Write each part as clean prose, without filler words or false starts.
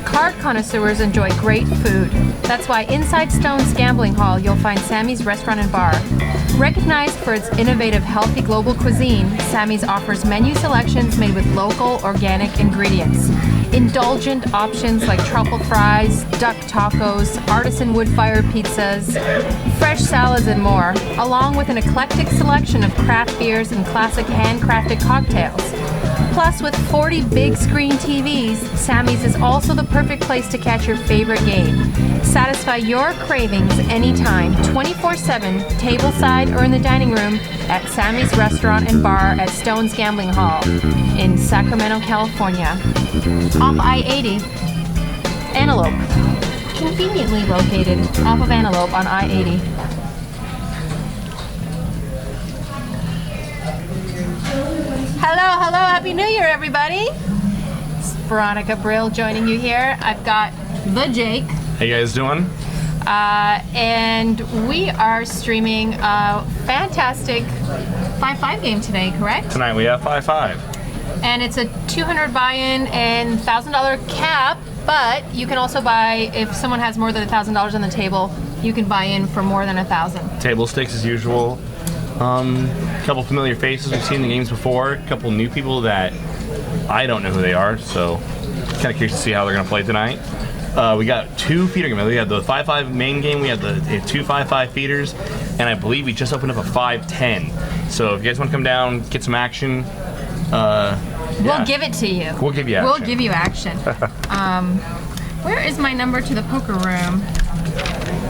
Card connoisseurs enjoy great food. That's why inside Stone's Gambling Hall you'll find Sammy's Restaurant and Bar. Recognized for its innovative, healthy global cuisine, Sammy's offers menu selections made with local, organic ingredients. Indulgent options like truffle fries, duck tacos, artisan wood-fire pizzas, fresh salads and more, along with an eclectic selection of craft beers and classic handcrafted cocktails. Plus, with 40 big screen TVs, Sammy's is also the perfect place to catch your favorite game. Satisfy your cravings anytime, 24/7, tableside or in the dining room at Sammy's Restaurant and Bar at Stone's Gambling Hall in Sacramento, California. Off I-80, Antelope. Conveniently located off of Antelope on I-80. Hello, Happy New Year, everybody. It's Veronica Brill joining you here. I've got the Jake. How you guys doing? And we are streaming a fantastic 5-5 game today, correct? Tonight we have 5-5. And it's a $200 buy-in and $1,000 cap, but you can also buy, if someone has more than $1,000 on the table, you can buy in for more than $1,000. Table stakes as usual. A couple familiar faces we've seen in the games before. A couple new people that I don't know who they are, so kind of curious to see how they're going to play tonight. We got two feeder games. We had the 5-5 main game. We had the two 5-5 feeders, and I believe we just opened up a 5-10. So if you guys want to come down, get some action, we'll give it to you. We'll give you action. We'll give you action. Where is my number to the poker room?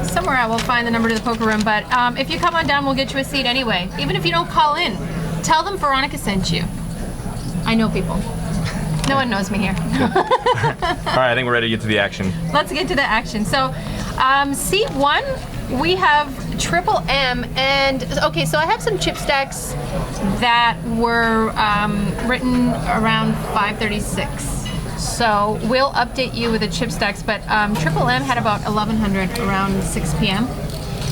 Somewhere I will find the number to the poker room, but if you come on down, we'll get you a seat anyway. Even if you don't call in, tell them Veronica sent you. I know people. No one knows me here. All right, I think we're ready to get to the action. Let's get to the action. So, seat one, we have Triple M, and okay, so I have some chip stacks that were written around 536. So we'll update you with the chip stacks, but Triple M had about 1,100 around 6 p.m.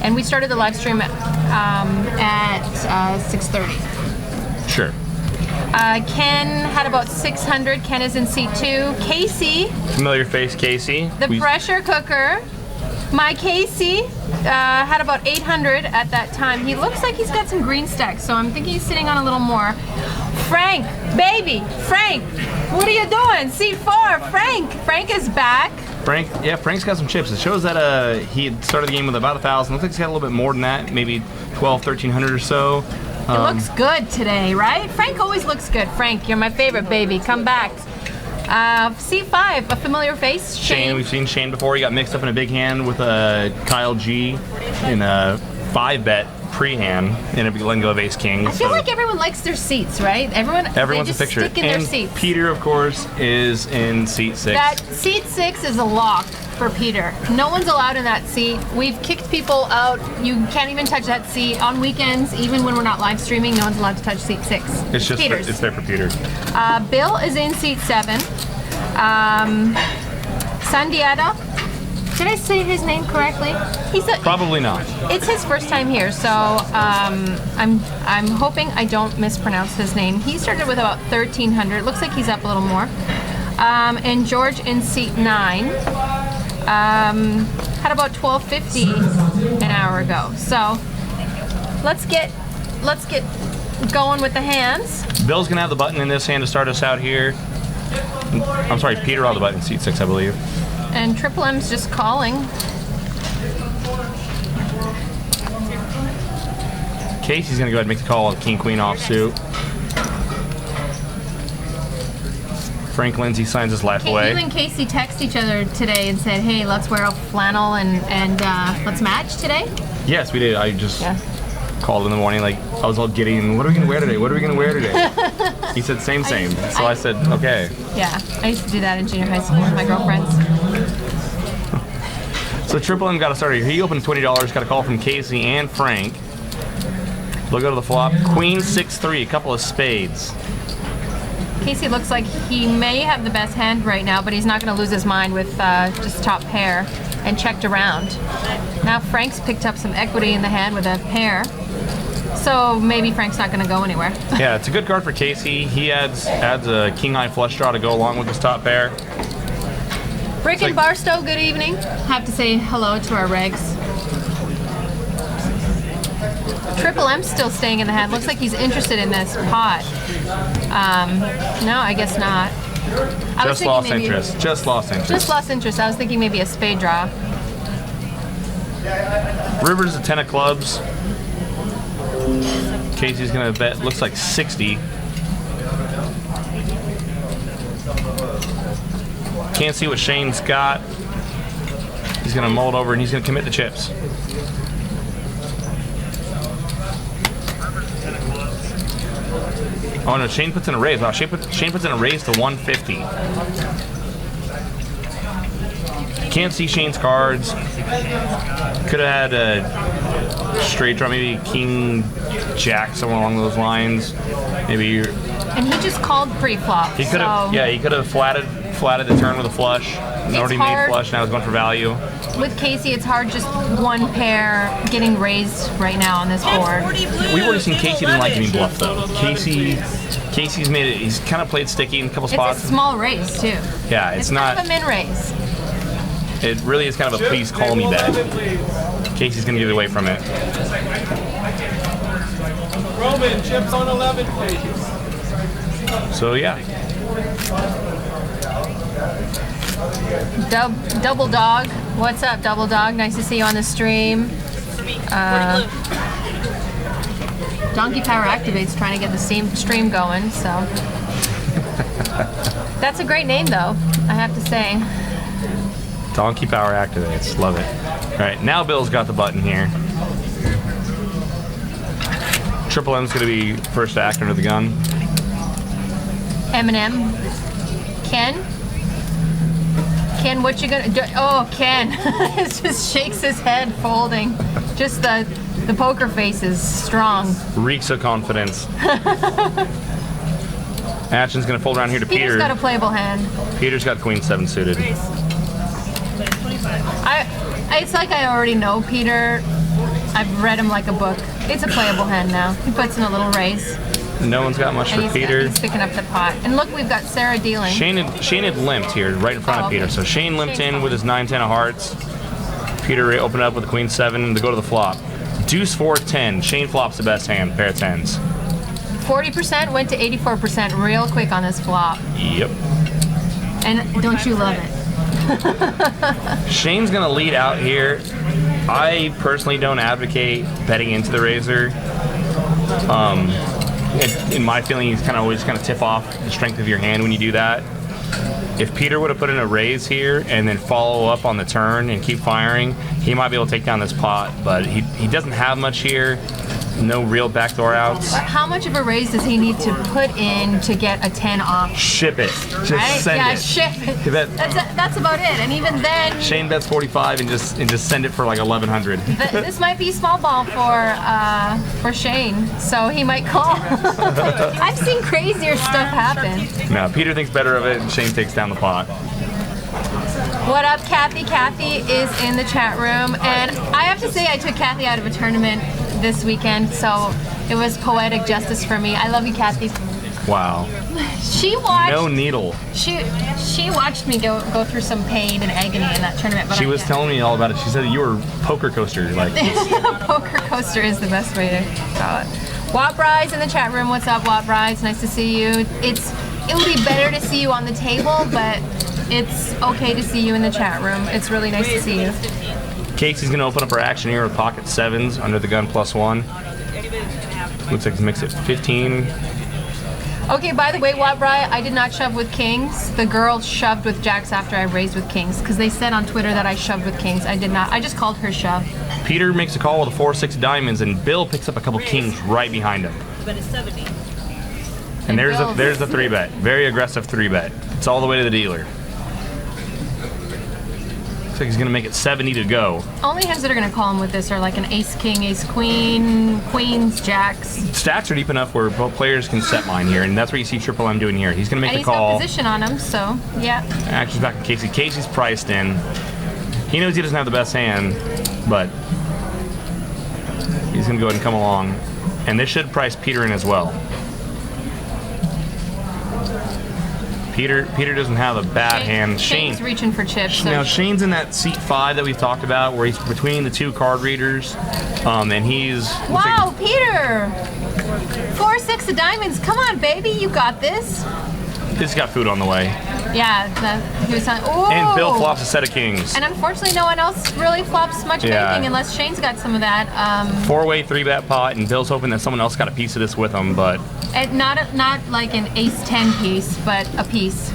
And we started the live stream at 6:30. Sure. Ken had about 600. Ken is in seat 2. Casey. Familiar face, Casey. The pressure cooker. My Casey had about 800 at that time. He looks like he's got some green stacks, so I'm thinking he's sitting on a little more. Frank, baby, Frank, what are you doing? Seat 4, Frank. Frank is back. Frank's got some chips. It shows that he had started the game with about 1,000. Looks like he's got a little bit more than that, maybe 1,300 or so. It looks good today, right? Frank always looks good. Frank, you're my favorite, baby. Come back. C5, a familiar face, Shane. We've seen Shane before. He got mixed up in a big hand with Kyle G in a 5-bet pre-hand, and if you letting go of ace king. I feel like everyone likes their seats, right? Everyone's they a just picture. stick in And their seats. Peter, of course, is in seat 6. That seat 6 is a lock for Peter. No one's allowed in that seat. We've kicked people out. You can't even touch that seat on weekends, even when we're not live streaming. No one's allowed to touch seat 6. It's just Peter's. it's there for Peter. Bill is in seat 7. Sandiata. Did I say his name correctly? Probably not. It's his first time here, so I'm hoping I don't mispronounce his name. He started with about 1,300. Looks like he's up a little more. And George in seat 9 had about 1,250 an hour ago. So let's get going with the hands. Bill's gonna have the button in this hand to start us out here. I'm sorry, Peter will have the button in seat 6, I believe. And Triple M's just calling. Casey's gonna go ahead and make the call on King Queen offsuit. Frank Lindsay signs his life away. You and Casey text each other today and said, "Hey, let's wear a flannel and let's match today." Yes, we did. I just called in the morning, like I was all giddy. And what are we gonna wear today? What are we gonna wear today? He said same. So I said okay. Yeah, I used to do that in junior high school with my girlfriends. So Triple M got us started here. He opened $20. Got a call from Casey and Frank. We'll go to the flop. Queen 6-3, a couple of spades. Casey looks like he may have the best hand right now, but he's not going to lose his mind with just top pair and checked around. Now Frank's picked up some equity in the hand with a pair, so maybe Frank's not going to go anywhere. Yeah, it's a good card for Casey. He adds a king high flush draw to go along with his top pair. Rick and Barstow, good evening. Have to say hello to our regs. Triple M's still staying in the hand. Looks like he's interested in this pot. No, I guess not. Just lost interest. Just lost interest. Just lost interest. I was thinking maybe a spade draw. River's a 10 of clubs. Casey's gonna bet, looks like 60. Can't see what Shane's got. He's gonna mold over and he's gonna commit the chips. Oh no, Shane puts in a raise. Wow, Shane puts in a raise to 150. Can't see Shane's cards. Could have had a straight draw, maybe King Jack, somewhere along those lines. Maybe. And he just called pre-flop. He could have, yeah, he could have flatted the turn with a flush. Already made flush. Now he's going for value. With Casey, it's hard just one pair getting raised right now on this board. We've already seen Casey didn't like getting bluffed though. Casey's made it. He's kind of played sticky in a couple spots. It's a small raise too. Yeah, it's not. Kind of a min raise. It really is kind of a please call me bet. Casey's gonna get away from it. Roman, chips on 11, please. So yeah. Double Dog, what's up, Double Dog? Nice to see you on the stream. Donkey Power Activate's trying to get the stream going, so. That's a great name, though, I have to say. Donkey Power Activates, love it. All right, now Bill's got the button here. Triple M's gonna be first to act under the gun. Eminem. Ken, what you gonna do? Oh, Ken. It just shakes his head, folding. Just the poker face is strong. Reeks of confidence. Action's gonna fold around here to Peter. Peter's got a playable hand. Peter's got Queen 7 suited. It's like I already know Peter. I've read him like a book. It's a playable hand now. He puts in a little raise. No one's got much for Peter. He's picking up the pot. And look, we've got Sarah dealing. Shane had limped here, right in front of Peter. So Shane limped in with his 9-10 of hearts. Peter opened up with a Queen 7 to go to the flop. Deuce 4-10. Shane flops the best hand, pair of 10s. 40% went to 84% real quick on this flop. Yep. And don't you love it? Shane's gonna lead out here. I personally don't advocate betting into the razor. In my feeling, you always kind of tip off the strength of your hand when you do that. If Peter would have put in a raise here and then follow up on the turn and keep firing, he might be able to take down this pot, but he doesn't have much here. No real backdoor outs. But how much of a raise does he need to put in to get a 10 off? Ship it. Just Right? send Yeah, it. ship it. That's about it. And even then, Shane bets 45 and just send it for like 1,100. this might be small ball for Shane, so he might call. I've seen crazier stuff happen. No, Peter thinks better of it and Shane takes down the pot. What up, Kathy? Kathy is in the chat room, and I have to say I took Kathy out of a tournament this weekend, so it was poetic justice for me. I love you, Kathy. Wow. She watched. No needle. She watched me go through some pain and agony in that tournament. But She was telling me all about it. She said you were poker coaster. Like, poker coaster is the best way to call it. Watt Brides in the chat room. What's up, Watt Brides? Nice to see you. It would be better to see you on the table, but it's okay to see you in the chat room. It's really nice to see you. Casey's going to open up her action here with pocket 7s under the gun +1. Looks like he's mixed at 15. Okay, by the way, Watt Bride, I did not shove with kings. The girl shoved with jacks after I raised with kings, because they said on Twitter that I shoved with kings. I did not. I just called her shove. Peter makes a call with a 4-6 diamonds, and Bill picks up a couple kings right behind him. But it's 70. And there's Bill's- the 3-bet. Very aggressive 3-bet. It's all the way to the dealer. Looks like he's going to make it 70 to go. Only hands that are going to call him with this are like an ace king, ace queen, queens, jacks. Stacks are deep enough where both players can set mine here, and that's what you see Triple M doing here. He's going to make And the he's got call. position on him, so yeah. Action's back on Casey. Casey's priced in. He knows he doesn't have the best hand, but he's going to go ahead and come along. And this should price Peter in as well. Peter doesn't have a bad hand. Shane's reaching for chips. So Now Shane's in that seat 5 that we've talked about, where he's between the two card readers, and he's. wow, Peter! 4-6 of diamonds. Come on, baby, you got this. He's got food on the way. Yeah, he was on. Ooh. And Bill flops a set of kings. And unfortunately, no one else really flops much Yeah. banking unless Shane's got some of that. 4-way 3-bet pot, and Bill's hoping that someone else got a piece of this with him, but And not like an ace 10 piece, but a piece.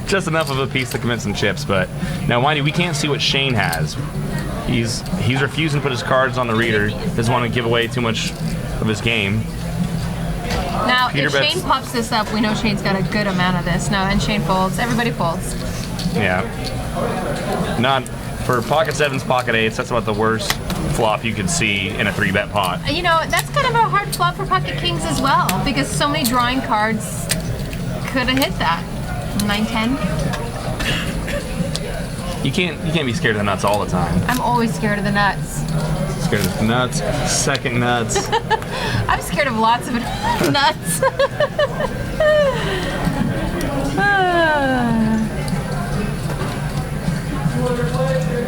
just enough of a piece to commit some chips. But now, mind you, we can't see what Shane has. He's refusing to put his cards on the reader. Doesn't want to give away too much of his game. Now, Peter if bets- Shane pops this up, we know Shane's got a good amount of this. No, and Shane folds. Everybody folds. Yeah. Not for pocket 7s, pocket 8s. That's about the worst flop you could see in a 3-bet pot. You know, that's kind of a hard flop for pocket kings as well, because so many drawing cards could have hit that. 9-10. You can't be scared of the nuts all the time. I'm always scared of the nuts. Scared of the nuts, second nuts. I'm scared of lots of nuts.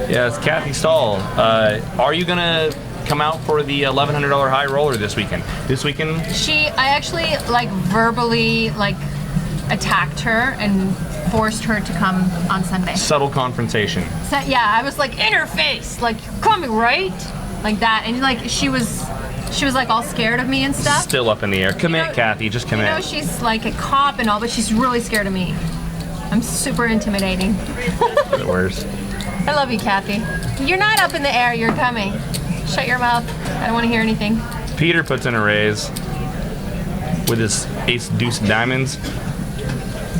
Yeah, it's Kathy Stahl. Are you gonna come out for the $1,100 high roller this weekend? This weekend? I actually verbally attacked her and forced her to come on Sunday. Subtle confrontation. So, yeah, I was like in her face, like, you're coming, right? Like that, and she was like all scared of me and stuff. Still up in the air. Commit, You know- Kathy. Just commit. You know, she's like a cop and all, but she's really scared of me. I'm super intimidating. For the worst. I love you, Kathy. You're not up in the air, you're coming. Shut your mouth. I don't want to hear anything. Peter puts in a raise with his ace deuce of diamonds.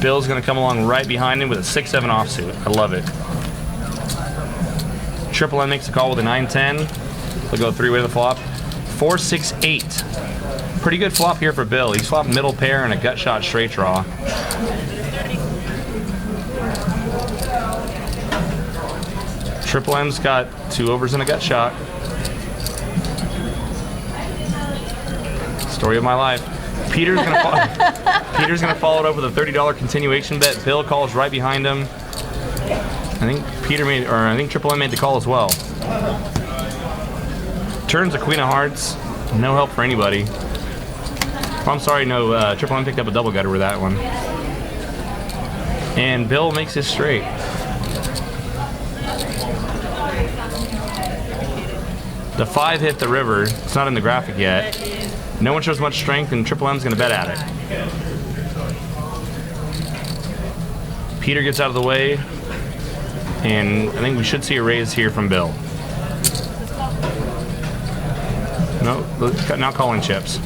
Bill's gonna come along right behind him with a 6-7 offsuit. I love it. Triple M makes a call with a 9-10. They'll go 3-way to the flop. 4-6-8. Pretty good flop here for Bill. He's flopped middle pair and a gut shot straight draw. Triple M's got 2 overs and a gut shot. Story of my life. Peter's gonna follow it up with a $30 continuation bet. Bill calls right behind him. I think Triple M made the call as well. Turns a Queen of Hearts. No help for anybody. Oh, I'm sorry, no. Triple M picked up a double gutter with that one. And Bill makes his straight. The 5 hit the river. It's not in the graphic yet. No one shows much strength, and Triple M's going to bet at it. Peter gets out of the way, and I think we should see a raise here from Bill. No, now calling chips.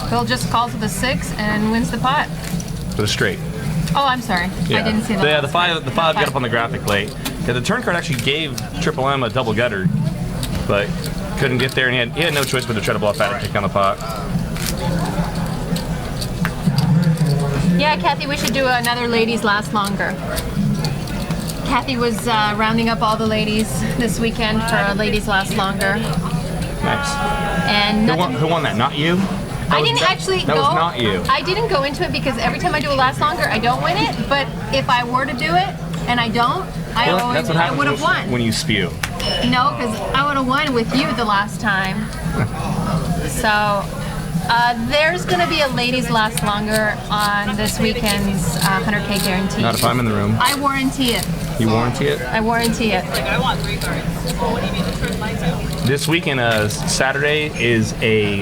Bill just calls with a 6 and wins the pot. For the straight. Oh, I didn't see that. Yeah, the five got up on the graphic late. Yeah, the turn card actually gave Triple M a double gutter, but couldn't get there, and he had no choice but to try to bluff out and kick on the pot. Yeah, Kathy, we should do another Ladies Last Longer. Kathy was rounding up all the ladies this weekend for a Ladies Last Longer. Nice. And Who won that? Not you? I didn't actually go. That was not you. I didn't go into it because every time I do a Last Longer, I don't win it. But if I were to do it and I don't, I would have won. When you spew. No, because I would have won with you the last time. So there's going to be a Ladies Last Longer on this weekend's 100K guarantee. Not if I'm in the room. I warranty it. You warranty it? I warranty it. I want 3 cards. What do you mean to turn lights out? This weekend, Saturday, is a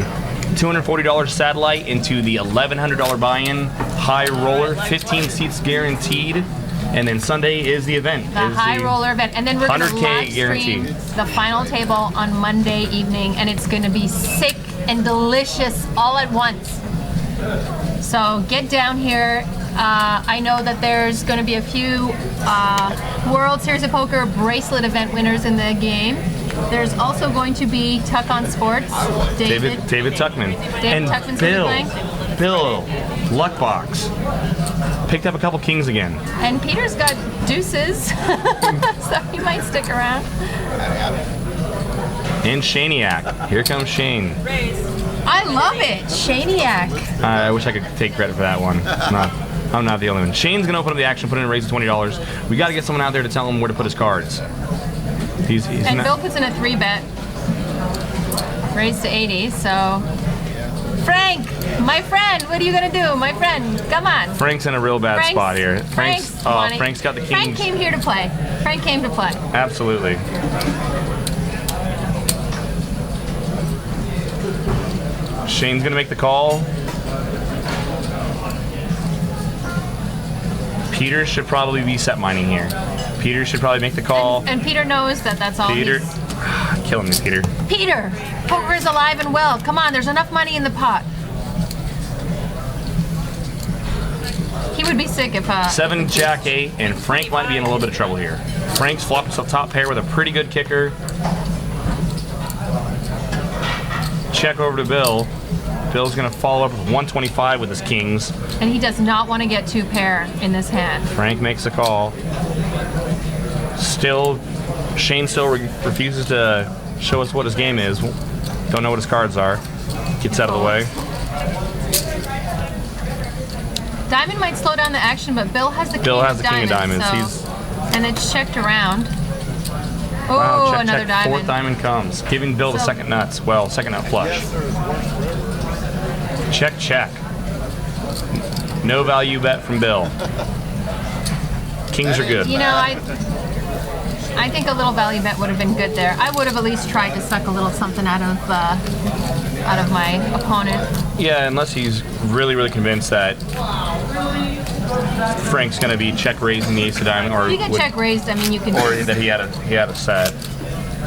$240 satellite into the $1,100 buy-in high roller, 15 seats guaranteed. And then Sunday is the event. The high roller event. And then we're going to 100K live stream guaranteed. the final table on Monday evening. And it's going to be sick and delicious all at once. So get down here. I know that there's going to be a few World Series of Poker bracelet event winners in the game. There's also going to be Tuck on Sports. David Tuckman. And Tuckman's going to be playing. Bill, Luckbox. Picked up a couple kings again. And Peter's got deuces, so he might stick around. And Shaniac. Here comes Shane. I love it, Shaniac. I wish I could take credit for that one. I'm not the only one. Shane's going to open up the action, put in a raise of $20. We got to get someone out there to tell him where to put his cards. He's And not, Bill puts in a 3-bet. Raise to 80, so... Frank, my friend, what are you going to do? My friend, come on. Frank's in a real bad spot here. Frank's got the kings. Frank came here to play. Frank came to play. Absolutely. Shane's going to make the call. Peter should probably be set mining here. Peter should probably make the call. And Peter knows that that's all Peter, he's... killing me, Peter. Peter, poker is alive and well. Come on, there's enough money in the pot. He would be sick if... 7, Jack 8, and Frank might be in a little bit of trouble here. Frank's flopped himself top pair with a pretty good kicker. Check over to Bill. Bill's going to follow up with 125 with his kings. And he does not want to get 2 pair in this hand. Frank makes a call. Shane still refuses to show us what his game is. Don't know what his cards are. Gets out of the way. Diamond might slow down the action, but Bill has the king Bill has the king of diamonds. diamonds. So, and it's checked around. Oh, Wow, check, another check. diamond. 4th diamond comes, giving Bill the So- second nuts. Well, second nut flush. Check, check. No value bet from Bill. Kings are good. You know, I think a little value bet would have been good there. I would have at least tried to suck a little something out of my opponent. Yeah, unless he's really, really convinced that Frank's going to be check raising the ace of diamond, or You can check raised. I mean, you can or that he had a set.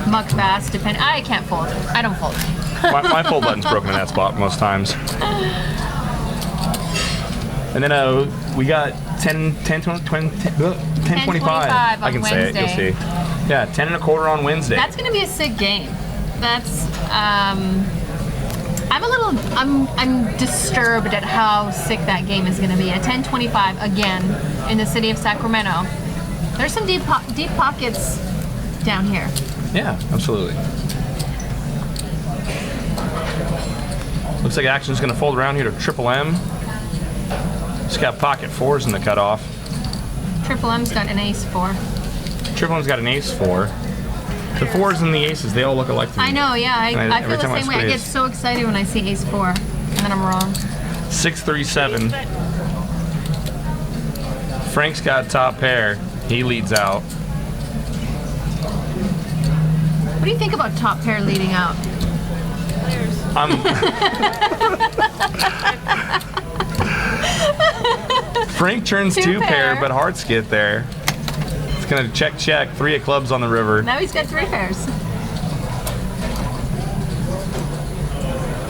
muck fast. Depend. I can't fold. I don't fold. My fold button's broken in that spot most times. And then we got 10, 20, 10, 10.25. I can say it. You'll see. Yeah, 10 and a quarter on Wednesday. That's going to be a sick game. That's. I'm disturbed at how sick that game is going to be. At 10:25 again in the city of Sacramento. There's some deep pockets down here. Yeah, absolutely. Looks like action's going to fold around here to Triple M. It's got pocket 4s in the cutoff. Triple M's got an ace 4. Triple M's got an ace 4. The 4s and the aces, they all look alike to me. I know, yeah. I Every feel the time same way. I get squeeze. so excited when I see ace 4, and then I'm wrong. 6-3-7. Frank's got top pair. He leads out. What do you think about top pair leading out? I'm Frank turns Two two pair, pair. but hearts get there. It's gonna check. 3 of clubs on the river. Now he's got 3 pairs.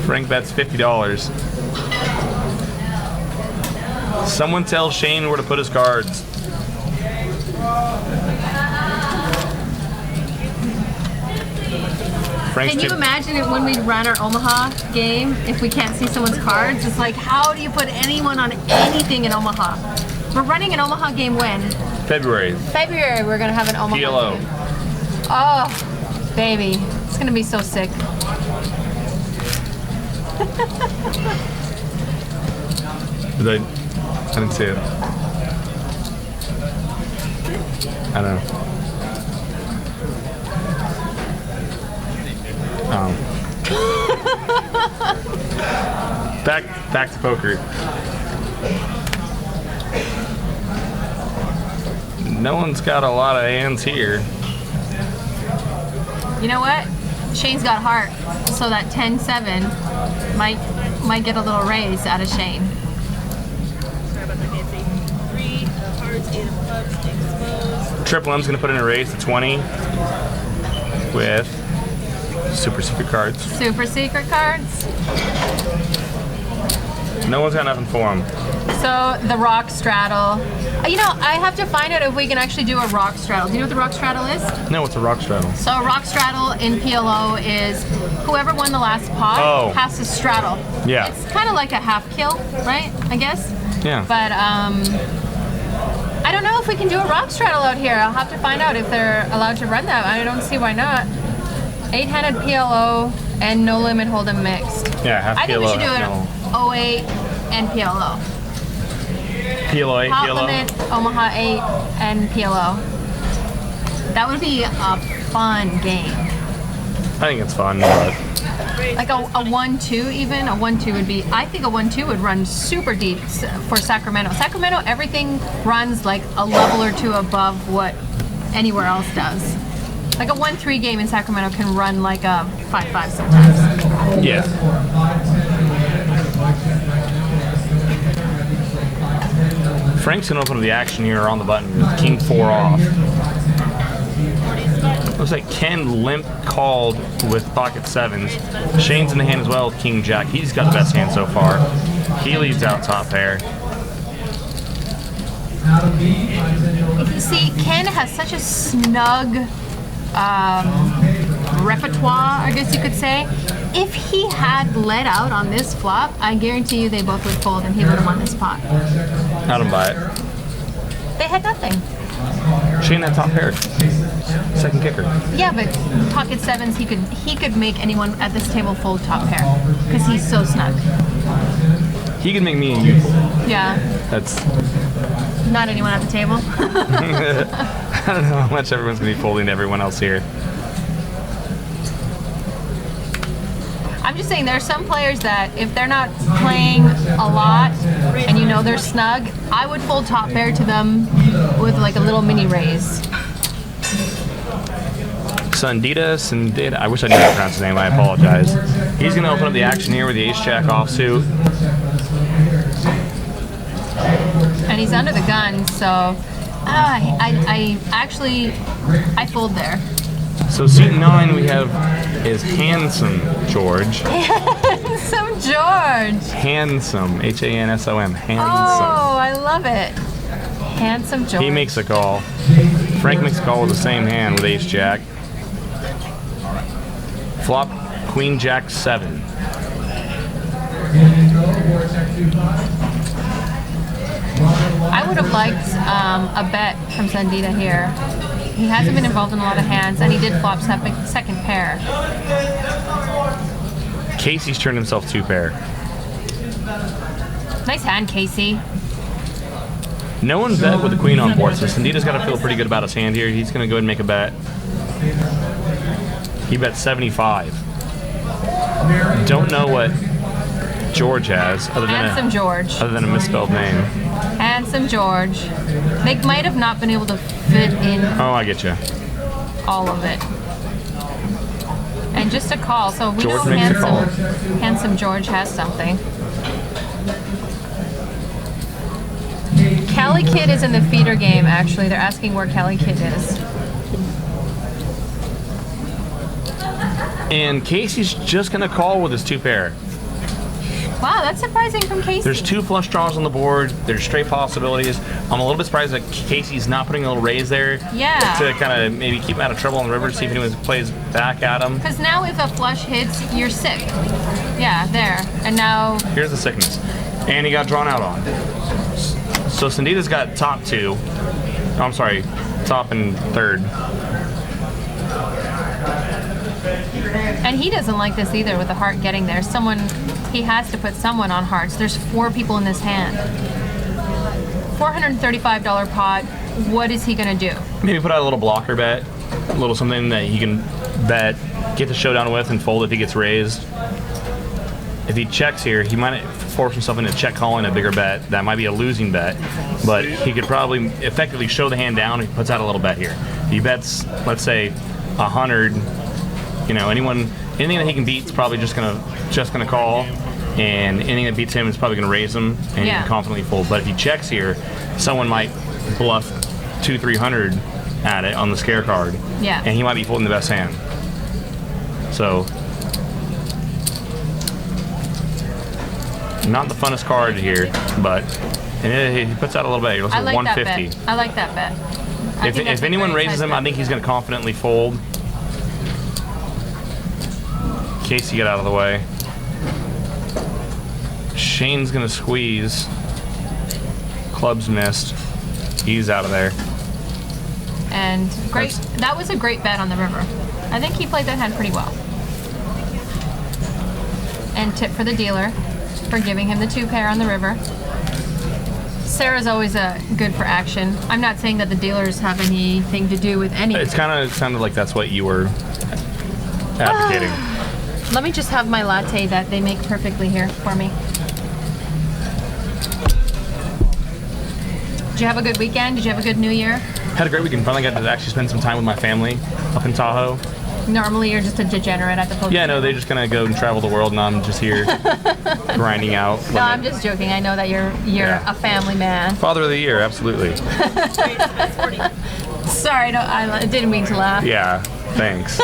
Frank bets $50. Someone tell Shane where to put his cards. Frank's Can you imagine it when we run our Omaha game? If we can't see someone's cards, it's like, how do you put anyone on anything in Omaha? We're running an Omaha game when? February. February, we're gonna have an Omaha PLO. game. Oh, baby, it's gonna be so sick. I didn't see it. I don't know. Back to poker. No one's got a lot of hands here. You know what? Shane's got heart, so that 10-7 might get a little raise out of Shane. Sorry about that, Nancy. 3 of hearts, 8 of clubs, exposed. Triple M's gonna put in a raise to 20 with super secret cards. Super secret cards. No one's got nothing for him. So the rock straddle. You know, I have to find out if we can actually do a rock straddle. Do you know what the rock straddle is? No, it's a rock straddle. So a rock straddle in PLO is whoever won the last pot has to straddle. Yeah. It's kind of like a half kill, right? I guess. Yeah. But I don't know if we can do a rock straddle out here. I'll have to find out if they're allowed to run that. I don't see why not. 8-handed PLO and no limit hold'em mixed. Yeah, half I think we PLO, should do half it 08 and PLO. PLO 8, Hot PLO. limit, Omaha 8, and PLO. That would be a fun game. I think it's fun, but Like a 1-2 even. A 1-2 would be, I think a 1-2 would run super deep for Sacramento. Sacramento, everything runs like a level or two above what anywhere else does. Like a 1-3 game in Sacramento can run like a 5-5 sometimes. yeah. Frank's gonna open up the action here on the button with King 4 off. Looks like Ken limp called with pocket 7s. Shane's in the hand as well with King Jack. He's got the best hand so far. He leaves out top pair. You see, Ken has such a snug repertoire, I guess you could say. If he had let out on this flop, I guarantee you they both would fold and he would have won this pot. I don't buy it. They had nothing. Shane had top pair. Second kicker. Yeah, but pocket 7s, he could make anyone at this table fold top pair because he's so snug. He can make me and you fold. Yeah, That's not anyone at the table. I don't know how much everyone's gonna be folding to everyone else here. I'm just saying there are some players that if they're not playing a lot and you know they're snug, I would fold top pair to them with like a little mini raise. Sandita, I wish I knew how to pronounce his name, I apologize. He's gonna open up the action here with the ace-jack offsuit. And he's under the gun, so I fold there. So seat 9 we have is Handsome George. Handsome George. Handsome, Hansom, handsome. Oh, I love it. Handsome George. He makes a call. Frank makes a call with the same hand with ace-jack. Flop Queen Jack 7. I would have liked a bet from Sandita here. He hasn't been involved in a lot of hands, and he did flop second pair. Casey's turned himself 2 pair. Nice hand, Casey. No one bet with the queen on board, so Sandita's got to feel pretty good about his hand here. He's going to go ahead and make a bet. He bet 75. Don't know what George has, other than a misspelled name. Handsome George. They might have not been able to fit in Oh, I get you. all of it. And just a call, so we George know makes a call. handsome George has something. Cali Kid is in the feeder game, actually. They're asking where Cali Kid is. And Casey's just going to call with his 2 pair. Wow, that's surprising from Casey. There's 2 flush draws on the board. There's straight possibilities. I'm a little bit surprised that Casey's not putting a little raise there. Yeah. To kind of maybe keep him out of trouble on the river, see if anyone plays back at him. Because now if a flush hits, you're sick. Yeah, there. And now... Here's the sickness. And he got drawn out on. So Sandita's got top 2. Oh, I'm sorry, top and third. And he doesn't like this either with the heart getting there. He has to put someone on hearts. There's 4 people in this hand. $435 pot. What is he gonna do? Maybe put out a little blocker bet, a little something that he can bet, get the showdown with, and fold if he gets raised. If he checks here, he might force himself into check calling a bigger bet. That might be a losing bet, but he could probably effectively show the hand down if he puts out a little bet here. If he bets, let's say, 100, you know, anything that he can beat is probably just gonna call, and anything that beats him is probably gonna raise him and he can confidently fold. But if he checks here, someone might bluff 200-300 at it on the scare card, and he might be folding the best hand. So. Not the funnest card here, but he puts out a little bit. He looks like 150. That bet. I like that bet. If anyone raises him, I think he's going to confidently fold. Casey, get out of the way. Shane's going to squeeze. Club's missed. He's out of there. And great. That was a great bet on the river. I think he played that hand pretty well. And tip for the dealer for giving him the 2 pair on the river. Sarah's always good for action. I'm not saying that the dealers have anything to do with anything. It's kind of sounded like that's what you were advocating. Let me just have my latte that they make perfectly here for me. Did you have a good weekend? Did you have a good New Year? Had a great weekend. Finally got to actually spend some time with my family up in Tahoe. Normally you're just a degenerate at the poker. Yeah, no, they're just gonna go and travel the world, and I'm just here grinding out. No, I'm just joking. I know that you're a family man. Father of the year, absolutely. Sorry, I didn't mean to laugh. Yeah, thanks.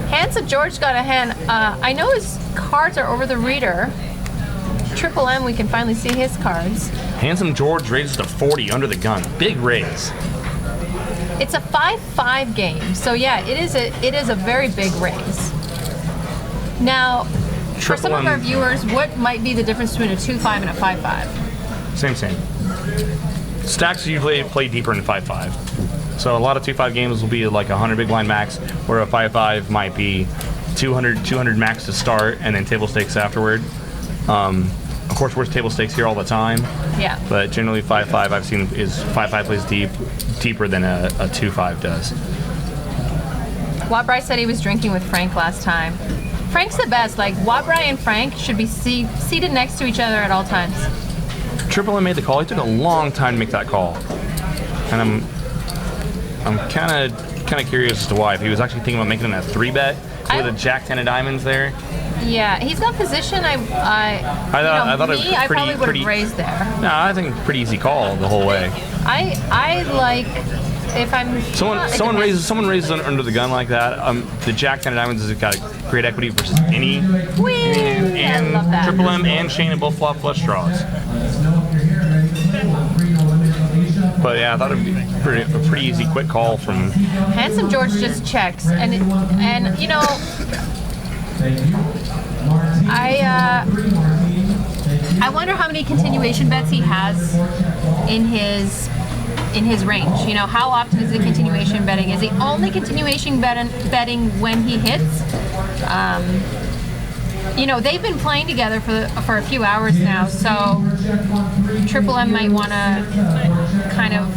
Handsome George got a hand. I know his cards are over the reader. Triple M, we can finally see his cards. Handsome George raises to 40 under the gun. Big raise. It's a 5-5 game, so yeah, it is a very big raise. Now, for some of our viewers, what might be the difference between a 2-5 and a 5-5? Same. Stacks usually play deeper in 5-5. So a lot of 2-5 games will be like 100 big blind max, where a 5-5 might be 200 max to start and then table stakes afterward. Of course, we're table stakes here all the time. Yeah. But generally 5-5 I've seen is 5-5 plays deeper than a 2-5 does. Wabrai said he was drinking with Frank last time. Frank's the best. Like, Wabrai and Frank should be seated next to each other at all times. Triple M made the call. He took a long time to make that call. And I'm kind of curious as to why. If he was actually thinking about making it a 3-bet with a Jack-10 of diamonds there. Yeah, he's got position. I thought it was I probably would have raised there. No, I think pretty easy call the whole way. I like if I'm someone raises under the gun like that. The Jack-10 of diamonds has got great equity versus any and I love that. Triple M and Shane and both flop flush draws. But yeah, I thought it'd be a pretty easy quick call from Handsome George. Just checks and you know. I wonder how many continuation bets he has in his range. You know, how often is he continuation betting? Is he only continuation betting when he hits? You know, they've been playing together for a few hours now, so Triple M might want to kind of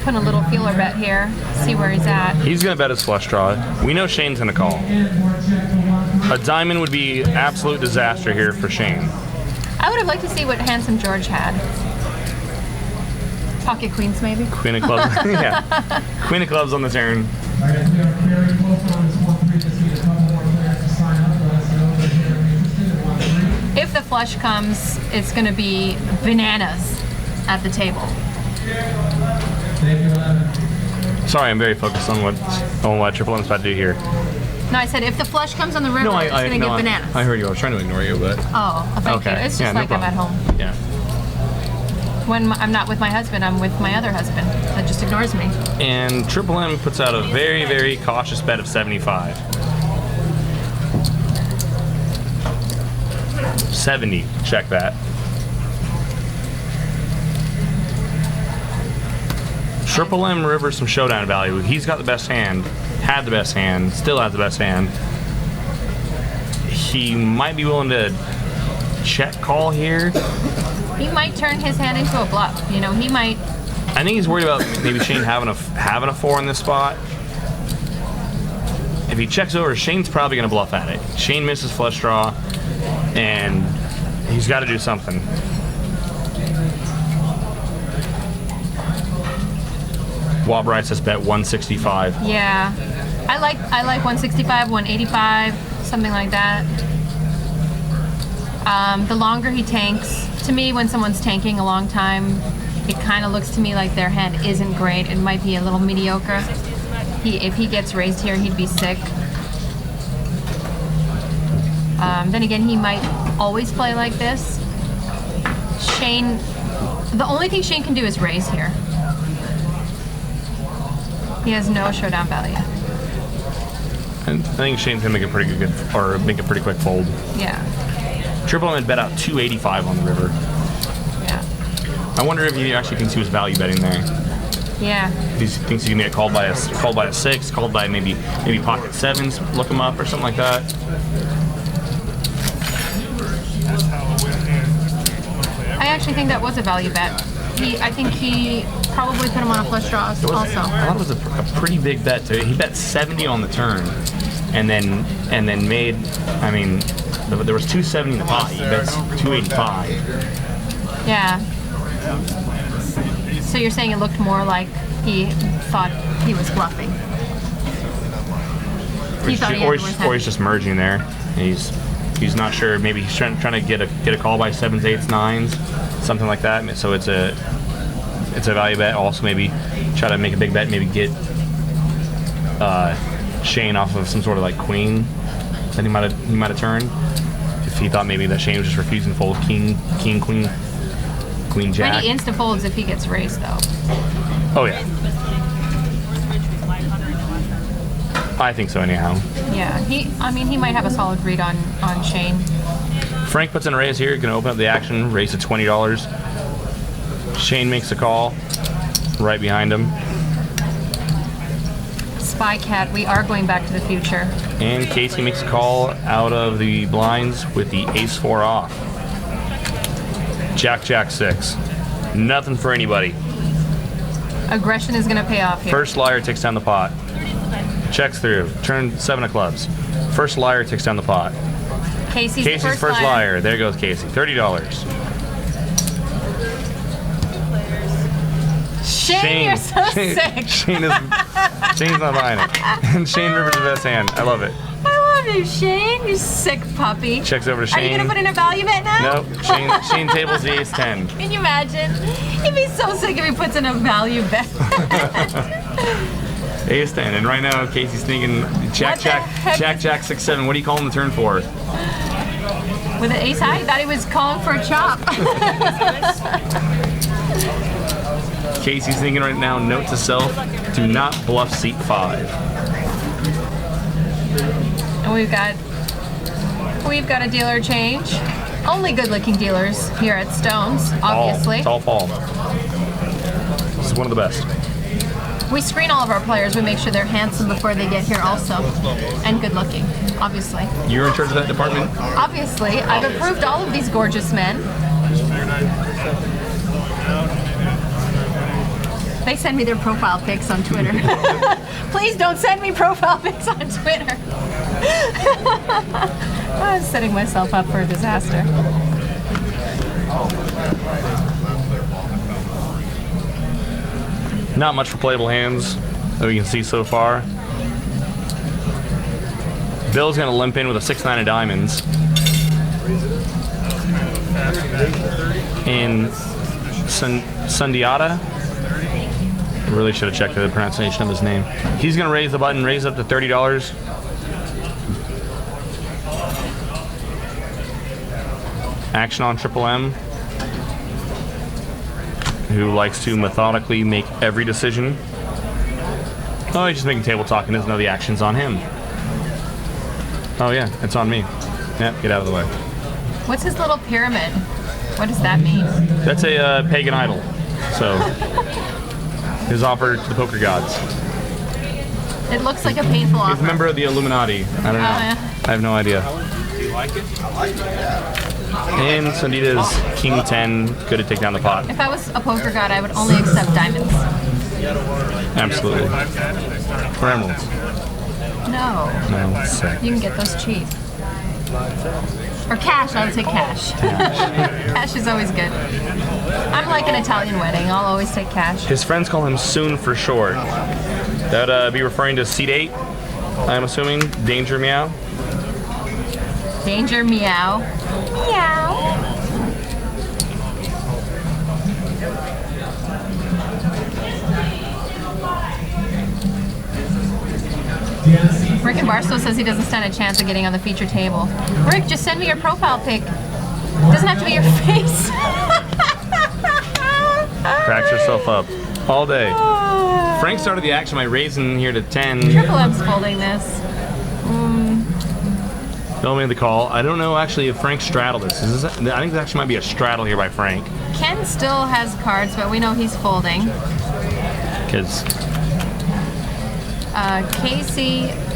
put a little feeler bet here, see where he's at. He's going to bet his flush draw. We know Shane's going to call. A diamond would be absolute disaster here for Shane. I would have liked to see what Handsome George had. Pocket queens, maybe. Queen of clubs. Yeah. Queen of clubs on the turn. All right, we are very close on this 1-3. Just need a couple more players to sign up. Let us know that you're interested in 1-3. If the flush comes, it's going to be bananas at the table. Thank you, 11. Sorry, I'm very focused on what Triple M's about to do here. No, I said if the flush comes on the river, it's going to get bananas. I heard you. I was trying to ignore you, but Oh, thank you. It's just no like I'm at problem. home. Yeah. When I'm not with my husband, I'm with my other husband. That just ignores me. And Triple M puts out a very, very cautious bet of 75. 70. Check that. Triple M River some showdown value. He's got the best hand, had the best hand, still has the best hand. He might be willing to check call here. He might turn his hand into a bluff. You know, he might. I think he's worried about maybe Shane having a 4 in this spot. If he checks over, Shane's probably going to bluff at it. Shane misses flush draw, and he's got to do something. Wob Rice has bet 165. Yeah, I like 165, 185, something like that. The longer he tanks, to me, when someone's tanking a long time, it kind of looks to me like their hand isn't great. It might be a little mediocre. If he gets raised here, he'd be sick. Then again, he might always play like this. Shane, the only thing Shane can do is raise here. He has no showdown value. And I think Shane's gonna make a pretty good, or make a pretty quick fold. Yeah. Triple M had bet out 285 on the river. Yeah. I wonder if he actually thinks he was value betting there. Yeah. He thinks he can get called by a 6, called by maybe pocket 7s, look him up or something like that. I actually think that was a value bet. I think he probably put him on a flush draw also. I thought it was a pretty big bet too. He bet 70 on the turn, and then made. I mean, there was 270 in the pot. He bet 285. Yeah. So you're saying it looked more like he thought he was bluffing. He thought he had the worst hand. Or he's just merging there. He's not sure. Maybe he's trying to get a call by 7s, 8s, 9s, something like that. So it's a value bet. Also maybe try to make a big bet. Maybe get Shane off of some sort of like queen that he might have turned. If he thought maybe that Shane was just refusing to fold king, queen, jack. But he insta folds if he gets raised though. Oh yeah. I think so anyhow. Yeah. He might have a solid read on Shane. Frank puts in a raise here, gonna open up the action, raise to $20. Shane makes a call right behind him. Spy Cat, we are going back to the future. And Casey makes a call out of the blinds with the ace-4 off. Jack 6. Nothing for anybody. Aggression is gonna pay off here. First liar takes down the pot. Checks through. Turn 7 of clubs. First liar takes down the pot. Casey's first liar. There goes Casey. $30. Shane, you're so sick. Shane's not buying it. And Shane Rivers the best hand. I love it. I love you, Shane. You sick puppy. Checks over to Are you Shane. gonna put in a value bet now? Nope. Shane tables the ace-10. Can you imagine? He'd be so sick if he puts in a value bet. Ace-10, and right now Casey's thinking Jack 6-7. What are you calling the turn for? With an ace high, he thought he was calling for a chop. Casey's thinking right now, note to self, do not bluff seat 5. And we've got a dealer change. Only good-looking dealers here at Stones, obviously. Tall fall. This is one of the best. We screen all of our players. We make sure they're handsome before they get here also. And good-looking, obviously. You're in charge of that department? Obviously. I've approved all of these gorgeous men. They send me their profile pics on Twitter. Please don't send me profile pics on Twitter. I was setting myself up for a disaster. Not much for playable hands that we can see so far. Bill's gonna limp in with a 6-9 of diamonds. And Sundiata. Really should have checked the pronunciation of his name. He's gonna raise the button, raise up to $30. Action on Triple M, who likes to methodically make every decision. Oh, he's just making table talk and doesn't know the action's on him. Oh yeah, it's on me. Yeah, get out of the way. What's his little pyramid? What does that mean? That's a pagan idol. So, his offer to the poker gods. It looks like a painful He's a offer. member of the Illuminati. I don't know. yeah. I have no idea. Do you like it? I like it, yeah. And Sundita's King 10, good to take down the pot. If I was a poker god, I would only accept diamonds. Absolutely. Or emeralds. No. No, sick. You can get those cheap. Or cash, I would say cash. Cash is always good. I'm like an Italian wedding, I'll always take cash. His friends call him Soon for short. That would be referring to seat 8, I'm assuming. Danger Meow. Danger meow. Meow. Rick and Barstow says he doesn't stand a chance of getting on the feature table. Rick, just send me your profile pic. Doesn't have to be your face. Cracks herself up all day. Frank started the action by raising here to 10. Triple M's folding this. Bill made the call. I don't know actually if Frank straddled this. I think this actually might be a straddle here by Frank. Ken still has cards, but we know he's folding. Because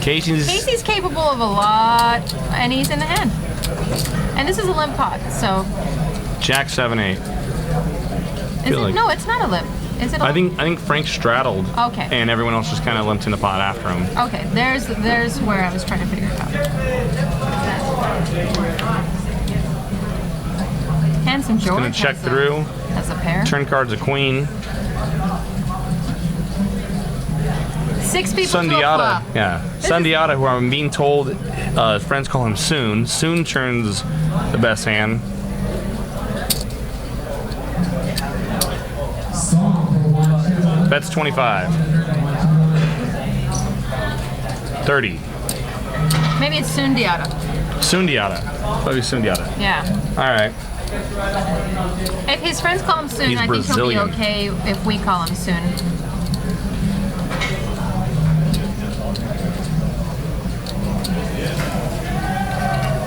Casey's capable of a lot, and he's in the hand. And this is a limp pot, so Jack 7-8. is Feel it? like- No, it's not a limp. Is it? A I think Frank straddled. Okay. And everyone else just kind of limped in the pot after him. Okay, there's where I was trying to figure it out. Handsome George. Gonna check through. Has a pair. Turn card's a queen. 6 people to a Sundiata. flop. Yeah. Sundiata, who I'm being told his friends call him Soon. Soon turns the best hand. Bet's 25. 30. Maybe it's Sundiata. Sundiata. Probably Sundiata. Yeah. All right. If his friends call him Soon, He's I think Brazilian. he'll be okay if we call him Soon.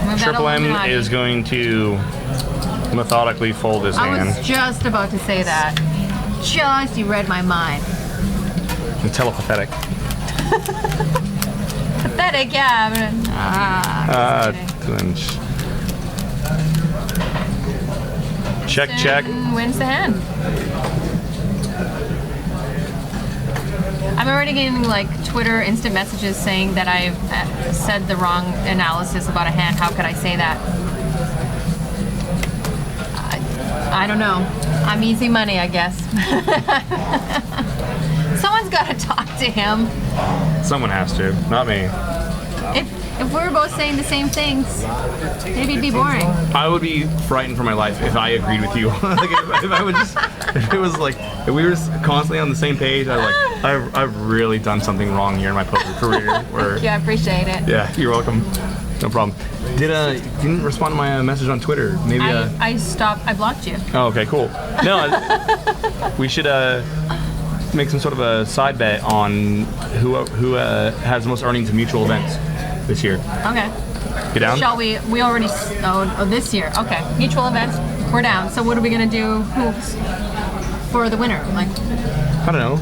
Move that Triple M Illuminati. is going to methodically fold his I hand. was just about to say that. Just, you read my mind. And telepathetic. Pathetic, yeah. Just kidding. Clinch. Check, check. Soon wins the hand. I'm already getting like Twitter instant messages saying that I've said the wrong analysis about a hand. How could I say that? I don't know. I'm easy money, I guess. Someone's got to talk to him. Someone has to, not me. If we were both saying the same things, maybe it'd be boring. I would be frightened for my life if I agreed with you. Like if I would just, if it was like, if we were constantly on the same page, I've really done something wrong here in my poker career. Where, Yeah, I appreciate it. yeah, you're welcome. No problem. Didn't respond to my message on Twitter. Maybe I blocked you. Oh, okay, cool. No, we should make some sort of a side bet on who has the most earnings in mutual events this year. Okay. Get down? Shall we? We already. Oh, this year. Okay. Mutual events. We're down. So what are we gonna do for the winner? Like I don't know,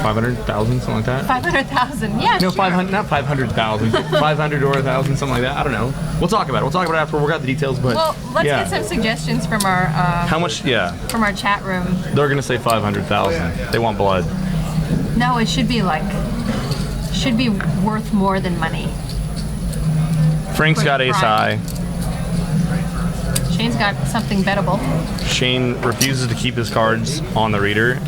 500,000, something like that. 500,000. Yeah. No, sure. 500, not 500,000. 500 or 1,000, something like that. I don't know. We'll talk about it. We'll talk about it after we work out the details. But Well, let's yeah. get some suggestions from our How much? Yeah, from our chat room. they're gonna say 500,000. They want blood. No, it should be worth more than money. Frank's got ace high. Shane's got something bettable. Shane refuses to keep his cards on the reader.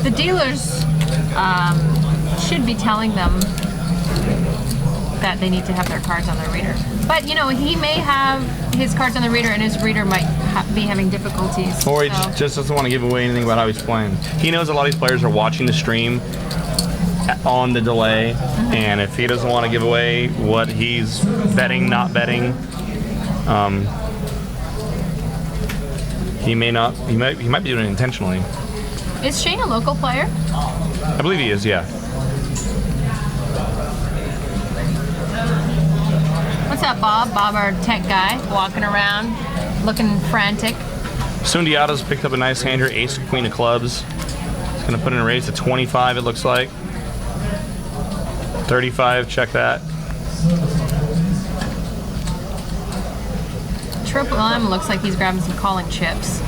The dealers should be telling them that they need to have their cards on the reader. But, you know, he may have his cards on the reader and his reader might be having difficulties. Or he so. just doesn't want to give away anything about how he's playing. He knows a lot of these players are watching the stream on the delay, and if he doesn't want to give away what he's betting, not betting, he might be doing it intentionally. Is Shane a local player? I believe he is, yeah. What's up, Bob? Bob, our tech guy, walking around, looking frantic. Sundiata's picked up a nice hand here, ace, queen of clubs. He's going to put in a raise to 25, it looks like. 35, check that. Triple M looks like he's grabbing some calling chips.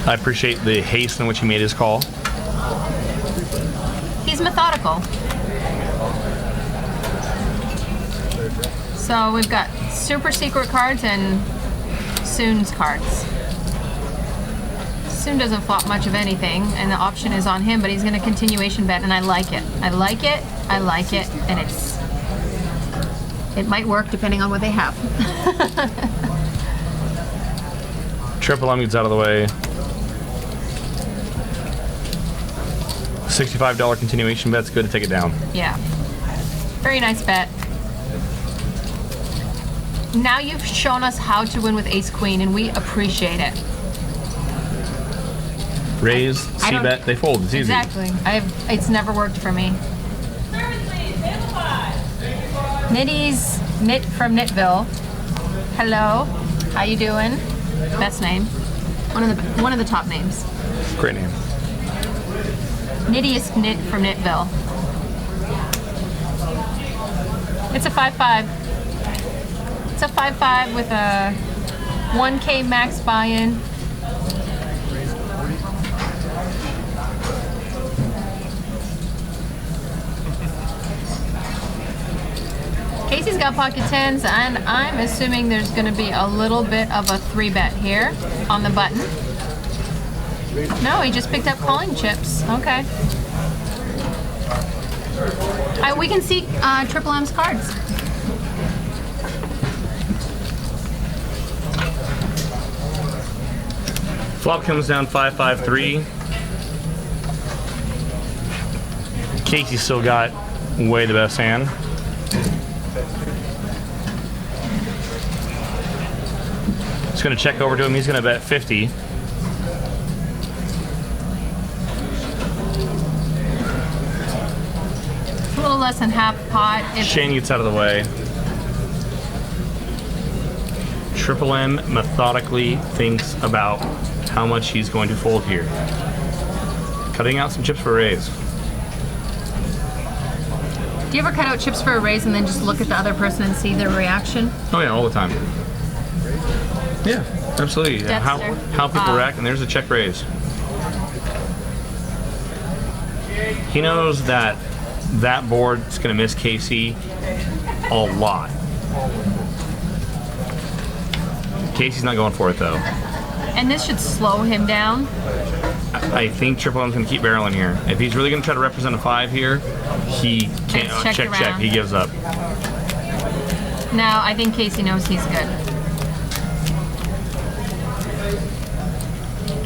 I appreciate the haste in which he made his call. He's methodical. So we've got super secret cards and Soon's cards. Soon doesn't flop much of anything, and the option is on him, but he's going to continuation bet, and I like it. I like it, I like it, and it might work depending on what they have. Triple M gets out of the way. $65 continuation bet's good to take it down. Yeah. Very nice bet. Now you've shown us how to win with Ace Queen, and we appreciate it. Raise, I don't- C-bet, they fold. It's easy. Exactly. It's never worked for me. Nitty's Knit from Knitville. Hello. How you doing? Best name. One of the top names. Great name. Nitty is Knit from Knitville. It's a 5-5. It's a 5-5 with a 1K max buy-in. Casey's got pocket tens, and I'm assuming there's going to be a little bit of a 3-bet here on the button. No, he just picked up calling chips. Okay. We can see Triple M's cards. Flop comes down 5-5-3. Casey's still got way the best hand. Just gonna check over to him. He's gonna bet 50. A little less than half pot. Shane gets out of the way. Triple M methodically thinks about how much he's going to fold here. Cutting out some chips for a raise. Do you ever cut out chips for a raise and then just look at the other person and see their reaction? Oh yeah, all the time. Yeah, absolutely. How people react, and there's a check raise. He knows that that board's going to miss Casey a lot. Casey's not going for it though. And this should slow him down. I think Triple M's going to keep barreling here. If he's really going to try to represent a 5 here, he can't. It's checked Check. around. He gives up. Now I think Casey knows he's good.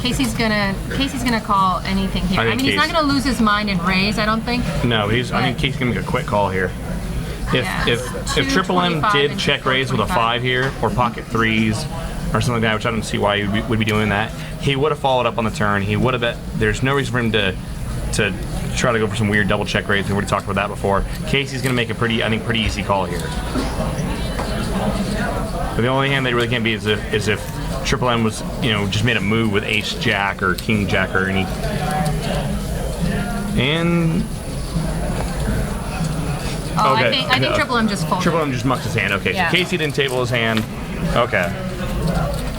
Casey's gonna call anything here. I mean, he's not gonna lose his mind and raise, I don't think. No, I think Casey's going to make a quick call here. If Triple M did check raise with a 5 here, or pocket 3s, or something like that, which I don't see why he would be doing that, he would have followed up on the turn. He would have bet. There's no reason for him to try to go for some weird double check raise. We already talked about that before. Casey's going to make a pretty easy call here. But the only hand they really can't beat is if Triple M was, just made a move with Ace Jack or King Jack or any. And okay. I think Triple M just folded. Triple M just mucked his hand. Okay, Yeah. so Casey didn't table his hand. Okay.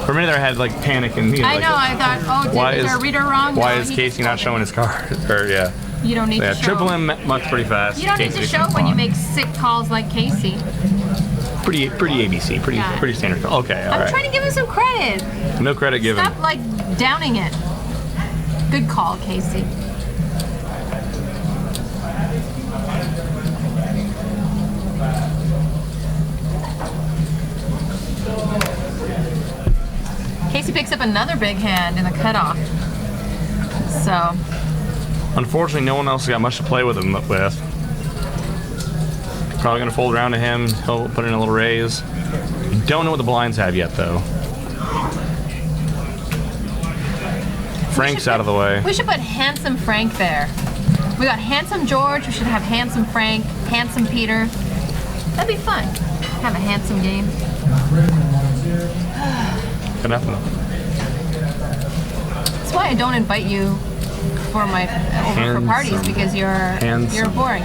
For a minute there, I had panic and I know. I thought, is our reader wrong? Why No, is he Casey just not showing his card? Or yeah. You don't need Yeah, to show. Triple M mucked pretty fast. You don't need to Casey show didn't when you respond. make sick calls like Casey. Pretty ABC, Yeah. pretty standard. Okay, all I'm right. trying to give him some credit. No credit given. Stop downing it. Good call, Casey. another big hand in the cutoff. So, Unfortunately, no one else has got much to play with him with. Probably gonna fold around to him. He'll put in a little raise. Don't know what the blinds have yet, though. Frank's out of the way. we should put Handsome Frank there. We got Handsome George, we should have Handsome Frank, Handsome Peter. That'd be fun. Have a handsome game. Good enough. That's why I don't invite you for my over for parties, Handsome. because you're boring.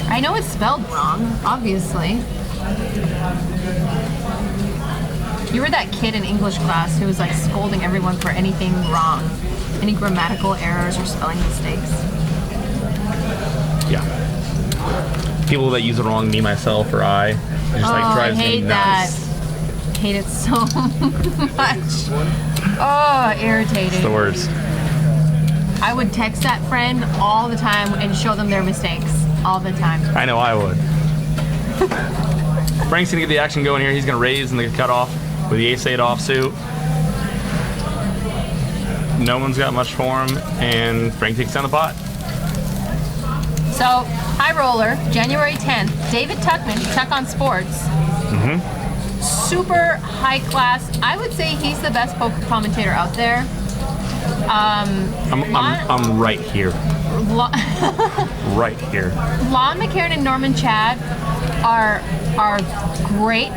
I know it's spelled wrong, obviously. You were that kid in English class who was like scolding everyone for anything wrong, any grammatical errors or spelling mistakes. Yeah. People that use the wrong me, myself, or I. It just like drives I me hate that. nuts. Hate it so much. Oh, irritating. It's the worst. I would text that friend all the time and show them their mistakes all the time. I know I would. Frank's gonna get the action going here. He's gonna raise and the cutoff with the ace-8 offsuit. No one's got much for him, and Frank takes down the pot. So, high roller, January 10th, David Tuckman, Tuck on Sports. Super high class. I would say he's the best poker commentator out there. I'm right here. Right here. Lon McCarron and Norman Chad are great.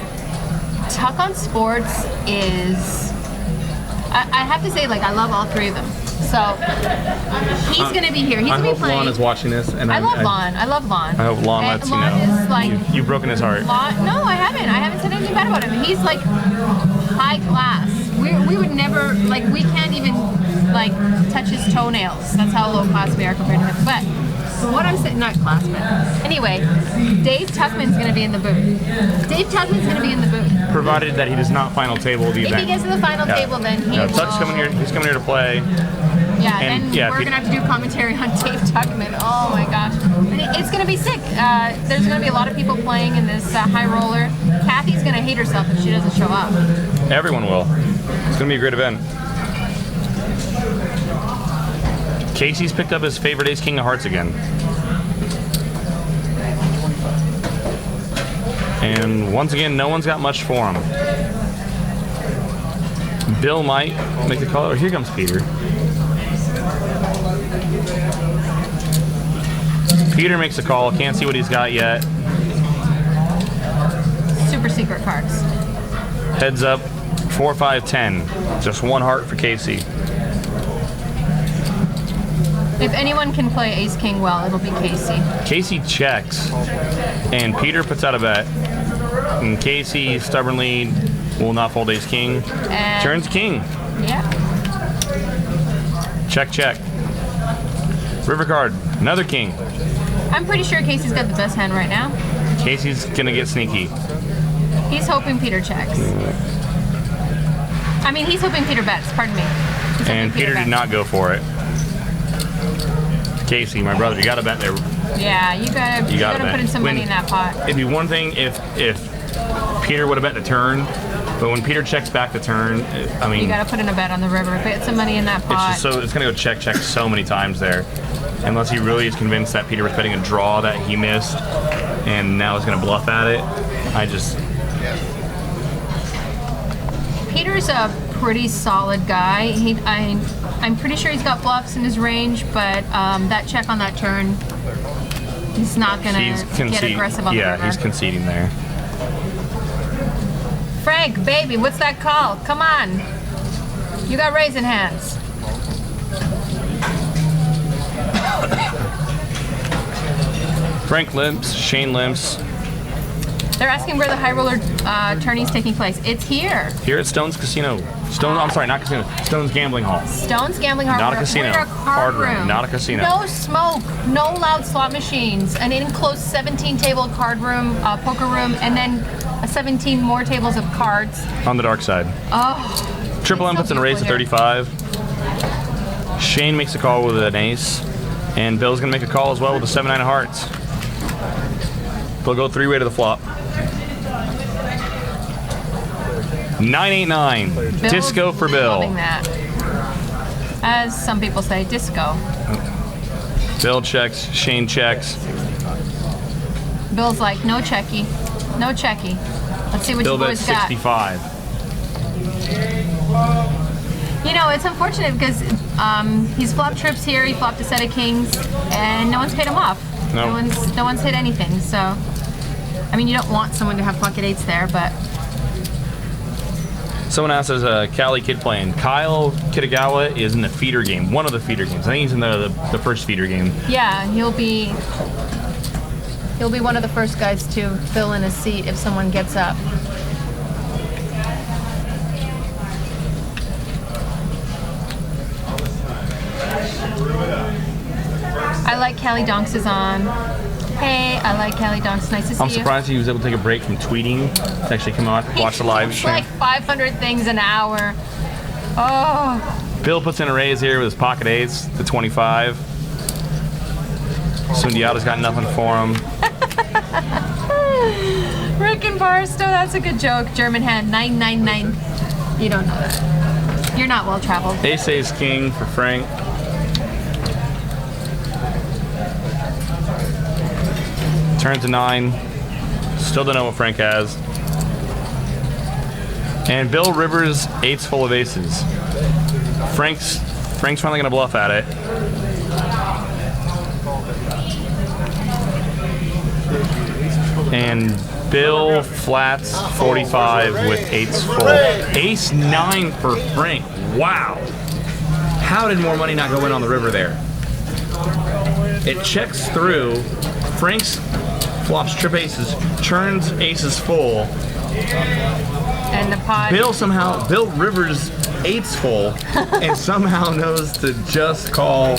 Tuck on Sports is, I have to say, like, I love all three of them. So he's gonna be here. He's I gonna be hope playing. Lon is watching this, and I love Lon. I love Lon. I hope Lon And lets you Lon know. is like You've broken his heart. No, I haven't. I haven't said anything bad about him. He's like high class. We would never, like, we can't even like touch his toenails. That's how low class we are compared to him. But what I'm saying, not class, but anyway, Dave Tuckman's gonna be in the booth. Dave Tuckman's gonna be in the booth. Provided that he does not final table the If event. he gets to the final table, then he will. Tuck's coming here. He's coming here to play. Yeah, and, then yeah, we're if he- gonna have to do commentary on Dave Tuckman. Oh my gosh, and it's gonna be sick. There's gonna be a lot of people playing in this high roller. Kathy's gonna hate herself if she doesn't show up. Everyone will. It's gonna be a great event. Casey's picked up his favorite ace king of hearts again. And once again, no one's got much for him. Bill might make the call. Oh, here comes Peter. Peter makes a call. Can't see what he's got yet. Super secret cards. Heads up, 4, 5, 10. Just one heart for Casey. If anyone can play Ace King well, it'll be Casey. Casey checks, and Peter puts out a bet. And Casey stubbornly will not fold ace king. And Turns king. yeah. Check, check. River card, another king. I'm pretty sure Casey's got the best hand right now. Casey's gonna get sneaky. He's hoping Peter checks. I mean, he's hoping Peter bets, pardon me. He's hoping And Peter did bets. not go for it. Casey, my brother, you gotta bet there. Yeah, you gotta bet. put in some money in that pot. It'd be one thing if Peter would have bet the turn, but when Peter checks back the turn, I mean, You gotta put in a bet on the river. Put some money in that pot. it's just so it's gonna go check so many times there, unless he really is convinced that Peter was betting a draw that he missed, and now is gonna bluff at it. Peter's a pretty solid guy. I'm pretty sure he's got bluffs in his range, but that check on that turn, he's not gonna get aggressive on the river. He's conceding there. Frank, baby, what's that call? Come on. You got raising hands. Frank limps, Shane limps. They're asking where the high roller tourney is taking place. It's here. Here at Stone's Casino. I'm sorry, not casino. Stone's Gambling Hall. Stone's Gambling Hall. Not a We're- casino. We're a card room. Not a casino. No smoke, no loud slot machines, an enclosed 17-table card room, poker room, and then 17 more tables of cards. On the dark side. Oh. Triple M It's puts so in a raise to beautiful 35. Shane makes a call with an ace. And Bill's going to make a call as well with a 7-9 of hearts. They'll go 3-way to the flop. 989. Bill's Disco for Bill. Loving that. As some people say, disco. Bill checks. Shane checks. Bill's like, no checky. No checky. Let's see what Bill you bets boys got. 65. You know, it's unfortunate because he's flopped trips here, he flopped a set of kings, and no one's paid him off. No. No one's hit anything, so... I mean, you don't want someone to have pocket eights there, but... Someone else has a Cali kid playing. Kyle Kitagawa is in the feeder game, one of the feeder games. I think he's in the first feeder game. Yeah, he'll be one of the first guys to fill in a seat if someone gets up. I like Callie Donks is on. Hey, I like Callie Donks. Nice to see I'm you. surprised he was able to take a break from tweeting to actually come out and watch the live It's stream. like 500 things an hour. Oh, Bill puts in a raise here with his pocket eights to 25. Sundiata's got nothing for him. Rick and Barstow, that's a good joke. German hand, 999. You don't know that. You're not well traveled. Ace Ace King for Frank. Turn to 9. Still don't know what Frank has. And Bill Rivers, eights full of aces. Frank's finally gonna bluff at it. And Bill flats 45 with eights full. Ace 9 for Frank. Wow. How did more money not go in on the river there? It checks through. Frank's flops trip aces, turns aces full. And the pot. Bill Rivers eights full, and somehow knows to just call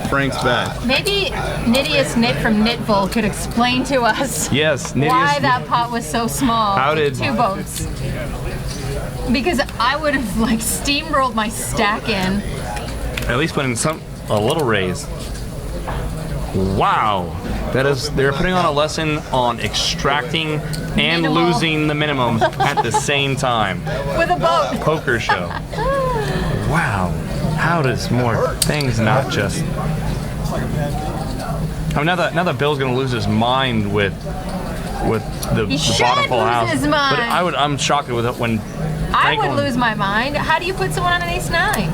Frank's bet. Maybe Nidius Knit from Knitville could explain to us Yes, why Nidius, that pot was so small. How did- 2 votes. Because I would have like steamrolled my stack in. at least put in a little raise. Wow. They're putting on a lesson on extracting and Minimal. losing the minimum at the same time. With a boat. Poker show. Wow. How does more things not just... I mean, now that Bill's gonna lose his mind with the should bottom full lose house. his mind. But I'm shocked with it when I Franklin, would lose my mind. How do you put someone on an ace 9?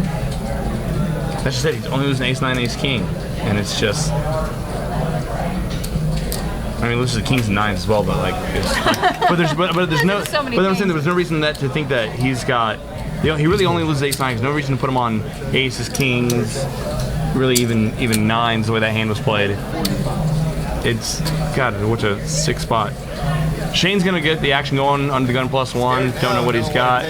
That's just it. He's only losing ace 9, ace king, and it's just. I mean, loses the kings and nines as well, but like, but there's no. There's so many but I'm saying things. there was no reason to think that he's got. You know, he really only loses ace 9. There's no reason to put him on aces, kings, really even nines the way that hand was played. It's God, what's a 6 spot. Shane's gonna get the action going under the gun +1. Don't know what he's got.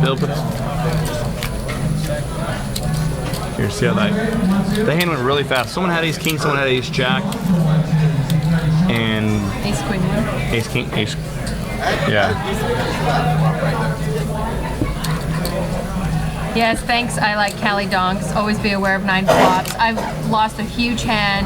Bill puts. Here, see how that hand went really fast. Someone had ace king, someone had ace jack, and Ace queen. ace king, ace. Yeah. Yes, thanks. I like Callie Donks. Always be aware of 9 flops. I've lost a huge hand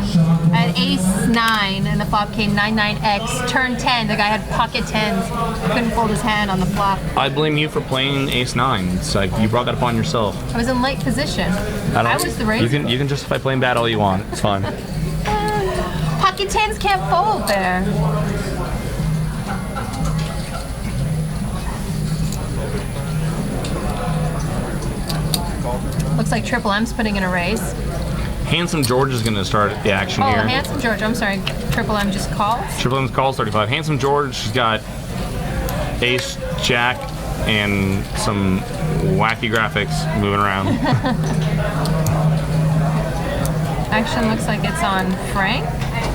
at ace 9, and the flop came 9-9x. Turn 10. The guy had pocket 10s. Couldn't fold his hand on the flop. I blame you for playing ace 9. It's like you brought that upon yourself. I was in late position. I was the You raiser. can justify playing bad all you want. It's fine. Pocket 10s can't fold there. Looks like Triple M's putting in a raise. Handsome George is going to start the action Oh, here. Handsome George. I'm sorry. Triple M just calls. Triple M's calls 35. Handsome George has got ace, jack, and some wacky graphics moving around. Action looks like it's on Frank.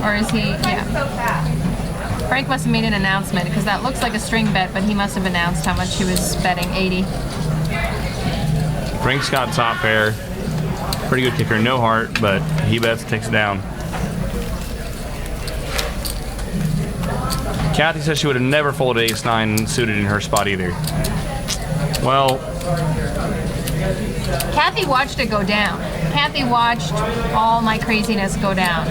Or is he? Yeah. Frank must have made an announcement because that looks like a string bet, but he must have announced how much he was betting. 80. Frank's got top pair. Pretty good kicker. No heart, but he bets, takes it down. Kathy says she would have never folded ace 9 suited in her spot either. Well, Kathy watched it go down. Kathy watched all my craziness go down.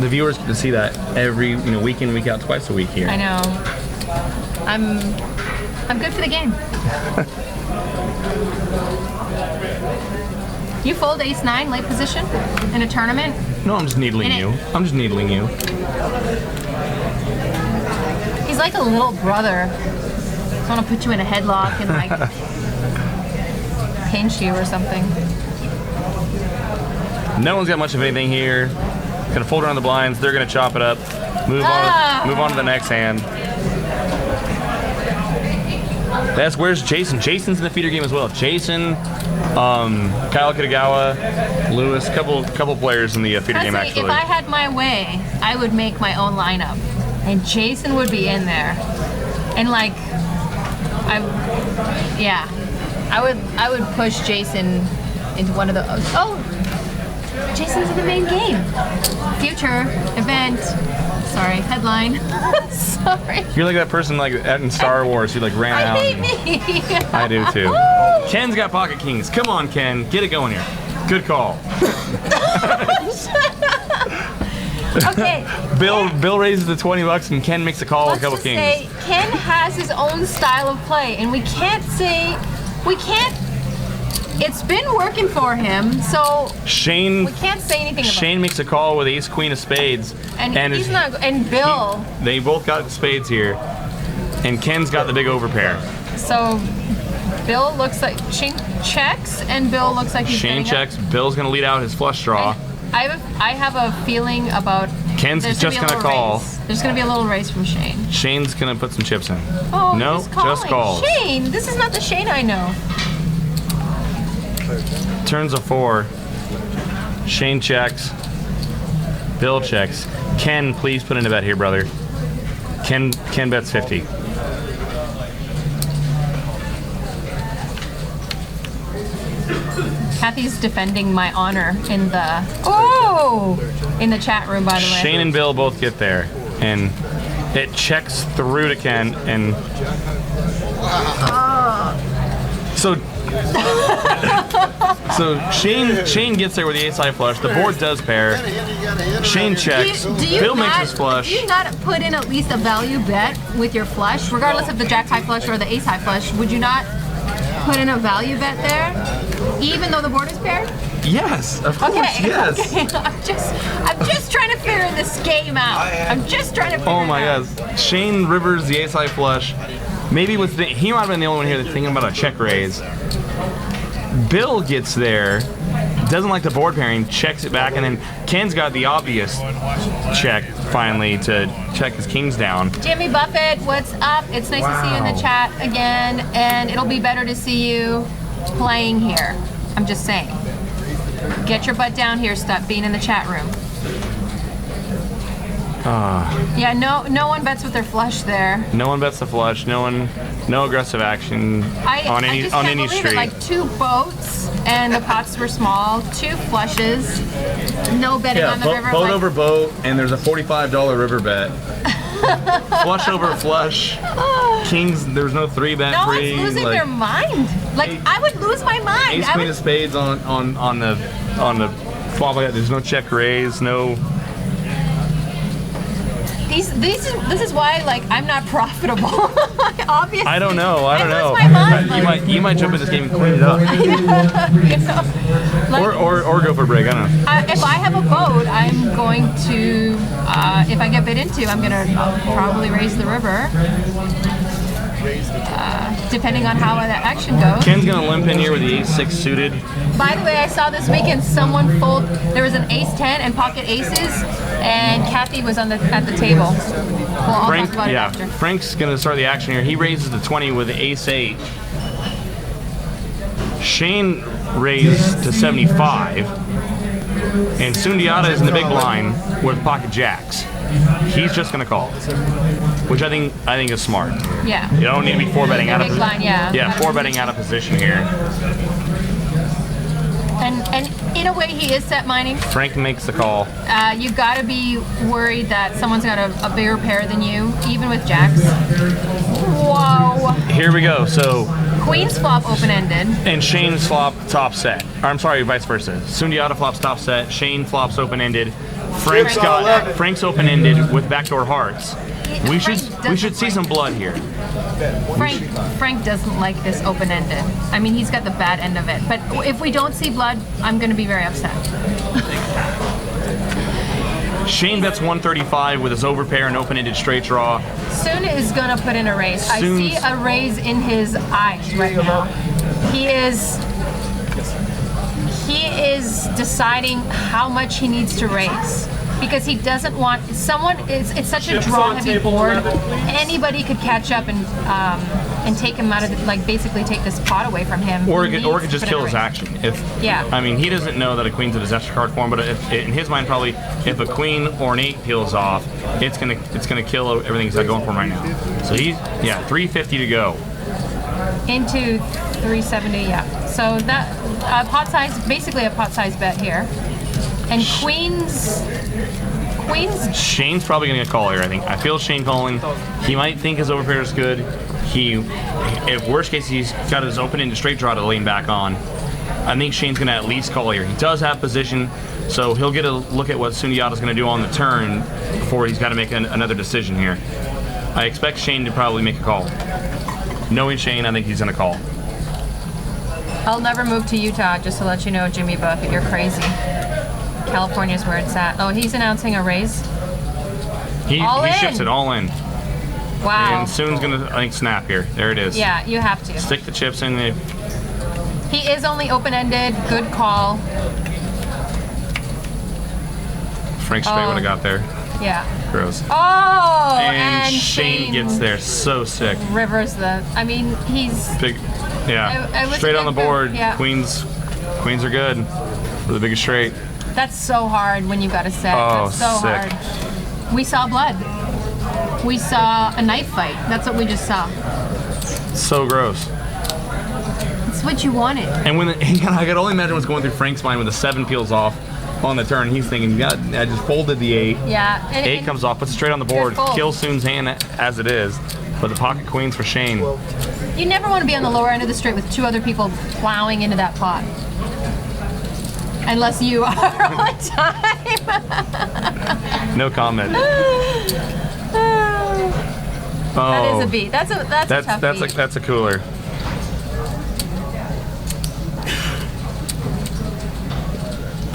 The viewers get to see that every week in, week out, twice a week here. I know. I'm good for the game. You fold ace-9 late position in a tournament? No, I'm just needling you. I'm just needling you. He's like a little brother. I want to put you in a headlock and like pinch you or something. No one's got much of anything here. Gonna fold around the blinds. They're gonna chop it up. Move on to the next hand. Where's Jason? Jason's in the feeder game as well. Jason, Kyle Kitagawa, Lewis, couple players in the feeder game actually. If I had my way, I would make my own lineup, and Jason would be in there, and like, I would push Jason into one of the. Oh, Jason's in the main game. Future event. Sorry, headline. Sorry. You're like that person like in Star Wars who like ran out. I hate me. I do too. Ken's got pocket kings. Come on, Ken, get it going here. Good call. Okay. Bill raises the $20 and Ken makes a call with a couple Let's kings. just say Ken has his own style of play, and we can't. It's been working for him, so Shane. we can't say anything about Shane makes a call with ace queen of spades, And he's not. And Bill. They both got spades here, and Ken's got the big overpair. So Bill looks like Shane checks, and Bill looks like he's Shane getting up. checks. Bill's gonna lead out his flush draw. I have a feeling about. Ken's there's just be a gonna little call. raise. There's gonna be a little raise from Shane. Shane's gonna put some chips in. Oh, no, he's calling. just calls. Shane, this is not the Shane I know. Turns a 4. Shane checks. Bill checks. Ken, please put in a bet here, brother. Ken bets 50. Kathy's defending my honor in the in the chat room, by the way. Shane and Bill both get there, and it checks through to Ken, and so Shane gets there with the ace-high flush. The board does pair. Shane checks. Bill makes his flush. Do you not put in at least a value bet with your flush, regardless of the jack-high flush or the ace-high flush? Would you not put in a value bet there, even though the board is paired? Yes, of course, Okay, yes. okay. I'm just trying to figure this game out. I'm just trying to figure Oh my it out. God. Shane rivers the ace-high flush. Maybe he might have been the only one here that's thinking about a check raise. Bill gets there, doesn't like the board pairing, checks it back, and then Ken's got the obvious check finally to check his kings down. Jimmy Buffett, what's up? It's nice to see you in the chat again, and it'll be better to see you playing here. I'm just saying. Get your butt down here, stop being in the chat room. Yeah, no one bets with their flush there. No one bets the flush. No aggressive action on any I just can't believe street. it. Like 2 boats, and the pots were small. 2 flushes. No betting on the river. boat like, over boat, and there's a $45 river bet. Flush over flush. Kings, there's no 3-bet no free. one's losing like, their mind. Like I would lose my mind. Ace I queen would- of spades on the flop like that. There's no check raise. No. This is why like I'm not profitable. Obviously. I don't know. I don't know. lose my mind. You might jump in this game and clean it up, You know, like, or go for a break. I don't know. if I have a boat, I'm going to. If I get bid into, I'm gonna probably raise the river. Depending on how that action goes. Ken's gonna limp in here with the ace-6 suited. By the way, I saw this weekend someone fold. There was an ace-10 and pocket aces, and Kathy was at the table. Well, I'll Frank, talk about it yeah. after. Frank's gonna start the action here. He raises the 20 with the ace-8. Shane raised to 75, and Sundiata is in the big blind with pocket jacks. He's just gonna call, which I think is smart. Yeah. You don't need to be 4-betting out of Big blind, yeah. Yeah, 4-betting out of position here. And in a way, he is set mining. Frank makes the call. You gotta be worried that someone's got a bigger pair than you, even with jacks. Whoa. Here we go. So Queens flop open-ended. And Shane's flop top set. Or, I'm sorry, vice versa. Sundiata flops top set. Shane flops open-ended. Frank's open-ended with backdoor hearts. We should see some blood here. Frank doesn't like this open-ended. I mean, he's got the bad end of it. But if we don't see blood, I'm going to be very upset. Shane bets 135 with his overpair and open-ended straight draw. Soon is going to put in a raise. I see a raise in his eyes right now. He is deciding how much he needs to raise. Because he doesn't want someone. It's such a draw-heavy board. Anybody could catch up and take him out of basically take this pot away from him. Or it could just kill his action. Yeah. I mean, he doesn't know that a queen's a disaster card for him, but in his mind, probably if a queen or an 8 peels off, it's gonna kill everything he's got going for him right now. So he's 350 to go. Into 370. Yeah. So that pot size, basically a pot size bet here. And Queens. Shane's probably gonna get a call here. I think. I feel Shane calling. He might think his overpair is good. If worst case, he's got his open into straight draw to lean back on. I think Shane's gonna at least call here. He does have position, so he'll get a look at what Sundiata's gonna do on the turn before he's got to make another decision here. I expect Shane to probably make a call. Knowing Shane, I think he's gonna call. I'll never move to Utah, just to let you know, Jimmy Buffett. You're crazy. California's where it's at. Oh, he's announcing a raise. He shifts it all in. Wow. And Soon's gonna, I think, snap here. There it is. Yeah, you have to. Stick the chips in there. He is only open-ended. Good call. Frank straight would have got there. Yeah. Gross. Oh, and Shane gets there. So sick. Rivers I mean, he's big. Yeah. I was straight on the board. Yeah. Queens are good for the biggest straight. That's so hard when you got a set. Oh, That's so sick. hard. We saw blood. We saw a knife fight. That's what we just saw. So gross. It's what you wanted. And when I could only imagine what's going through Frank's mind when the 7 peels off on the turn. He's thinking, God, I just folded the 8. Yeah. 8 comes off, puts it straight on the board, kills Soon's hand as it is. But the pocket queens for Shane. You never want to be on the lower end of the straight with 2 other people plowing into that pot. Unless you are on time. No comment. That is a beat. That's a tough beat. That's a cooler.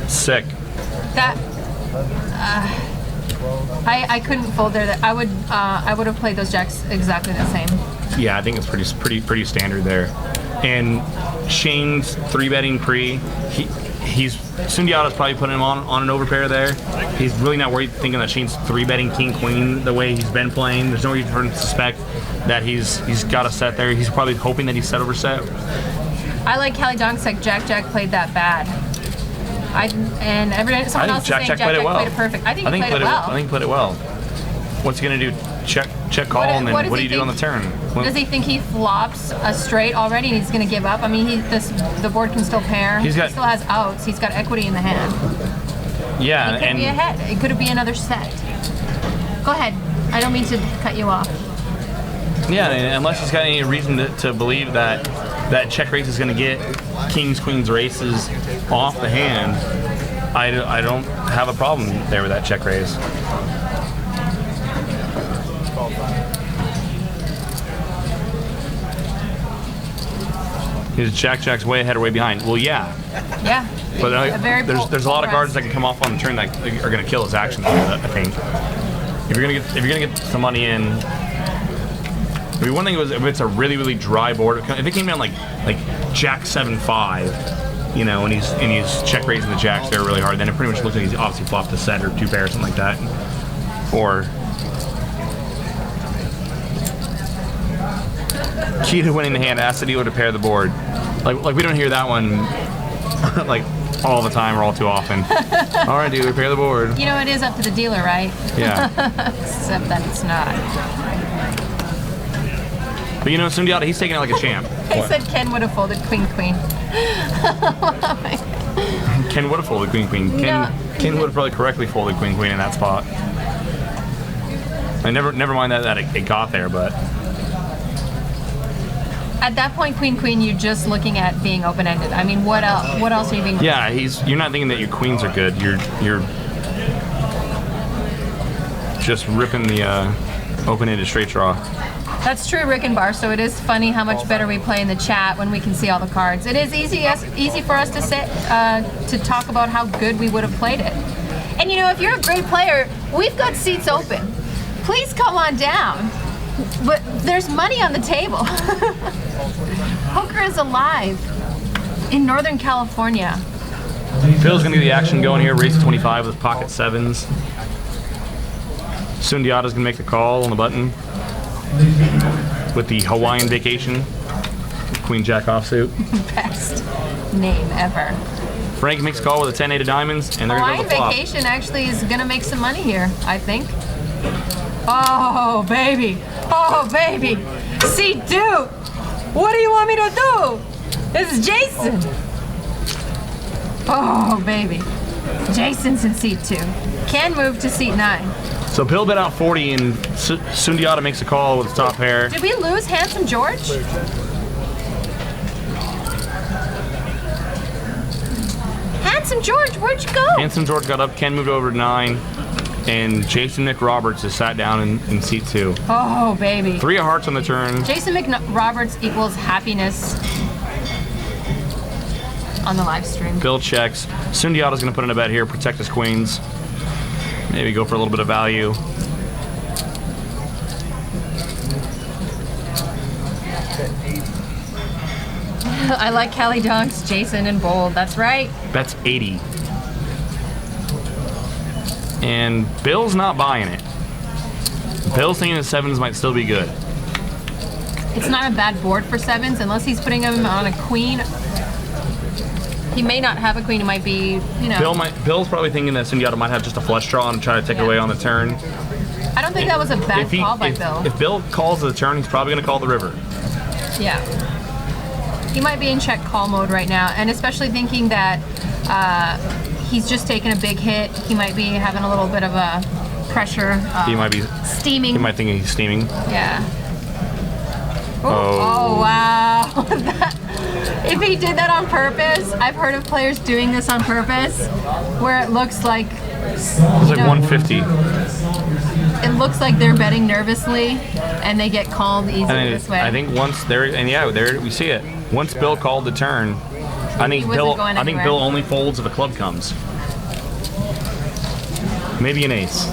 Sick. That I couldn't fold there. I would have played those jacks exactly the same. Yeah, I think it's pretty standard there. And Shane's 3-betting pre. Sundiata's probably putting him on an overpair there. He's really not worried, thinking that Shane's 3-betting king queen the way he's been playing. There's no reason for him to suspect that he's got a set there. He's probably hoping that he's set over set. I like Kelly Dongsek. Jack played that bad. Someone else is saying Jack played it perfect. I think he played it well. I think he played it well. What's he gonna do? Check call, and then what do you do on the turn? Does he think he flops a straight already and he's going to give up? I mean, the board can still pair. He still has outs. He's got equity in the hand. Yeah, It could be ahead. It could be another set. Go ahead. I don't mean to cut you off. Yeah, unless he's got any reason to believe that check raise is going to get kings, queens, races off the hand, I don't have a problem there with that check raise. His Jack's way ahead or way behind. Well, yeah. Yeah. But there's a lot of cards that can come off on the turn that are going to kill his action. I think. If you're gonna get some money in. I mean, one thing was if it's a really dry board. If it came down like Jack 7-5, and he's check raising the jacks there really hard, then it pretty much looks like he's obviously flopped a set or 2 pairs, something like that. Or key to winning the hand, ask the dealer to pair the board. Like we don't hear that one like all the time or all too often. All right, dealer, pair the board. It is up to the dealer, right? Yeah. Except that it's not. But Sundiata, he's taking it like a champ. I said Ken would have folded queen. Ken would have folded queen. Ken would have probably correctly folded queen in that spot. I never mind that it got there, but At that point, queen, you're just looking at being open-ended. I mean, what else? What else are you being? Yeah, you're not thinking that your queens are good. You're just ripping the open-ended straight draw. That's true, Rick and Bar. So it is funny how much better we play in the chat when we can see all the cards. It is easy for us to say to talk about how good we would have played it. And you know, if you're a great player, we've got seats open. Please come on down. But there's money on the table. Poker is alive in Northern California. Bill's gonna get the action going here. Raise to 25 with pocket sevens. Sundiata's gonna make the call on the button with the Hawaiian Vacation Queen Jack offsuit. Best name ever. Frank makes a call with a 10-8 of diamonds, and they're gonna go Hawaiian to the flop. Vacation actually is gonna make some money here, I think. Oh baby, oh baby. Seat 2. What do you want me to do? It's Jason. Oh baby. Jason's in seat 2. Can move to seat 9. So Bill bet out 40, and Sundiata makes a call with the top pair. Did we lose Handsome George? Handsome George, where'd you go? Handsome George got up, Ken moved over to 9, and Jason McRoberts has sat down in seat 2. Oh baby. 3 of hearts on the turn. Jason McRoberts equals happiness on the live stream. Bill checks. Sundiata's gonna put in a bet here, protect his queens. Maybe go for a little bit of value. I like Kelly Dunks, Jason, and Bold. That's right. Bet's 80. And Bill's not buying it. Bill's thinking the sevens might still be good. It's not a bad board for sevens unless he's putting him on a queen. He may not have a queen. It might be, you know. Bill's probably thinking that Sundiata might have just a flush draw and try to take it away on the turn. I don't think that was a bad call by Bill. If Bill calls the turn, he's probably going to call the river. Yeah. He might be in check call mode right now, and especially thinking that he's just taken a big hit. He might be having a little bit of a pressure. He might be steaming. He might think he's steaming. Yeah. Oh. Oh wow. If he did that on purpose, I've heard of players doing this on purpose, where it looks like It's like 150. It looks like they're betting nervously, and they get called easily this way. I think once there we see it. Once Bill called the turn, I think Bill only folds if a club comes. Maybe an ace.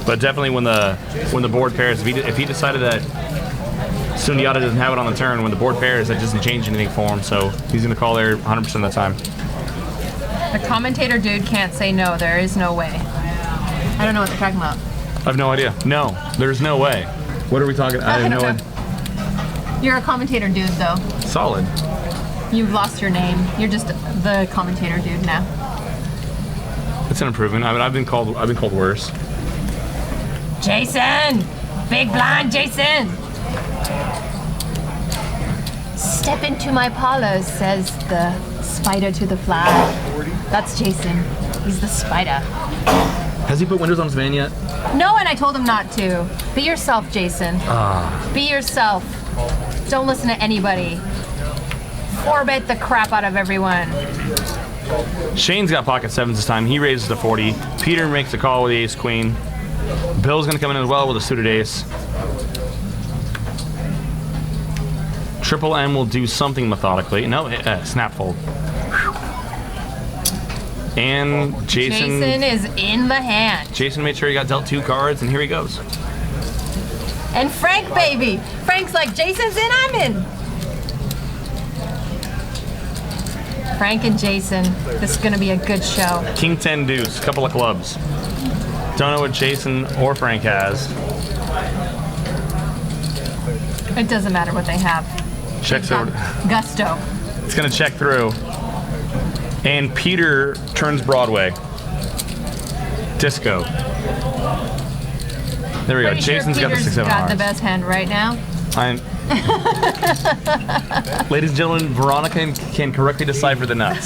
But definitely when the board pairs, if he decided that Sundiata doesn't have it on the turn, when the board pairs, that doesn't change anything for him. So he's going to call there 100% of the time. The commentator dude can't say no. There is no way. I don't know what they're talking about. I have no idea. No, there's no way. What are we talking? I have no idea. You're a commentator dude, though. Solid. You've lost your name. You're just the commentator dude now. It's an improvement. I mean, I've been called worse. Jason! Big blind Jason! Step into my parlor, says the spider to the fly. That's Jason. He's the spider. Has he put windows on his van yet? No, and I told him not to. Be yourself, Jason. Be yourself. Don't listen to anybody. Forbet the crap out of everyone. Shane's got pocket sevens this time. He raises to 40. Peter makes a call with the ace queen. Bill's gonna come in as well with a suited ace. Triple M will do something methodically. No, snap fold. And Jason is in the hand. Jason made sure he got dealt 2 cards, and here he goes. And Frank, baby. Frank's like, Jason's in, I'm in. Frank and Jason, this is gonna be a good show. King 10 deuce, couple of clubs. Don't know what Jason or Frank has. It doesn't matter what they have. Checks over. Gusto. It's gonna check through. And Peter turns Broadway. Disco. There we go. Pretty Jason's sure got the 6-7 got hearts. the best hand right now. Ladies and gentlemen, Veronica can correctly decipher the nuts.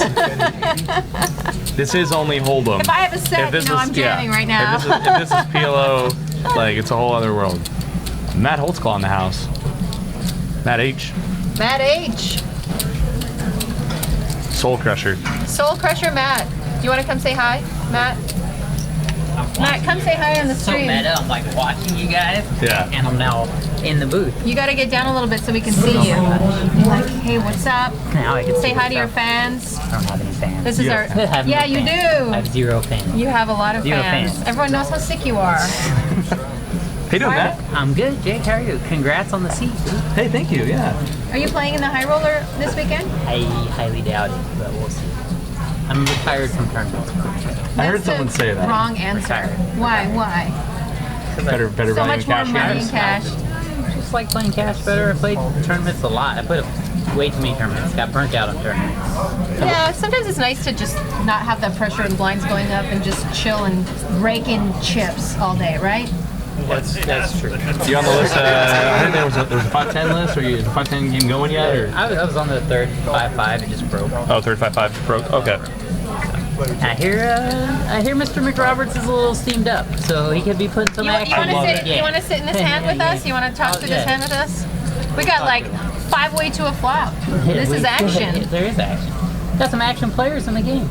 This is only Hold'em. If I have a set, I'm jamming right now. If this is PLO, Like, it's a whole other world. Matt Holtzclaw in the house. Matt H. Matt H. Soul Crusher. Soul Crusher Matt. You want to come say hi, Matt? Matt, come say hi on the So stream. meta, I'm like watching you guys, Yeah. and I'm now in the booth. You got to get down a little bit so we can see you. Be like, hey, what's up? Now I can Say see hi to your what's up. fans. I don't have any fans. This is Yeah. our. I have Yeah, no you fans. I do. have 0 fans. You have a lot of Zero fans. fans. Everyone knows how sick you are. Hey, doing Matt? I'm good, Jake. How are you? Congrats on the seat. Hey, thank you. Yeah. Are you playing in the high roller this weekend? I highly doubt it, but we'll see. I'm retired from tournaments. I heard That's the someone say that. Wrong answer. Why? Why? Better So value much in more cash money in games. cash. Just like playing cash better. I played tournaments a lot. I played way too many tournaments. Got burnt out on tournaments. Yeah, sometimes it's nice to just not have that pressure and blinds going up and just chill and rake in chips all day, right? That's true. You on the list? I heard there was a 5-10 list. Are you is the 5-10 game going yet? Or? I was on the third 5-5. It just broke. Oh, 35-5 broke. Okay. I hear Mr. McRoberts is a little steamed up, so he could be putting some You action. want to love sit? it. You want to sit in this hand with us? You want to talk through this hand with us? We got like 5 way to a flop. This is action. There is action. Got some action players in the game.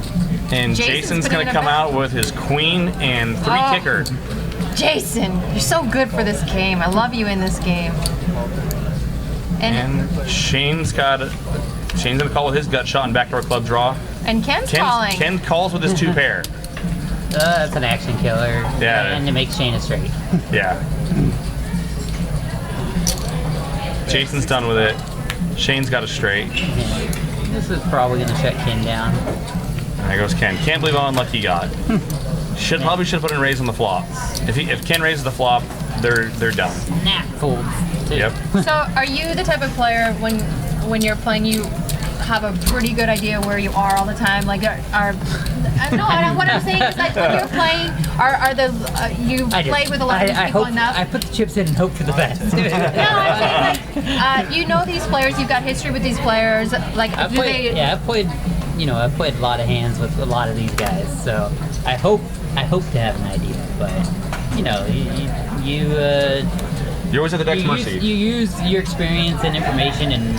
And Jason's Jason's putting going in to a come bet. out with his queen and 3 Oh. kicker. Jason, you're so good for this game. I love you in this game. And And Shane's going to call with his gut shot and backdoor club draw. Ken's calling. Ken calls with his 2 pair. That's an action killer. Yeah. And it makes Shane a straight. Yeah. Jason's done with it. Shane's got a straight. This is probably going to shut Ken down. There goes Ken. Can't believe how unlucky he got. Probably should have put in raise on the flop. If Ken raises the flop, they're done. Nah, folds. Too. Yep. So, are you the type of player when you're playing, you have a pretty good idea where you are all the time? Like, what I'm saying is, like, when you're playing, you I do. play with a lot of these people enough? I put the chips in and hope for the best. No, I mean, like, you know these players. You've got history with these players. Like, I've played a lot of hands with a lot of these guys, so I hope to have an idea. But You always have the deck's you mercy. use your experience and information, and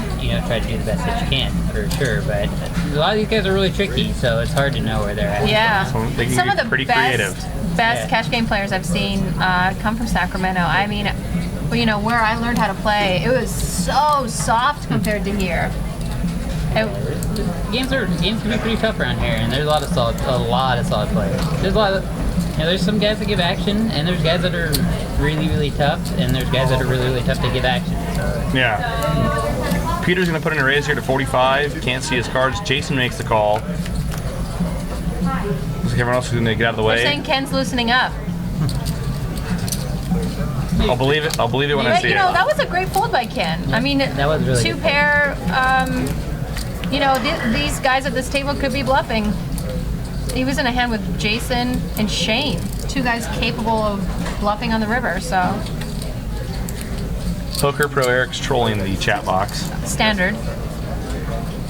try to do the best that you can for sure. But a lot of these guys are really tricky, so it's hard to know where they're at. Yeah. They can Some be of the pretty best creative. Yeah. cash game players I've seen come from Sacramento. I mean, where I learned how to play, it was so soft compared to here. Games can be pretty tough around here, and there's a lot of solid players. There's a lot of there's some guys that give action, and there's guys that are really, really tough, and there's guys that are really, really tough to give action. So Yeah. Peter's going to put in a raise here to 45. Can't see his cards. Jason makes the call. Looks like everyone else is going to get out of the They're way. saying Ken's loosening up. I'll believe it. I'll believe it when I But, see it. that was a great fold by Ken. I mean, That was really 2 good. pair. These guys at this table could be bluffing. He was in a hand with Jason and Shane, 2 guys capable of bluffing on the river. So Poker Pro Eric's trolling the chat box. standard.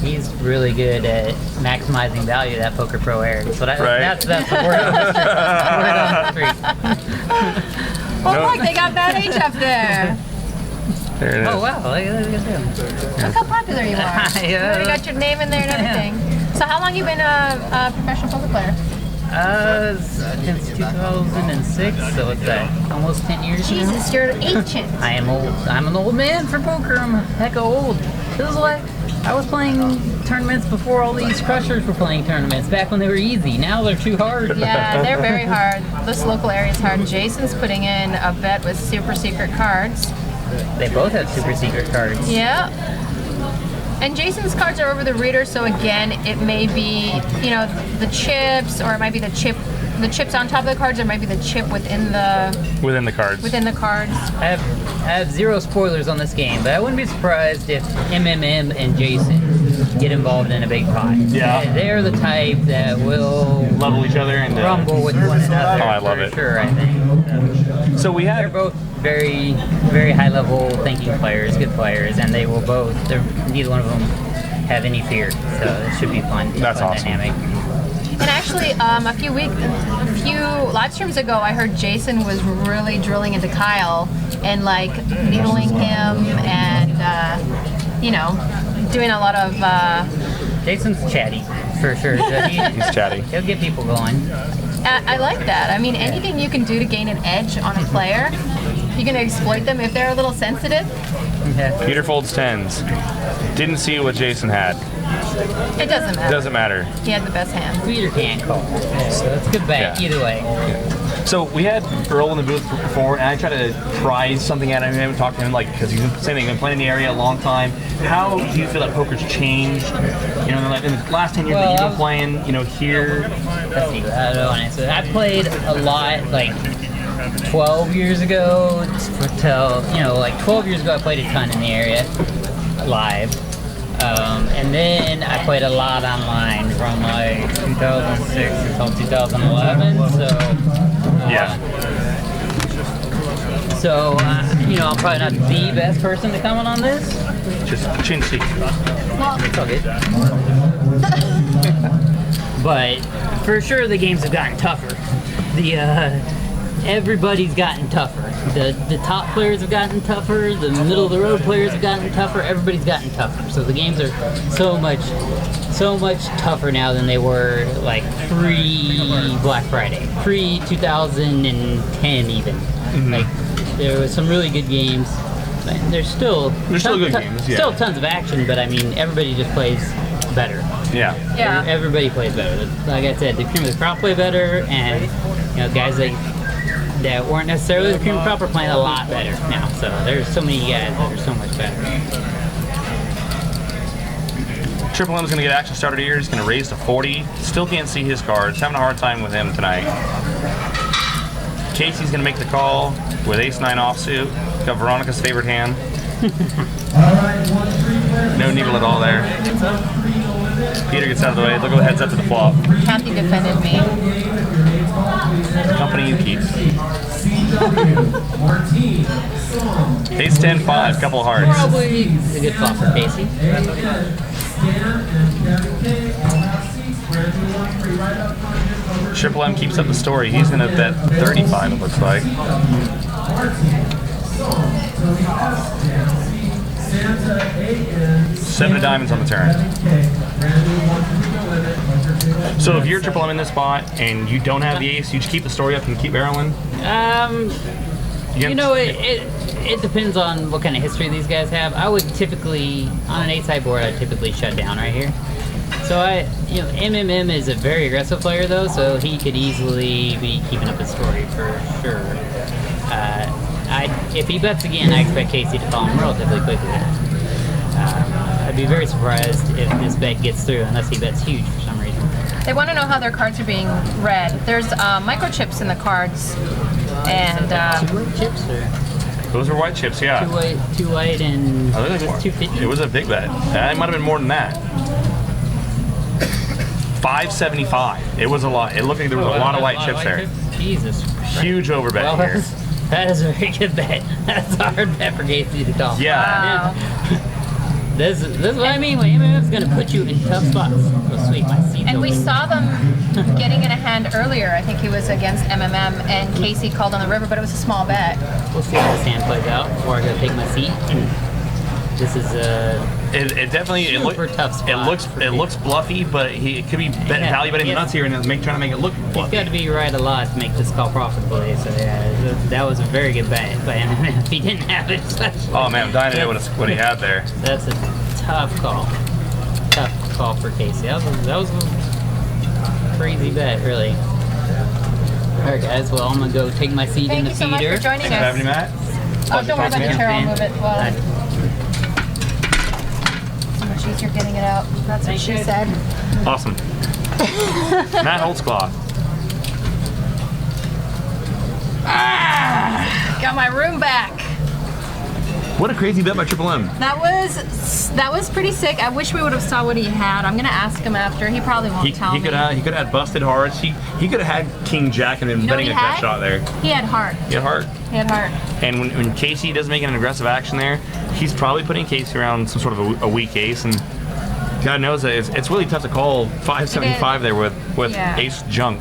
he's really good at maximizing value. That Poker Pro Eric. So Right. that's the word on the street. Oh, look, they got Bad H up there. There it is. Oh wow! Look at him. Look how popular you are. You Yeah. already got your name in there and everything. So how long you been a professional poker player? Since 2006, so what's that? Almost 10 years now? Jesus, you're ancient. I am old. I'm an old man for poker. I'm hecka old. This is like I was playing tournaments before all these crushers were playing tournaments. Back when they were easy. Now they're too hard. Yeah, they're very hard. This local area is hard. Jason's putting in a bet with super secret cards. They both have super secret cards. Yeah. And Jason's cards are over the reader, so again, it may be, the chips, or it might be the chips on top of the cards, or it might be the chip within the cards. cards. I have 0 spoilers on this game, but I wouldn't be surprised if MMM and Jason get involved in a big pot. Yeah. They're the type that will Level each other and rumble with one another. Oh, I love for it. Sure, I think. So we They're have both very, very high level thinking players, good players, and they will both. Neither one of them have any fear, so it should be fun. That's fun awesome. Dynamic. And actually, a few live streams ago, I heard Jason was really drilling into Kyle and like needling him and doing a lot of. Jason's chatty, for sure. So He's chatty. He'll get people going. I like that. I mean, anything you can do to gain an edge on a player, you're gonna exploit them if they're a little sensitive. Yeah. Peter folds 10s. Didn't see what Jason had. It doesn't matter. Doesn't matter. He had the best hand. Peter can't call. So it's a good bet Yeah. either way. So we had Earl in the booth before, and I tried to try something at him and talk to him, like, because he's been saying he's been playing in the area a long time. How do you feel that poker's changed? You know, in the last 10 years that you've been playing, here. Let's see, I don't want to answer that. I played a lot, like 12 years ago, till, 12 years ago I played a ton in the area, live. And then I played a lot online from like 2006 until 2011, Yeah. So, I'm probably not the best person to comment on this. Just chin cheek. It's all good. But for sure the games have gotten tougher. Everybody's gotten tougher. The top players have gotten tougher, the middle of the road players have gotten tougher, everybody's gotten tougher. So the games are so much tougher now than they were like pre-Black Friday, pre-2010 even. Like there was some really good games. There's still good games, yeah. Still tons of action, but I mean everybody just plays better. Yeah. Yeah. Everybody plays better. Like I said, the cream of the crop play better, and guys that weren't necessarily the cream of the crop are playing a lot better now. So there's so many guys that are so much better. Triple M's gonna get action started here. He's gonna raise to 40. Still can't see his cards. Having a hard time with him tonight. Casey's gonna make the call with Ace-9 offsuit. Got Veronica's favorite hand. No needle at all there. Peter gets out of the way. Look at the heads up to the flop. Kathy defended me. Company you keep. Ace-10-5, couple of hearts. Probably a good flop for Casey. Triple M keeps up the story. He's gonna bet 35, it looks like. 7 of diamonds on the turn. So if you're Triple M in this spot and you don't have the ace, you just keep the story up and keep barreling? It depends on what kind of history these guys have. I would typically, on an 8-side board, I'd typically shut down right here. So MMM is a very aggressive player though, so he could easily be keeping up his story for sure. If he bets again, I expect Casey to call him relatively quickly. I'd be very surprised if this bet gets through unless he bets huge for some reason. They want to know how their cards are being read. There's microchips in the cards, and 2 white chips or Those were white chips, yeah. 2 white and I think it was 250. It was a big bet. It might have been more than that. 575. It was a lot. It looked like there was a lot of white chips there. Jesus. Huge overbet Well, here. that is a very good bet. That's a hard bet for Casey to call. Yeah. wow. This is what I mean when MMF's going to put you in tough spots. Oh, sweet, my seat's And we open. saw them getting in a hand earlier. I think he was against MMM, and Casey called on the river, but it was a small bet. We'll see how this hand plays out before I go take my seat. This is It definitely Super tough spot for it people. looks bluffy, but it could be value betting the nuts here and trying to make it look He's bluffy. got to be right a lot to make this call profitably. So yeah, that was a very good bet by MMF. If he didn't have it, Oh man, I'm dying to know what he had there. that's a tough call. Tough call for Casey. That was a crazy bet, really. All right, guys. Well, I'm gonna go take my seat in Thank the you so much feeder. for joining Thanks for having me, us. Matt. Oh, don't worry about the Yeah, chair. I'll man. move it. Well, so much easier getting it out. That's what she said. Awesome. Matt Holtzclaw. Got my room back. What a crazy bet by Triple M. That was pretty sick. I wish we would have saw what he had. I'm gonna ask him after. He probably won't He tell me. could have had busted hearts. He could have had King Jack and been You know betting what a he bet had? shot there. He had heart. He had heart. He had heart. And when Casey does make an aggressive action there, he's probably putting Casey around some sort of a weak ace, and God knows that it's really tough to call 575 there with Yeah. ace junk.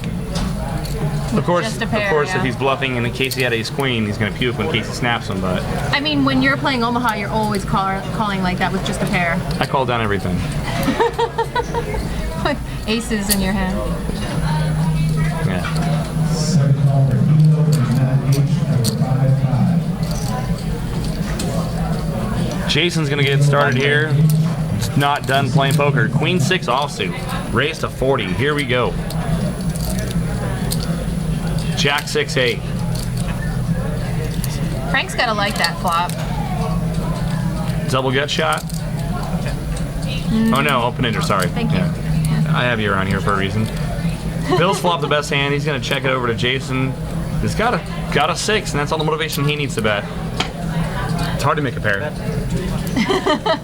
Of course, Just a pair, if yeah. he's bluffing and in case he had ace queen, he's gonna puke when Casey snaps him. But I mean, when you're playing Omaha, you're always calling like that with just a pair. I call down everything. With aces in your hand. Yeah. Second call for Hilo and Matt H. Number 5-5. Jason's gonna get started here. It's not done playing poker. Queen 6 offsuit. Raise to 40. Here we go. Jack 6-8. Frank's gotta like that flop. Double gut shot. Oh no, open ender, sorry. Thank you. Yeah. I have you around here for a reason. Bill's flopped the best hand. He's gonna check it over to Jason. He's got a 6, and that's all the motivation he needs to bet. It's hard to make a pair.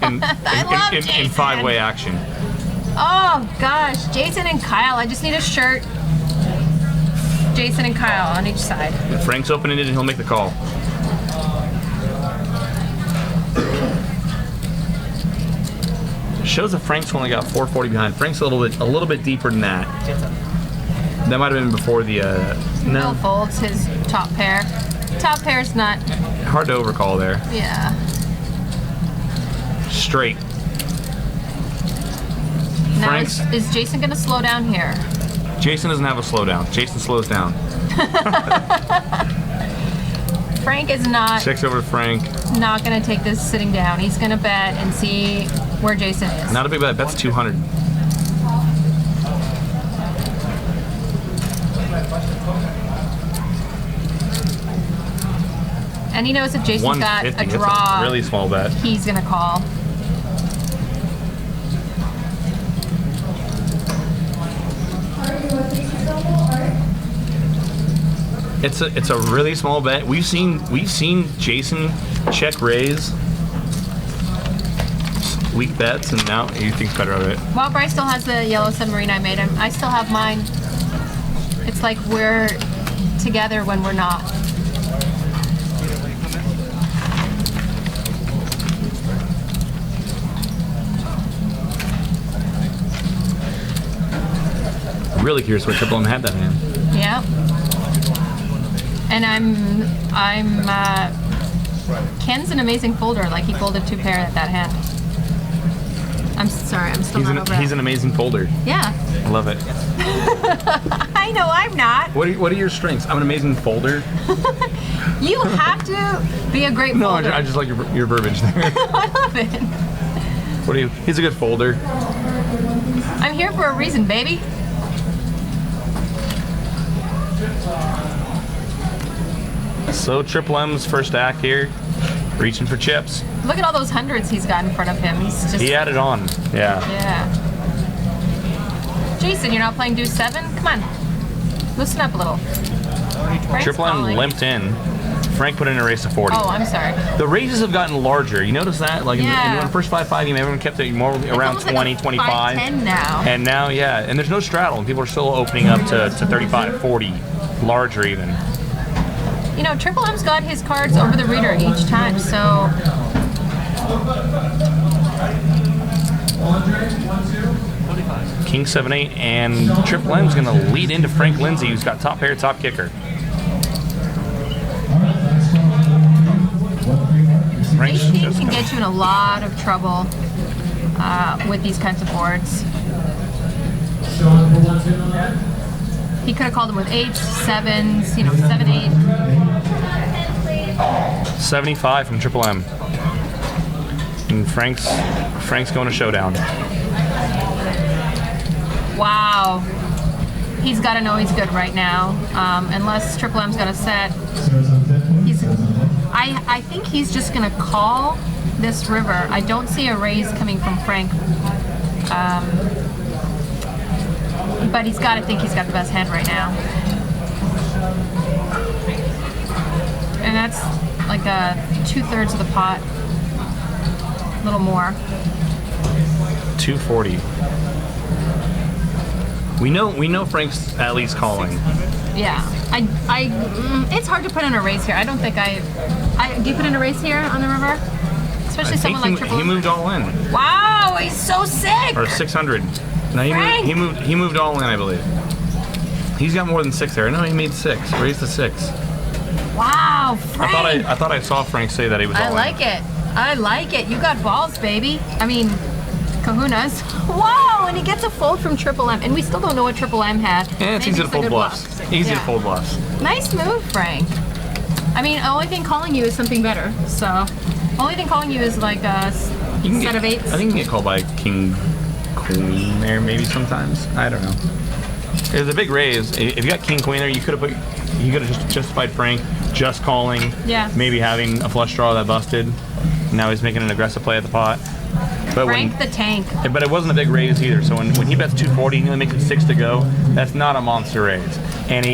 In love Jason. 5-way action. Oh gosh, Jason and Kyle. I just need a shirt. Jason and Kyle on each side. If Frank's opening it, and he'll make the call. Shows that Frank's only got 440 behind. Frank's a little bit deeper than that. That might have been before the Bill no. folds his top pair. Top pair's not. Hard to overcall there. Yeah. Straight. Now Frank's- is Jason gonna slow down here? Jason doesn't have a slowdown. Jason slows down. Frank is not 6 over to Frank. gonna take this sitting down. He's gonna bet and see where Jason is. Not a big bet. Bet's 200. And he knows if Jason's got 150. a That's draw, a really small bet. he's gonna call. It's a really small bet. We've seen Jason check raise weak bets, and now he thinks better of it. Well, Bryce still has the yellow submarine I made him. I still have mine. It's like we're together when we're not. Really curious what Triple M had that hand. Yeah. And Ken's an amazing folder. Like he folded 2 pair at that hand. I'm sorry, I'm still not over He's it. an amazing folder. Yeah. I love it. I know I'm not. What are your strengths? I'm an amazing folder. You have to be a great No, folder. I just like your verbiage there. I love it. What are you? He's a good folder. I'm here for a reason, baby. So Triple M's first act here, reaching for chips. Look at all those hundreds he's got in front of him. He's just He added on. Yeah. yeah. Jason, you're not playing deuce 7? Come on, loosen up a little. Frank's Triple M calling. limped in. Frank put in a raise to 40. Oh, I'm sorry. The raises have gotten larger. You notice that? Like Yeah. in the first 5-5 game, everyone kept it more around almost like 20, a 25. 5-10 now. And now, yeah. And there's no straddle. And people are still opening up to 35, 40. Larger even. You know, Triple M's got his cards over the reader each time, so King 7-8. And Triple M's going to lead into Frank Lindsay, who's got top pair, top kicker. Frank's 18 just can gonna- get you in a lot of trouble with these kinds of boards. He could have called him with 8s, 7s, 7, 8. 75 from Triple M. And Frank's going to showdown. Wow. He's got to know he's good right now. Unless Triple M's got a set. I think he's just going to call this river. I don't see a raise coming from Frank. But he's got to think he's got the best hand right now. And that's like 2/3 of the pot. A little more. 240. We know Frank's at least calling. Yeah. It's hard to put in a raise here. I don't think do you put in a raise here on the river? It's especially someone like Triple he M. moved all in, Wow, he's so sick. or 600. No, Frank! he moved all in, I believe. He's got more than 6 there. No, he made 6. Raised to 6. Wow, Frank. I thought I saw Frank say that he was all I in. like it. I like it. You got balls, baby. I mean, kahunas. Wow, and he gets a fold from Triple M. And we still don't know what Triple M had. And it's Maybe easy to a fold good bluffs. bluff. Easy Yeah. to fold bluffs. Nice move, Frank. I mean, the only thing calling you is something better. So, only thing calling you is like a You can set get, of 8s. I think you can get called by king, queen there maybe sometimes. I don't know. There's a big raise. If you got king, queen there, you could have just justified Frank just calling. Yeah. Maybe having a flush draw that busted. Now he's making an aggressive play at the pot. But Frank the tank. But it wasn't a big raise either. So when he bets 240, he only makes it 6 to go. That's not a monster raise. And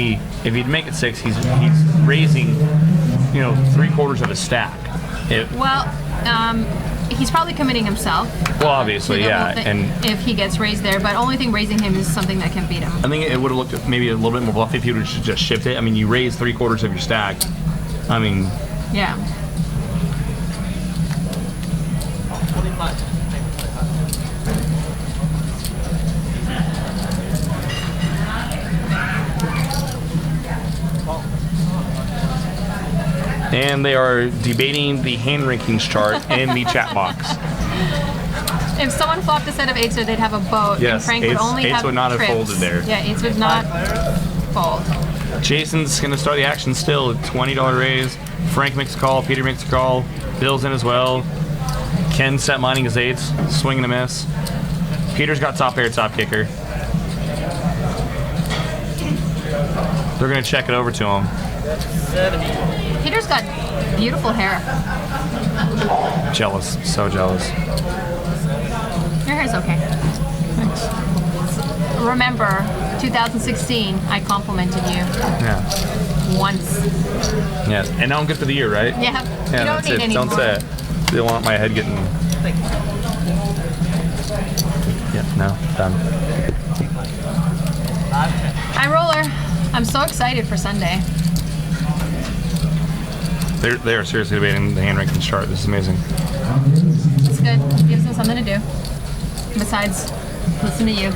if he'd make it 6, he's raising, 3/4 of his stack. Well, he's probably committing himself. Well, obviously, to the yeah, whole thing and if he gets raised there, but only thing raising him is something that can beat him. I think it would have looked maybe a little bit more bluffy if he would have just shipped it. I mean, you raise 3/4 of your stack. I mean, Yeah. and they are debating the hand rankings chart in the chat box. If someone flopped a set of 8s, they'd have a boat, and Yes, Frank would 8s only have would not have trips. folded there. Yeah, 8s would not fold. Jason's gonna start the action still. A $20 raise. Frank makes a call. Peter makes a call. Bill's in as well. Ken set mining his 8s. Swing and a miss. Peter's got top pair, top kicker. They're gonna check it over to him. Peter's got beautiful hair. Jealous, so jealous. Your hair's okay. Thanks. Remember, 2016, I complimented you Yeah, once. yeah. And now I'm good for the year, right? Yeah, Yeah, you don't that's need it. any Don't more. say it. They don't want my head getting. Yeah, no, done. Hi, Roller. I'm so excited for Sunday. They are seriously debating the hand rankings chart. This is amazing. It's good. It gives them something to do. Besides, listen to you.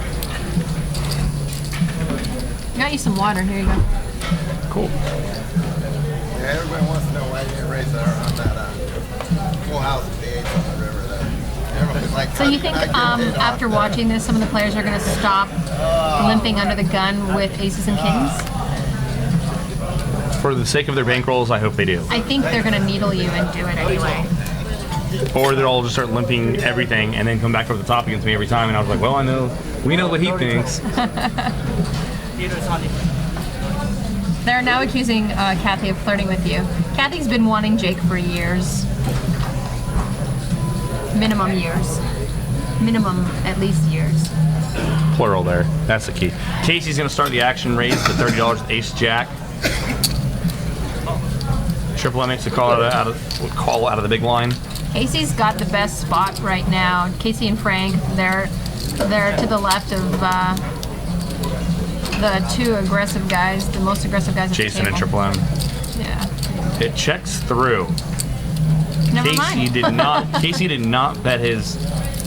Got you some water. Here you go. Cool. Yeah, everybody wants to know why you didn't raise that on that full house with the 8s on the river there. Everybody's like, So you think after watching this, some of the players are going to stop limping under the gun with aces and kings? For the sake of their bankrolls, I hope they do. I think they're going to needle you and do it anyway. Or they'll all just start limping everything and then come back over the top against me every time. And I was like, well, we know what he thinks. They're now accusing Kathy of flirting with you. Kathy's been wanting Jake for years. Minimum years. Minimum at least years. Plural there. That's the key. Casey's going to start the action raise to $30 with ace jack. Triple M makes a call out of the big line. Casey's got the best spot right now. Casey and Frank, they're to the left of the two aggressive guys, the most aggressive guys at Jason the and table. Triple M. Yeah. It checks through. Never Casey mind. did not bet his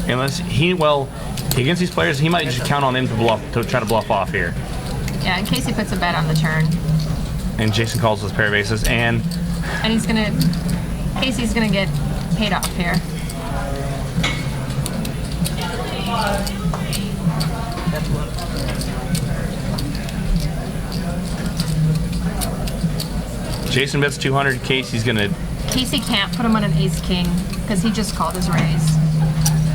unless against these players he might just count on them to try to bluff off here. Yeah, and Casey puts a bet on the turn. And Jason calls his pair of aces and Casey's gonna get paid off here. Jason bets 200. Casey's gonna. Casey can't put him on an ace king because he just called his raise.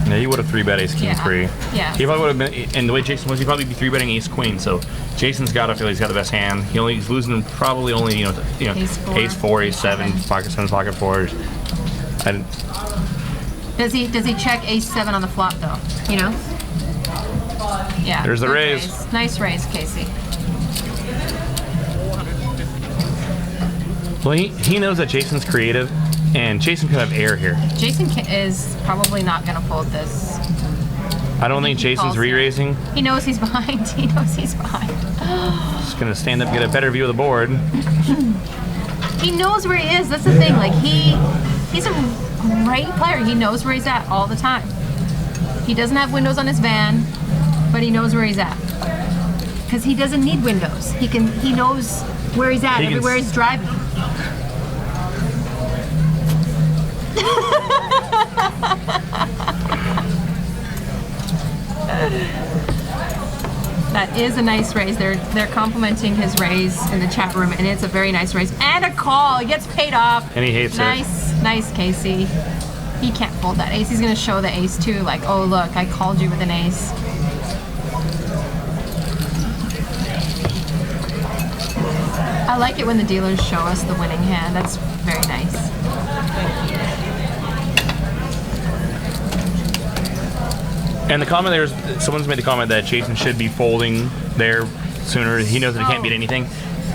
Yeah, he would have 3-bet ace king Yeah. free. Yeah. He probably would have been. And the way Jason was, he'd probably be 3-betting ace queen. So Jason's got to feel he's got the best hand. He's losing probably only Ace 4, ace 7, pocket 7, pocket 4s. And Does he check ace 7 on the flop though? You know? Yeah. There's the good raise. Nice raise, Casey. well, he knows that Jason's creative, and Jason could have air here. Jason is probably not gonna fold this. I don't think he Jason's calls it. re-raising. He knows he's behind. He knows he's behind. He's gonna stand up and get a better view of the board. He knows where he is. That's the thing. Like he's a great player. He knows where he's at all the time. He doesn't have windows on his van, but he knows where he's at. Because he doesn't need windows. He knows where he's at everywhere he's driving. That is a nice raise. They're complimenting his raise in the chat room, and it's a very nice raise. And a call. He gets paid off. And he hates it. Nice, Casey. He can't fold that ace. He's going to show the ace too, like, oh look, I called you with an ace. I like it when the dealers show us the winning hand. That's very nice. And the comment someone's made the comment that Jason should be folding there sooner. He knows that he can't beat anything.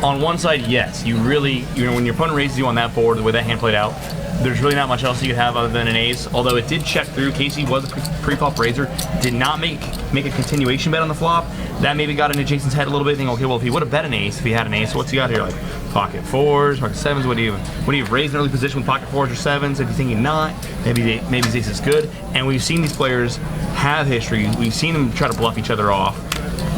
On one side, yes, when your opponent raises you on that board, the way that hand played out, there's really not much else you could have other than an ace. Although it did check through. Casey was a pre-flop raiser, did not make a continuation bet on the flop. That maybe got into Jason's head a little bit, thinking, okay, well, if he would have bet an ace, if he had an ace, what's he got here? Like pocket fours, pocket sevens. Would he have raised an early position with pocket fours or sevens? If you're thinking not, maybe his ace is good. And we've seen these players have history. We've seen them try to bluff each other off.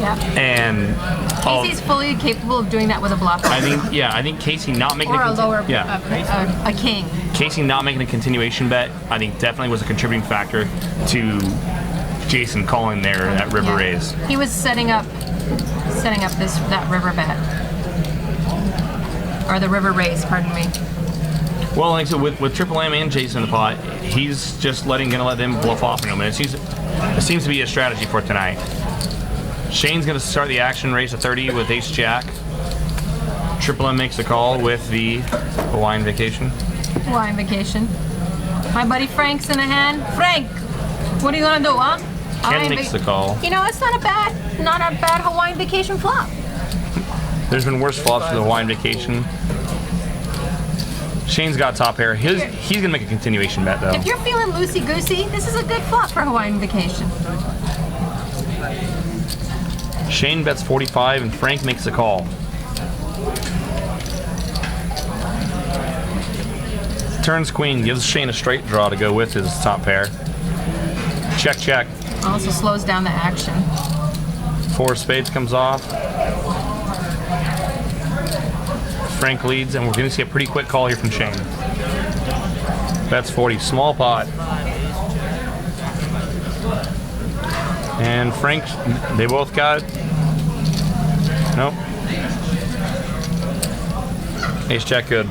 Yeah. And Casey's fully capable of doing that with a bluff. I think Casey not making or a lower, a king. Casey not making a continuation bet, I think definitely was a contributing factor to Jason calling there that river raise. He was setting up that river bet, or the river raise. Pardon me. Well, like so with Triple M and Jason in the pot, he's just gonna let them bluff off him, and it seems to be a strategy for tonight. Shane's going to start the action, raise to 30 with Ace Jack. Triple M makes a call with the Hawaiian Vacation. Hawaiian Vacation. My buddy Frank's in the hand. Frank, what are you going to do, huh? Ken makes the call. You know, it's not a bad Hawaiian Vacation flop. There's been worse flops for the Hawaiian Vacation. Shane's got top pair. He's going to make a continuation bet, though. If you're feeling loosey-goosey, this is a good flop for Hawaiian Vacation. Shane bets 45 and Frank makes a call. Turns queen, gives Shane a straight draw to go with his top pair. Check, check. Also slows down the action. 4 spades comes off. Frank leads, and we're going to see a pretty quick call here from Shane. Bets 40, small pot. And Frank, they both got, nope. Ace Jack good.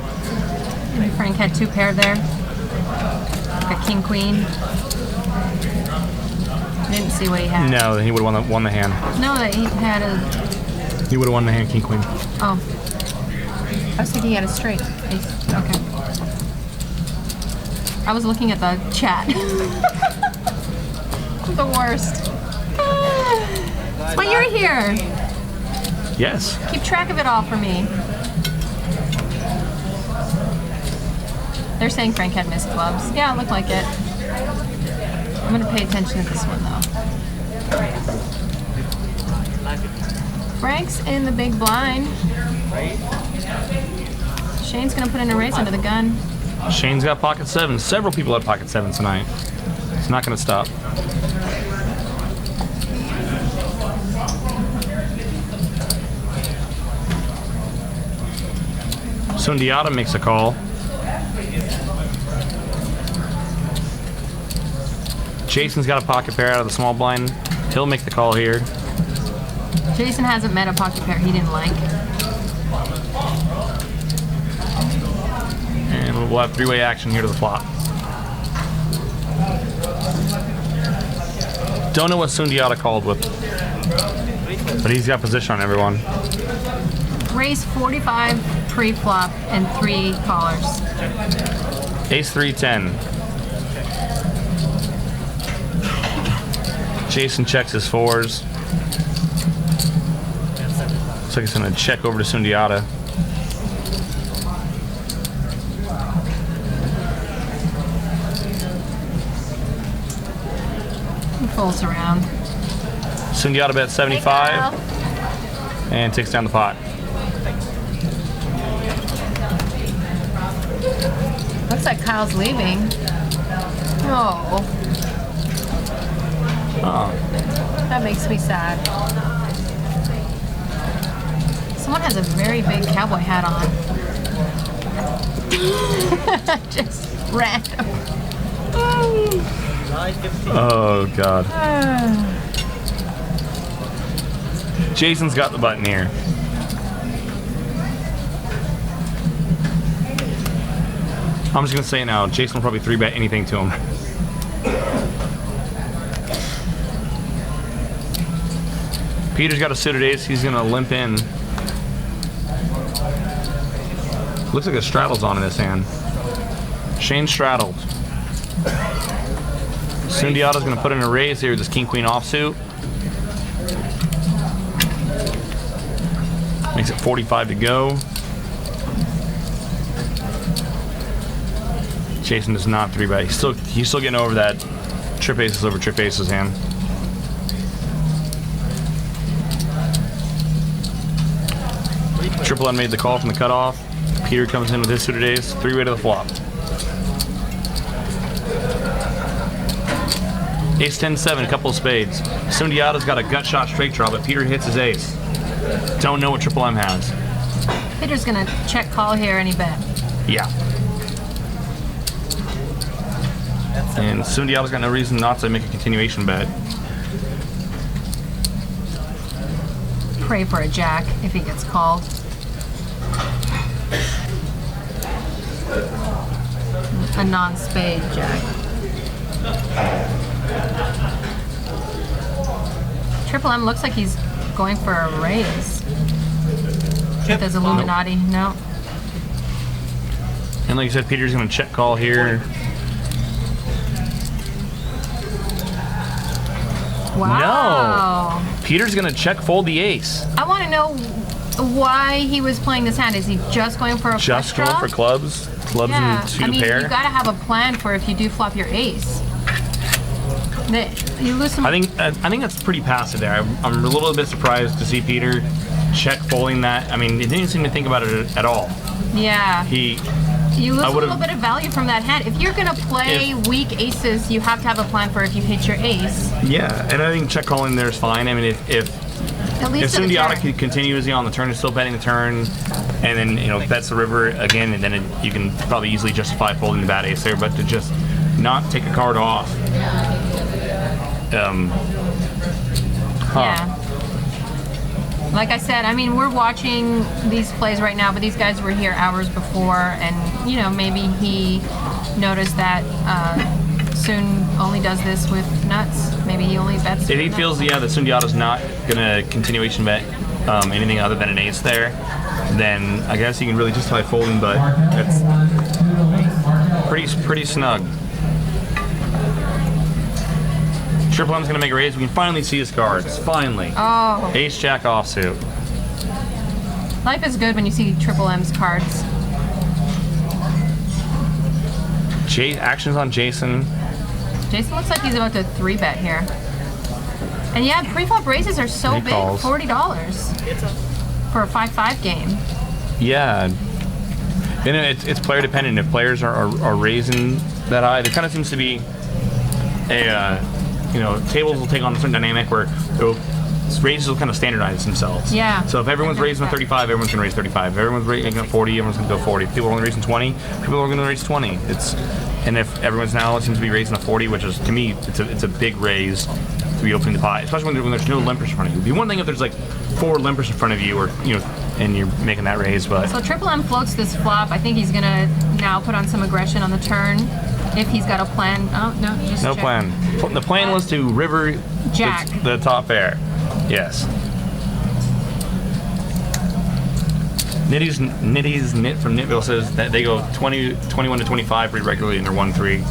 Frank had 2 pair there. Got king queen. Didn't see what he had. No, then he would have won the hand. No, that he had a. He would have won the hand, king queen. Oh. I was thinking he had a straight. Ace. Okay. I was looking at the chat. The worst. But you're here. Yes. Keep track of it all for me. They're saying Frank had missed clubs. Yeah, it looked like it. I'm going to pay attention to this one, though. Frank's in the big blind. Shane's going to put in a raise under the gun. Shane's got pocket 7. Several people had pocket 7 tonight. It's not going to stop. Sundiata makes a call. Jason's got a pocket pair out of the small blind. He'll make the call here. Jason hasn't met a pocket pair he didn't like. And we'll have 3-way action here to the flop. Don't know what Sundiata called with, but he's got position on everyone. Raise 45 pre-flop and 3 callers. Ace 3-10. Jason checks his 4s. Looks like he's going to check over to Sundiata. He folds around. Sundiata bets 75 and takes down the pot. Looks like Kyle's leaving. Oh, Oh, that makes me sad. Someone has a very big cowboy hat on. Just random. oh God. Jason's got the button here. I'm just gonna say it now. Jason will probably 3-bet anything to him. Peter's got a suited ace. He's gonna limp in. Looks like a straddle's on in this hand. Shane straddled. Sundiato's gonna put in a raise here with this king queen offsuit. Makes it 45 to go. Jason does not 3-bet. He's still getting over that trip aces over trip aces hand. Triple M made the call from the cutoff. Peter comes in with his suited ace. 3-way to the flop. Ace 10-7, couple of spades. Sundiato's got a gut shot straight draw, but Peter hits his ace. Don't know what Triple M has. Peter's gonna check call here any bet. Yeah. And Sundiato's got no reason not to make a continuation bet. Pray for a jack if he gets called. A non-spade jack. Triple M looks like he's going for a raise. With his Illuminati, no. And like you said, Peter's going to check call here. Wow. No. Peter's going to check fold the ace. I want to know why he was playing this hand. Is he just going for a Just flush going draw? for clubs. Clubs and two I mean, pair. you got to have a plan for if you do flop your ace. You lose some. I think that's pretty passive there. I'm a little bit surprised to see Peter check folding that. I mean, he didn't seem to think about it at all. Yeah. You lose a little bit of value from that hand. If you're gonna play weak aces, you have to have a plan for if you hit your ace. Yeah, and I think check calling there is fine. I mean, if At least to the Sundiata turn. continues on the turn, is still betting the turn, and then bets the river again, and then you can probably easily justify folding the bad ace there. But to just not take a card off. Yeah. Like I said, I mean, we're watching these plays right now, but these guys were here hours before, and maybe he noticed that Sun only does this with nuts. Maybe he only bets. If he with feels nuts. that Sundiata's not gonna continuation bet anything other than an ace there, then I guess you can really justify folding, but it's pretty snug. Triple M's gonna make a raise. We can finally see his cards. Finally. Oh, Ace Jack offsuit. life is good when you see Triple M's cards. Actions on Jason. Jason looks like he's about to 3-bet here. And yeah, pre-flop raises are so He big, calls. $40 for a 5-5 game. Yeah. It's player dependent. If players are raising that high, there kind of seems to be a tables will take on a certain dynamic where raises will kind of standardize themselves. Yeah. So if everyone's raising a 35, everyone's gonna raise 35. If everyone's raising a 40, everyone's gonna go 40. If people are only raising 20, people are gonna raise 20. And if everyone's now seems to be raising a 40, which is to me it's a big raise to be opening the pot, especially when there's no limpers in front of you. It'd be one thing if there's like 4 limpers in front of you, or and you're making that raise, but So Triple M floats this flop. I think he's gonna now put on some aggression on the turn. If he's got a plan. Oh, no, just no check. plan. The plan was to river Jack. the top pair. Yes. Nitty's Knit from Knitville says that they go 21 to 25 pretty regularly in their 1-3.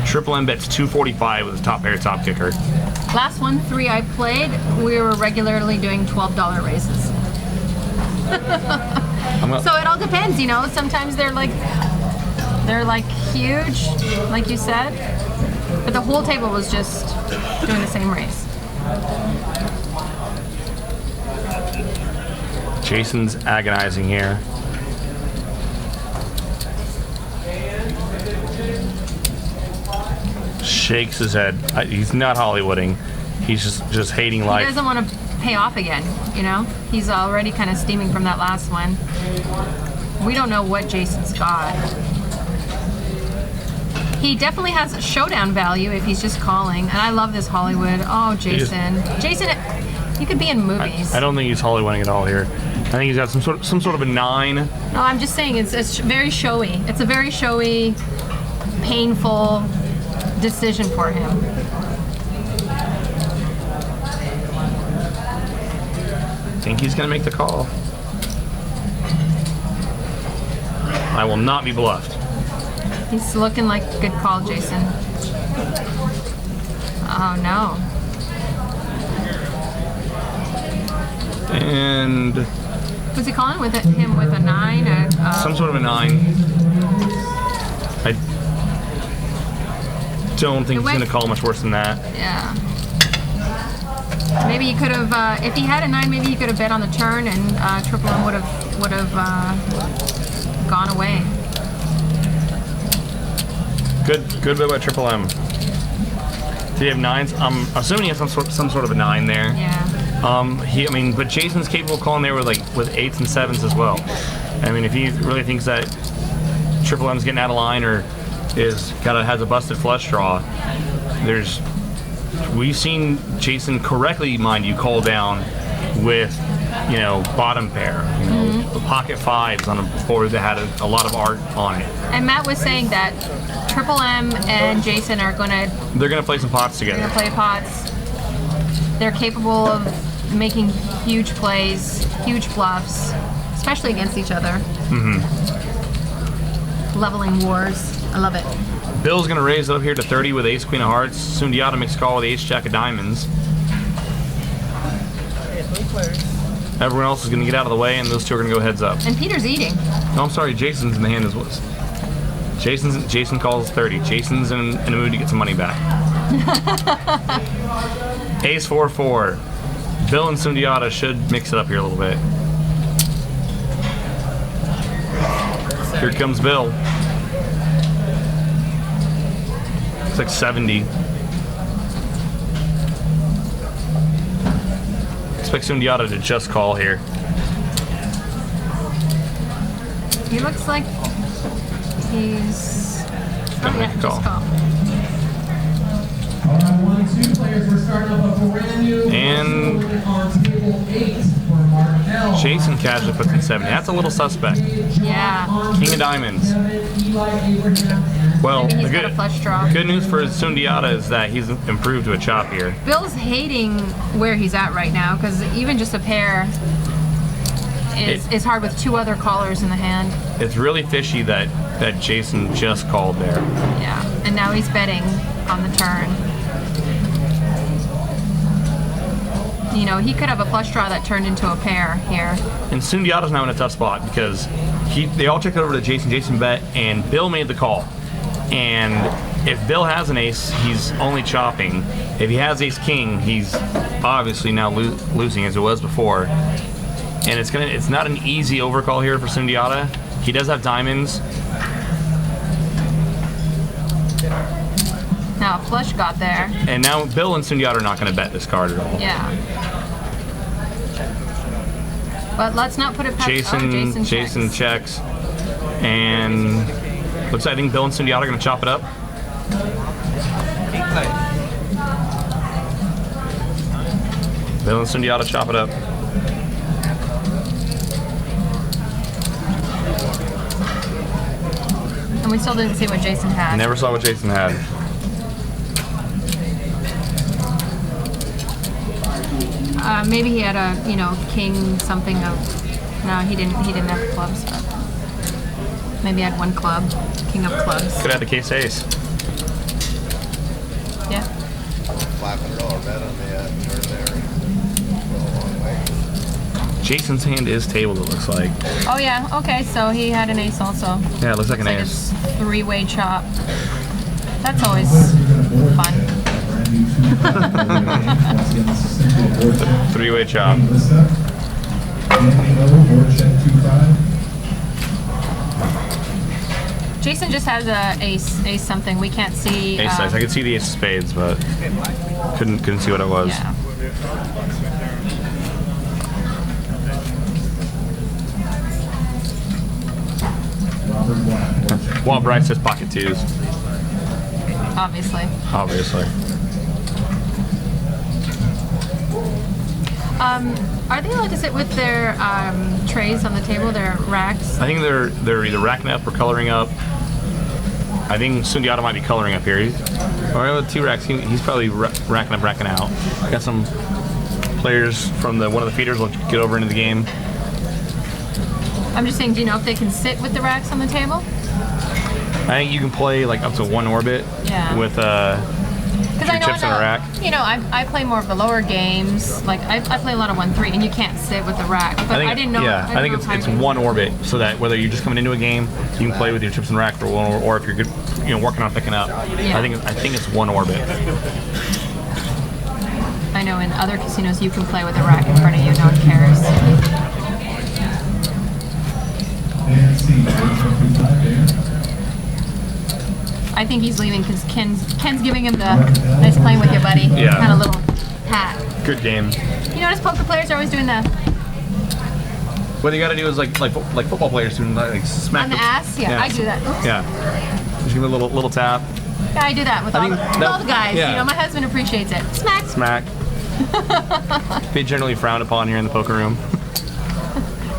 Triple M bets 245 with his top pair top kicker. Last 1-3 I played, we were regularly doing $12 raises. So it all depends, Sometimes they're like huge, like you said, but the whole table was just doing the same raise. Jason's agonizing here. Shakes his head. He's not Hollywooding. He's just hating He life. doesn't want to pay off again, you know? He's already kind of steaming from that last one. We don't know what Jason's got. He definitely has a showdown value if he's just calling. And I love this Hollywood. Oh, Jason. Jason, you could be in movies. I don't think he's Hollywooding at all here. I think he's got some sort of a 9. No, I'm just saying it's very showy. It's a very showy, painful decision for him. I think he's gonna make the call. I will not be bluffed. He's looking like a good call, Jason. Oh no. And Was he calling with him with a 9? some sort of a 9. I don't think he's gonna call much worse than that. Yeah. Maybe he could have, if he had a 9, maybe he could have bet on the turn, and Triple M would have gone away. Good bet by Triple M. Do you have 9s? I'm assuming he has some sort of a 9 there. Yeah. But Jason's capable of calling there with 8s and 7s as well. I mean, if he really thinks that Triple M's getting out of line or has a busted flush draw, we've seen Jason correctly, mind you, call down with bottom pair, pocket 5s on a board that had a lot of art on it. And Matt was saying that Triple M and Jason are They're gonna play some pots together. play pots. They're capable of making huge plays, huge bluffs, especially against each other. Leveling wars. I love it. Bill's gonna raise it up here to 30 with Ace Queen of Hearts. Sundiata makes a call with Ace Jack of Diamonds. Everyone else is gonna get out of the way, and those two are gonna go heads up. And Peter's eating. No, I'm sorry, Jason's in the hand as well. Jason calls 30. Jason's in a mood to get some money back. Ace 4-4. Bill and Sundiata should mix it up here a little bit. Here comes Bill. It's like 70. Expect Sundiata to just call here. He looks like he's gonna make a call. just call. All right, 1 and 2 players. We're starting up a brand new And on table 8 for Mark L. Jason casually puts in 70. That's a little suspect. Yeah. King of Diamonds. Eli Abraham and Well, Maybe the he's got a flush draw. good news for Sundiata is that he's improved to a chop here. Bill's hating where he's at right now because even just a pair is hard with 2 other callers in the hand. It's really fishy that Jason just called there. Yeah. And now he's betting on the turn. He could have a flush draw that turned into a pair here. And Sundiata's now in a tough spot because they all checked over to Jason. Jason bet, and Bill made the call. And if Bill has an ace, he's only chopping. If he has ace king, he's obviously now losing as it was before. And it's not an easy overcall here for Sundiata. He does have diamonds. Now a flush got there. And now Bill and Sundiata are not going to bet this card at all. Yeah. But let's not put it past Jason checks. And looks like I think Bill and Sundiata are going to chop it up. Bill and Sundiata chop it up. And we still didn't see what Jason had. Never saw what Jason had. Maybe he had a, king something of. No, he didn't have clubs. But maybe he had 1 club, king of clubs. Could have the case ace. Yeah. $500 bet on the turn there. Go a long way. Jason's hand is tabled, it looks like. Oh yeah. Okay. So he had an ace also. Yeah, it looks like an Like ace. a 3-way chop. That's always fun. 3-way chop. Jason just has a ace something. We can't see. Ace size. I could see the ace of spades, but couldn't see what it was. Yeah. While Bryce says pocket twos. Obviously. Obviously. Are they allowed to sit with their trays on the table, their racks? I think they're either racking up or coloring up. I think Sundiata might be coloring up here. All right, with 2 racks, he's probably racking up, racking out. Got some players from one of the feeders will get over into the game. I'm just saying, do you know if they can sit with the racks on the table? I think you can play like up to 1 orbit with Because I know, chips in a rack. You know, I play more of the lower games. Like I play a lot of 1-3, and you can't sit with the rack. But I didn't know. Yeah, I think it's 1 orbit, so that whether you're just coming into a game, you can play with your chips and rack for 1 orbit, or if you're good, working on picking up. Yeah. I think it's 1 orbit. I know in other casinos you can play with a rack in front of you. No one cares. I think he's leaving because Ken's giving him the nice playing with you, buddy. Yeah. Kind of little pat. Good game. You notice poker players are always doing the What you got to do is like football players do, like smack on the ass. Yeah, I do that. Oops. Yeah. Just give it a little tap. Yeah, I do that with all the guys. yeah. You know, my husband appreciates it. Smack. Smack. They generally frowned upon here in the poker room.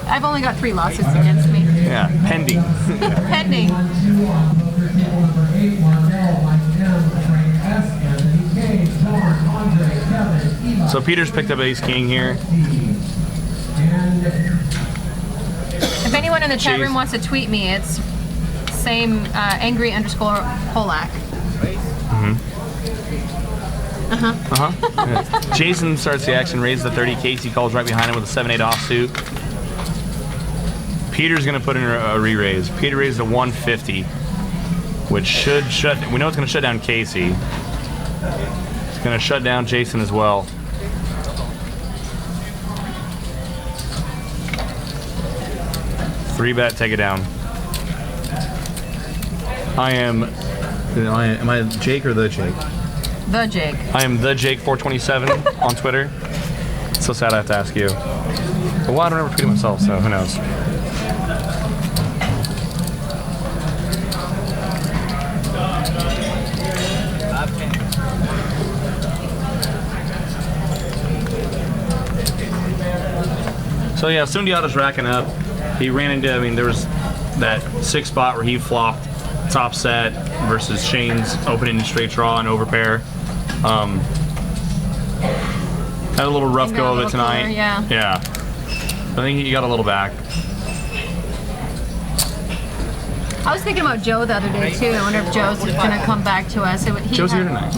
I've only got 3 lawsuits against me. Yeah, pending. Pending. So Peter's picked up ace king here. If anyone in the chat Jeez. room wants to tweet me, it's same angry_Polak. Yeah. Jason starts the action, raises the 30. Casey calls right behind him with a 7-8 offsuit. Peter's gonna put in a re-raise. Peter raised a 150, which should we know it's gonna shut down Casey. It's gonna shut down Jason as well. Three bet, take it down. Am I Jake or the Jake? The Jake. I am the Jake427 on Twitter. It's so sad I have to ask you. But well, I don't ever tweet it myself, so who knows. So yeah, Sundiata's racking up. He ran into, there was that 6 spot where he flopped top set versus Shane's opening straight draw and overpair. Had a little rough go of it tonight. Cooler, yeah. Yeah. I think he got a little back. I was thinking about Joe the other day too. I wonder if Joe's gonna come back to us. Joe's here tonight.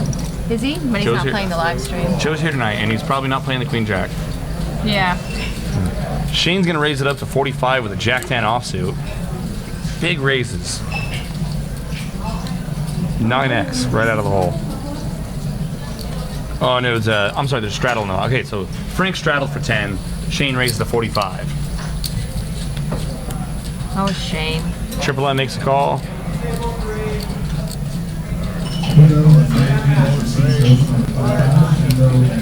Is he? But he's Joe's not here. playing the live stream. Joe's here tonight, and he's probably not playing the Queen Jack. Yeah. Shane's gonna raise it up to 45 with a Jack 10 offsuit. Big raises. 9x right out of the hole. Oh no, it's I'm sorry, there's straddle now. Okay, so Frank straddled for 10. Shane raises to 45. Oh, Shane. Triple M makes a call.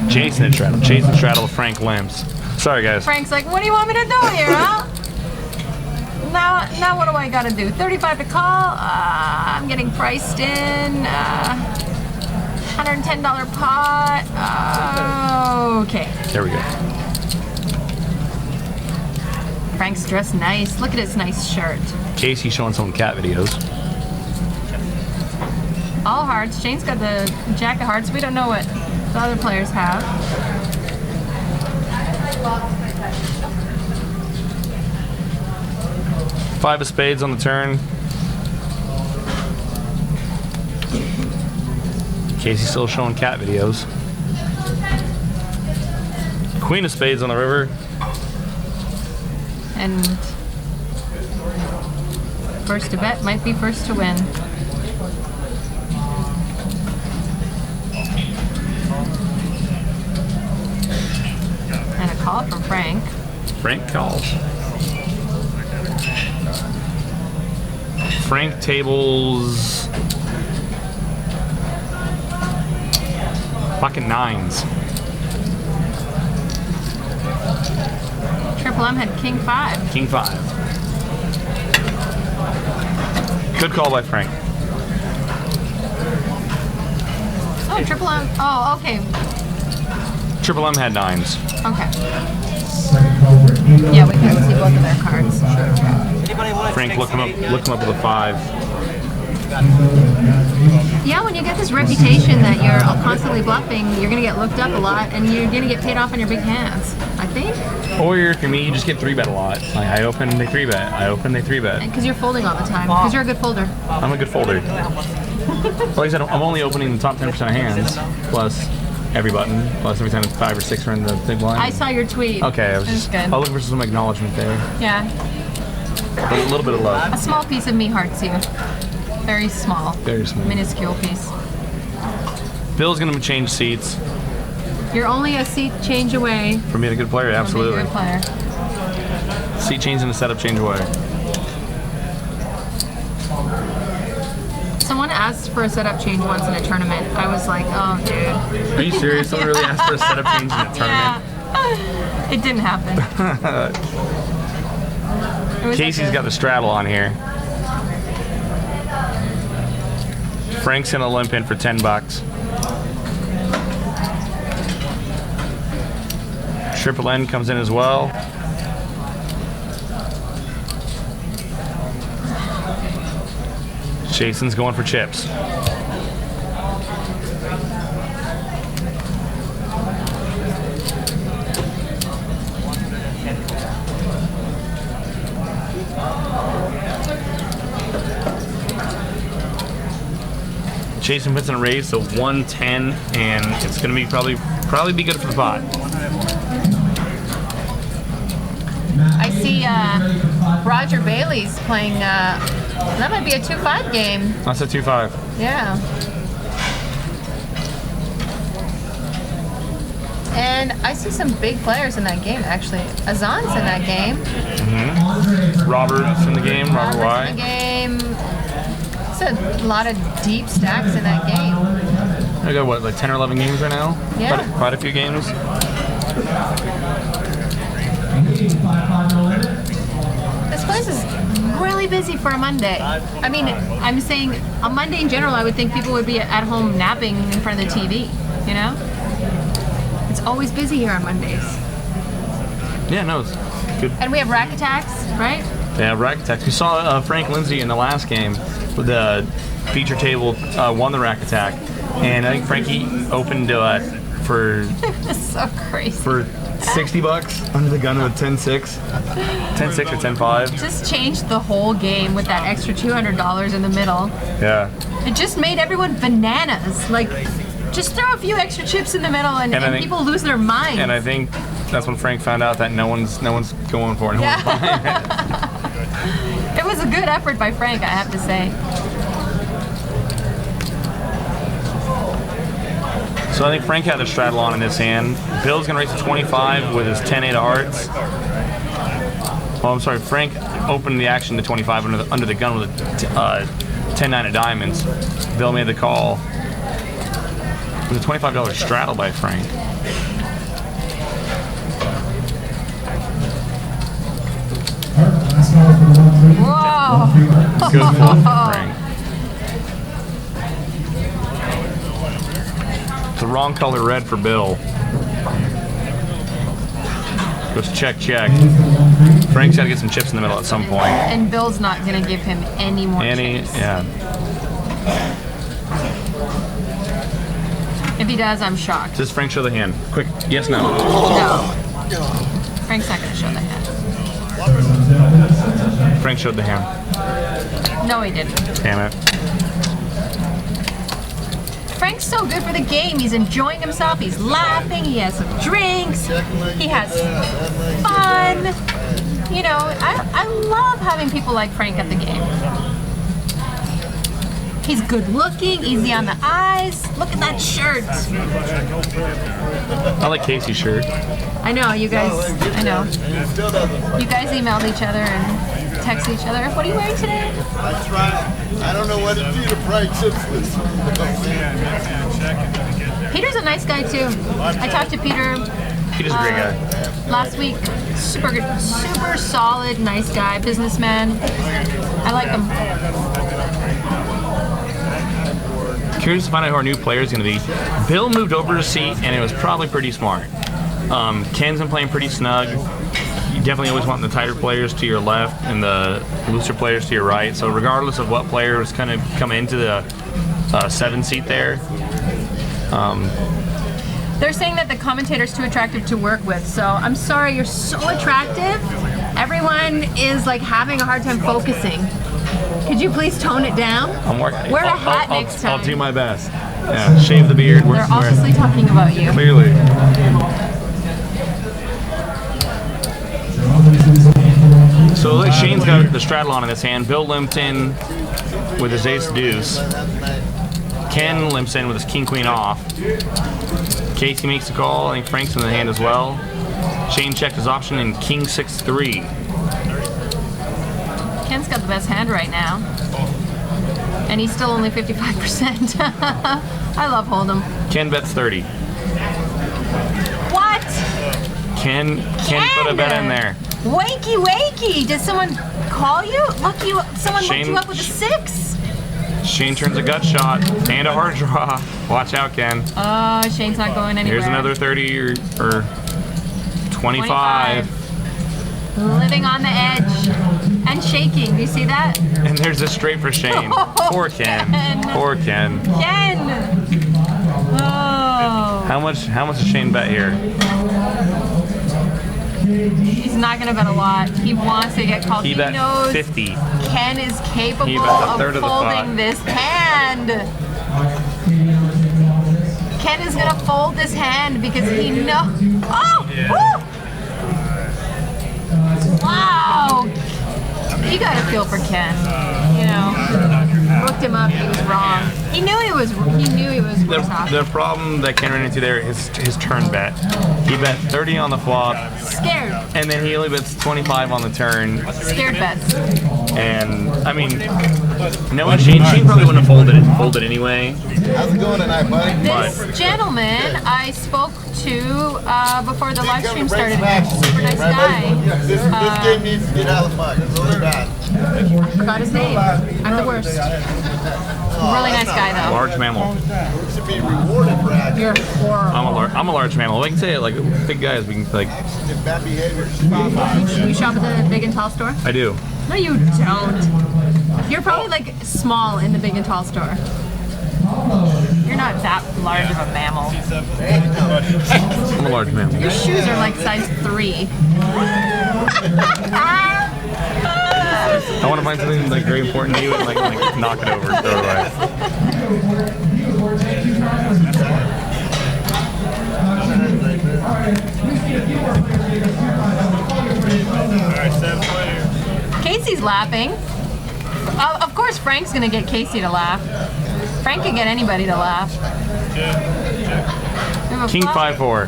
Jason straddled. Jason straddled Frank limps. Sorry guys. Frank's like, what do you want me to do here, huh? Now what do I gotta do? 35 to call? I'm getting priced in. $110 pot. Okay. There we go. Frank's dressed nice. Look at his nice shirt. Casey showing some cat videos. All hearts. Shane's got the jack of hearts. We don't know what the other players have. Five of spades on the turn. Casey's still showing cat videos. Queen of spades on the river. And first to bet might be first to win. And a call from Frank. Frank calls. Frank tables pocket 9s. Triple M had King 5. King 5. Good call by Frank. Oh, Triple M. Oh, okay. Triple M had 9s. Okay. Second call for Evo. Yeah, we can see both of their cards. Anybody want to Frank, look him up with a 5. Yeah, when you get this reputation that you're constantly bluffing, you're going to get looked up a lot, and you're going to get paid off on your big hands, I think. Or if you're me, you just get 3-bet a lot. Like I open, they 3-bet. I open, they 3-bet. Because you're folding all the time. Because you're a good folder. I'm a good folder. Like I said, I'm only opening the top 10% of hands, plus every button, plus every time 5 or 6 are in the big blind. I saw your tweet. Okay, I was That's just good. looking for some acknowledgement there. Yeah. A little bit of love. A small piece of me hearts you. Very small. Very small. Minuscule piece. Bill's gonna change seats You're only a seat change away from being a good player. from Absolutely. being a good player. Seat change and a setup change away. Someone asked for a setup change once in a tournament. I was like, oh, dude. Are you serious? Someone really asked for a setup change in a tournament? Yeah. It didn't happen. It was Casey's like got the straddle on here. Frank's gonna limp in for $10. Triple N comes in as well. Jason's going for chips. Jason puts in a raise to 110, and it's gonna be probably be good for the pot. I see Roger Bailey's playing, that might be a 2-5 game. That's a 2-5. Yeah. And I see some big players in that game, actually. Azan's in that game. Robert's in the game. Robert Robert's in the Y. game. It's a lot of deep stacks in that game. I got what, like 10 or 11 games right now? Yeah. Quite a few games. This place is really busy for a Monday. I mean, I'm saying a Monday in general, I would think people would be at home napping in front of the TV, you know? It's always busy here on Mondays. Yeah, no, it's good. And we have rack attacks, right? Yeah, rack attacks. We saw Frank Lindsay in the last game with the feature table won the rack attack, and I think Frankie opened for It's so crazy. for $60 under the gun with 10-6, 10-6 or 10-5. Just changed the whole game with that extra $200 in the middle. Yeah, It just made everyone bananas. Like, just throw a few extra chips in the middle, and And I think- people lose their minds. and I think that's when Frank found out that no one's going for it. No one's buying it. It was a good effort by Frank, I have to say. So I think Frank had the straddle on in his hand. Bill's gonna raise to 25 with his 10-8 of hearts. Oh, I'm sorry. Frank opened the action to 25 under the gun with a 10-9 of diamonds. Bill made the call with a $25 straddle by Frank. Last call for the 1-3. Whoa! Good call from Frank. The wrong color red for Bill. Goes check, check. Frank's got to get some chips in the middle at some point. And Bill's not going to give him any more chips. Yeah. If he does, I'm shocked. Does Frank show the hand? Quick, yes, no. No. Frank's not going to show the hand. Frank showed the hand. No, he didn't. Damn it. Frank's so good for the game. He's enjoying himself. He's laughing. He has some drinks. He has fun. You know, I love having people like Frank at the game. He's good looking, easy on the eyes. Look at that shirt. I like Casey's shirt. I know, you guys, I know. Still doesn't. You guys emailed each other and text each other. What are you wearing today? I try. I don't know what to do to fried chips this. Peter's a nice guy too. I talked to Peter Peter's a great guy. last week. Super good, super solid, nice guy, businessman. I like him. Curious to find out who our new player is going to be. Bill moved over a seat, and it was probably pretty smart. Ken's been playing pretty snug. You definitely always want the tighter players to your left and the looser players to your right. So regardless of what player is kind of coming into the 7 seat there, They're saying that the commentator's too attractive to work with. So I'm sorry, you're so attractive. Everyone is like having a hard time focusing. Could you please tone it down? I'm working. Wear a hat next time. I'll do my best. Yeah, shave the beard. They're obviously talking about you. Clearly. So like Shane's got the straddle on in his hand. Bill limped in with his ace deuce. Ken limps in with his king queen off. Casey makes the call. I think Frank's in the hand as well. Shane checked his option in king 6-3. Ken's got the best hand right now. And he's still only 55%. I love Hold'em. Ken bets 30. What? Ken put a bet in there. Wakey, wakey! Did someone call you? Someone looked you up with a 6? Shane turns a gut shot and a hard draw. Watch out, Ken. Shane's not going anywhere. Here's another 30 or 25. Living on the edge and shaking. Do you see that? And there's a straight for Shane. Poor Ken. Poor Ken. Ken! Oh. How much does Shane bet here? He's not going to bet a lot. He wants to get called. He bet knows 50. Ken is capable He bet a of third of the folding pot. this hand. Ken is going to fold this hand because he knows. Oh! Woo! Wow! You gotta feel for Ken. You know, looked him up. He was wrong. He knew he was worse off. The problem that Ken ran into there is his turn bet. He bet 30 on the flop, Scared. and then he only bets 25 on the turn. Scared bets. And I mean, knowing Shane probably wouldn't have folded anyway. How's it going tonight, buddy? This gentleman I spoke to before the live stream started. Super nice Right, guy. buddy? This game needs to get out of the mud. It's really bad. I forgot his name. I'm the worst. Really nice guy though. Large mammal. We should be rewarded for acting. You're horrible. I'm a large mammal. We can say it like big guys. We can like. If bad behavior should be You shop at the Big and Tall store? I do. No, you don't. You're probably like small in the Big and Tall store. You're not that large of a mammal. I'm a large mammal. Your shoes are like size 3. I want to find something like very important to you and like knock it over, throw it away. Casey's laughing. Of course, Frank's gonna get Casey to laugh. Frank can get anybody to laugh. We have a King flop. 5-4.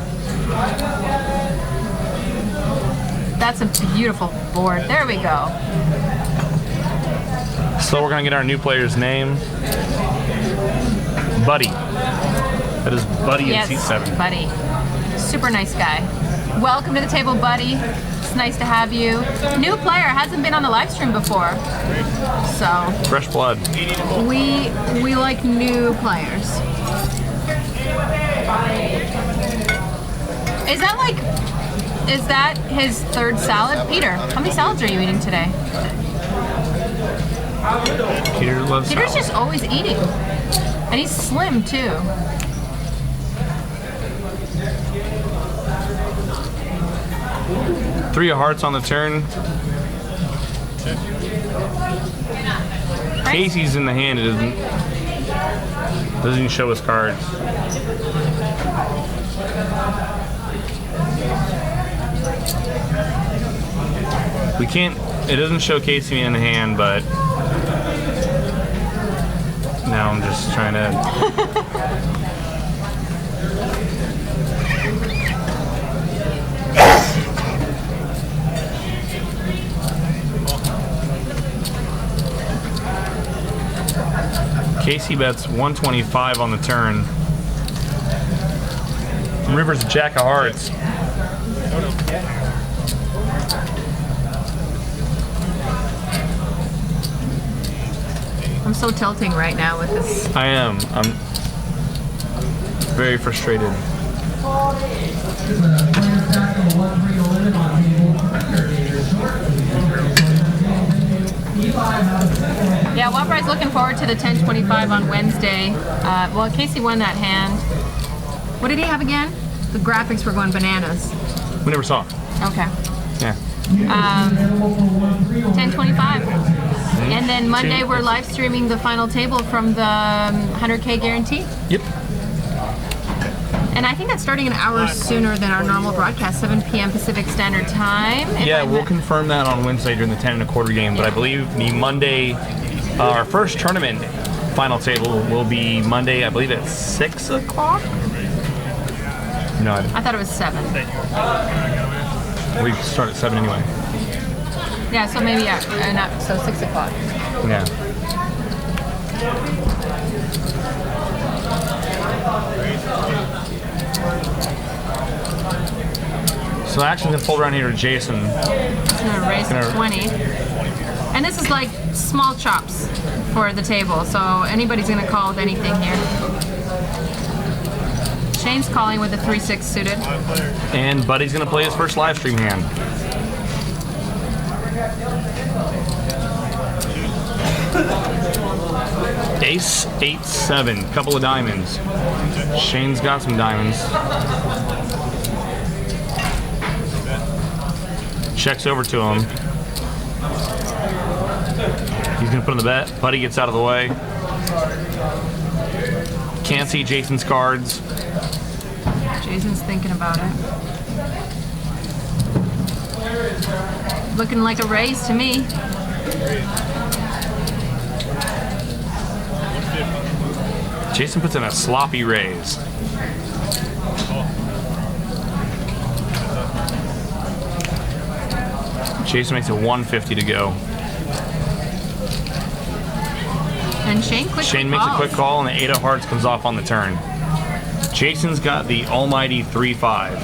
That's a beautiful board. There we go. So we're gonna get our new player's name. Buddy. That is Buddy in seat 7. Buddy. Super nice guy. Welcome to the table, Buddy. It's nice to have you. New player, hasn't been on the live stream before. So Fresh blood. we like new players. Is that his third salad? Peter, how many salads are you eating today? Peter loves Peter's salad. just always eating. And he's slim too. Three of hearts on the turn. Casey's in the hand. It doesn't show his cards. We can't. It doesn't show Casey in the hand, but now I'm just trying to. Casey bets 125 on the turn. River's a jack of hearts. I'm so tilting right now with this. I am. I'm very frustrated. Yeah, Wapride's looking forward to the 1025 on Wednesday. Well, Casey won that hand. What did he have again? The graphics were going bananas. We never saw. Okay. Yeah. 1025. And then Monday we're live streaming the final table from the 100K guarantee. Yep. And I think that's starting an hour sooner than our normal broadcast, 7 p.m. Pacific Standard Time. Yeah, we'll confirm that on Wednesday during the 10 1/4 game, but I believe the Monday, our first tournament final table will be Monday, I believe at 6 o'clock? No, I thought it was 7. we start at 7 anyway. Yeah, so maybe, not, so 6 o'clock. Yeah. So action's gonna fold around here to Jason. It's gonna raise to 20. And this is like small chops for the table, so anybody's gonna call with anything here. Shane's calling with a 3-6 suited. And Buddy's gonna play his first live stream hand. Ace, 8, 7, couple of diamonds. Shane's got some diamonds. Checks over to him. He's gonna put in the bet. Buddy gets out of the way. Can't see Jason's cards. Jason's thinking about it. Looking like a raise to me. Jason puts in a sloppy raise. Jason makes it 150 to go. And Shane makes a quick call, and the 8 of hearts comes off on the turn. Jason's got the almighty 3-5.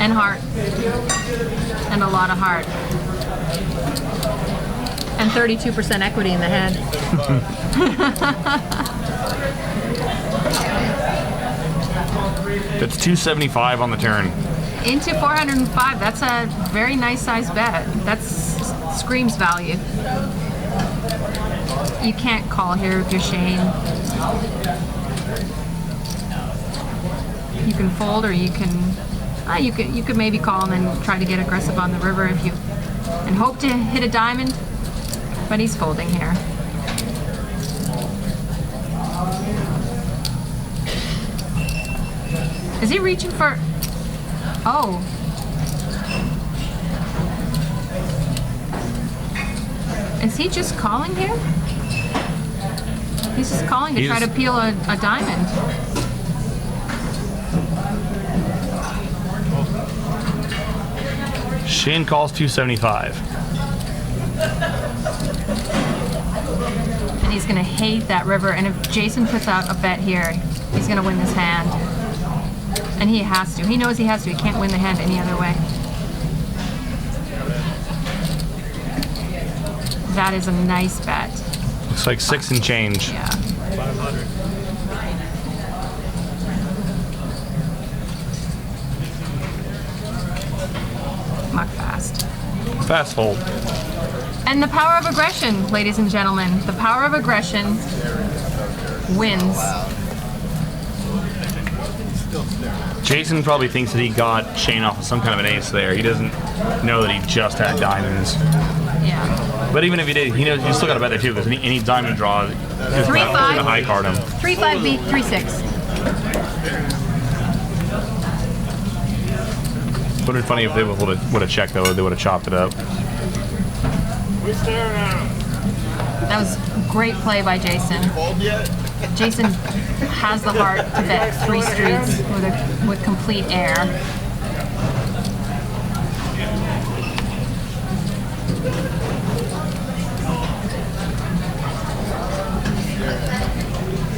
And heart. And a lot of heart. And 32% equity in the hand. That's 275 on the turn. Into 405. That's a very nice size bet. That's screams value. You can't call here if you're Shane. You can fold, or you could maybe call and then try to get aggressive on the river if you and hope to hit a diamond. But he's folding here. Is he reaching for? Oh. Is he just calling here? He's just calling to try to peel a diamond. Shane calls 275. And he's going to hate that river. And if Jason puts out a bet here, he's going to win this hand. And he has to. He knows he has to. He can't win the hand any other way. That is a nice bet. Looks like 6 and change. Yeah. 500. Muck fast. Fast fold. And the power of aggression, ladies and gentlemen. The power of aggression wins. Jason probably thinks that he got Shane off of some kind of an ace there. He doesn't know that he just had diamonds. Yeah. But even if he did, he knows you still got to bet there too, because any diamond draw is going to high card him. 3-5 beat 3-6. Would have been funny if they would have checked though. They would have chopped it up. That was great play by Jason. Jason has the heart to bet 3 streets with complete air.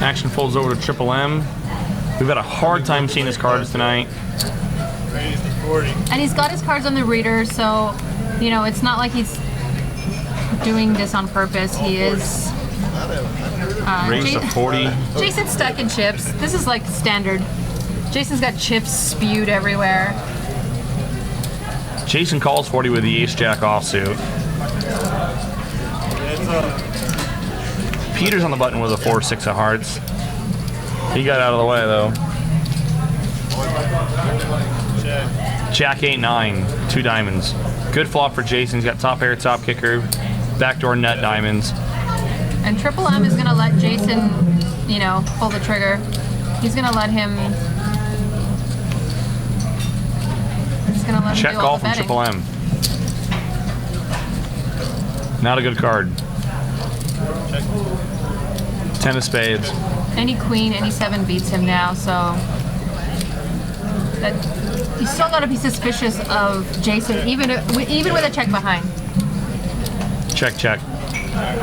Action folds over to Triple M. We've had a hard time seeing his cards tonight. Raised to 40. And he's got his cards on the reader, so, you know, it's not like he's doing this on purpose. He is... Raised to 40. Jason's stuck in chips. This is like standard. Jason's got chips spewed everywhere. Jason calls 40 with the ace-jack offsuit. It's up. Peter's on the button with a 4-6 of hearts. He got out of the way, though. Check. Jack 8-9, 2 diamonds. Good flop for Jason. He's got top pair, top kicker, backdoor nut diamonds. And Triple M is gonna let Jason, you know, pull the trigger. He's gonna let him. He's gonna let Check him do call all the from betting. Triple M. Not a good card. 10 of spades. Any queen, any 7 beats him now, so that he's still gotta be suspicious of Jason, even with a check behind. Check, check.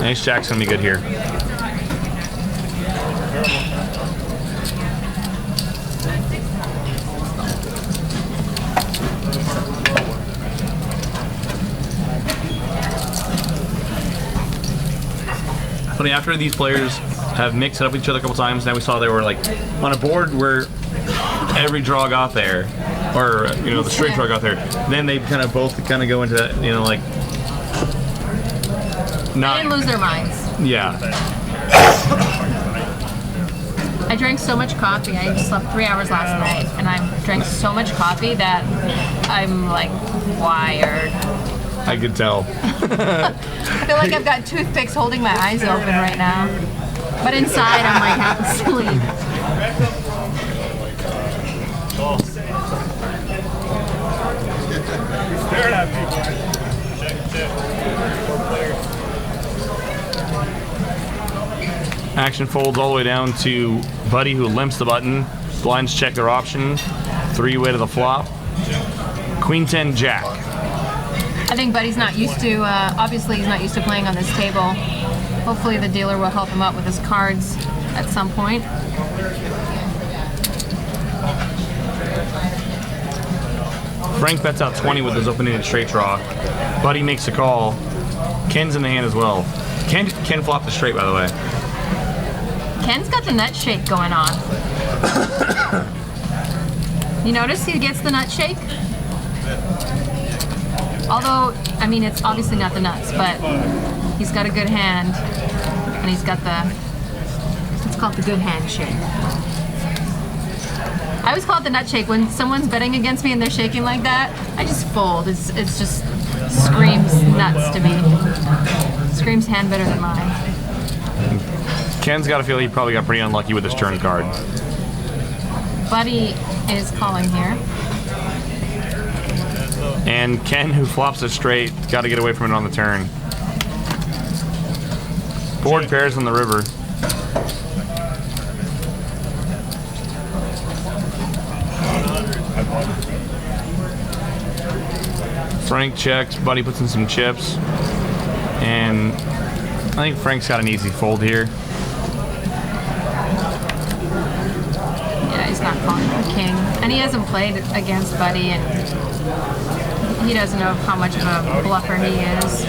Ace jack's gonna be good here. Funny, after these players have mixed it up with each other a couple times, now we saw they were like on a board where every draw got there, or you know the straight draw got there. Then they kind of both kind of go into that, you know, like They not didn't lose their minds. yeah. I drank so much coffee. I slept 3 hours last night, and I drank so much coffee that I'm like wired. I could tell. I feel like I've got toothpicks holding my eyes open right now. But inside, I'm like half asleep. Staring at people. Check, check. 4 players. Action folds all the way down to Buddy, who limps the button. Blinds check their option. 3-way to the flop. Queen 10 Jack. I think Buddy's not used to, obviously he's not used to playing on this table. Hopefully the dealer will help him out with his cards at some point. Frank bets out 20 with his open-ended straight draw. Buddy makes a call. Ken's in the hand as well. Ken flopped the straight, by the way. Ken's got the nut shake going on. You notice he gets the nut shake? Although, I mean, it's obviously not the nuts, but he's got a good hand, and he's got the, it's called the good hand shake. I always call it the nut shake. When someone's betting against me and they're shaking like that, I just fold. It's just screams nuts to me. Screams hand better than mine. Ken's got to feel he probably got pretty unlucky with his turn card. Buddy is calling here. And Ken, who flops a straight, got to get away from it on the turn. Board pairs on the river. Frank checks, Buddy puts in some chips. And I think Frank's got an easy fold here. Yeah, he's not calling the king. And he hasn't played against Buddy, and he doesn't know how much of a bluffer he is.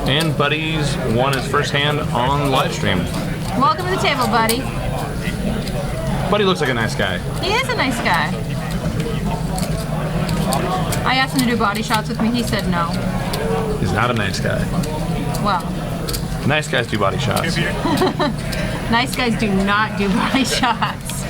And Buddy's won his first hand on live stream. Welcome to the table, Buddy. Buddy looks like a nice guy. He is a nice guy. I asked him to do body shots with me. He said no. He's not a nice guy. Well, Nice guys do body shots. nice guys do not do body shots.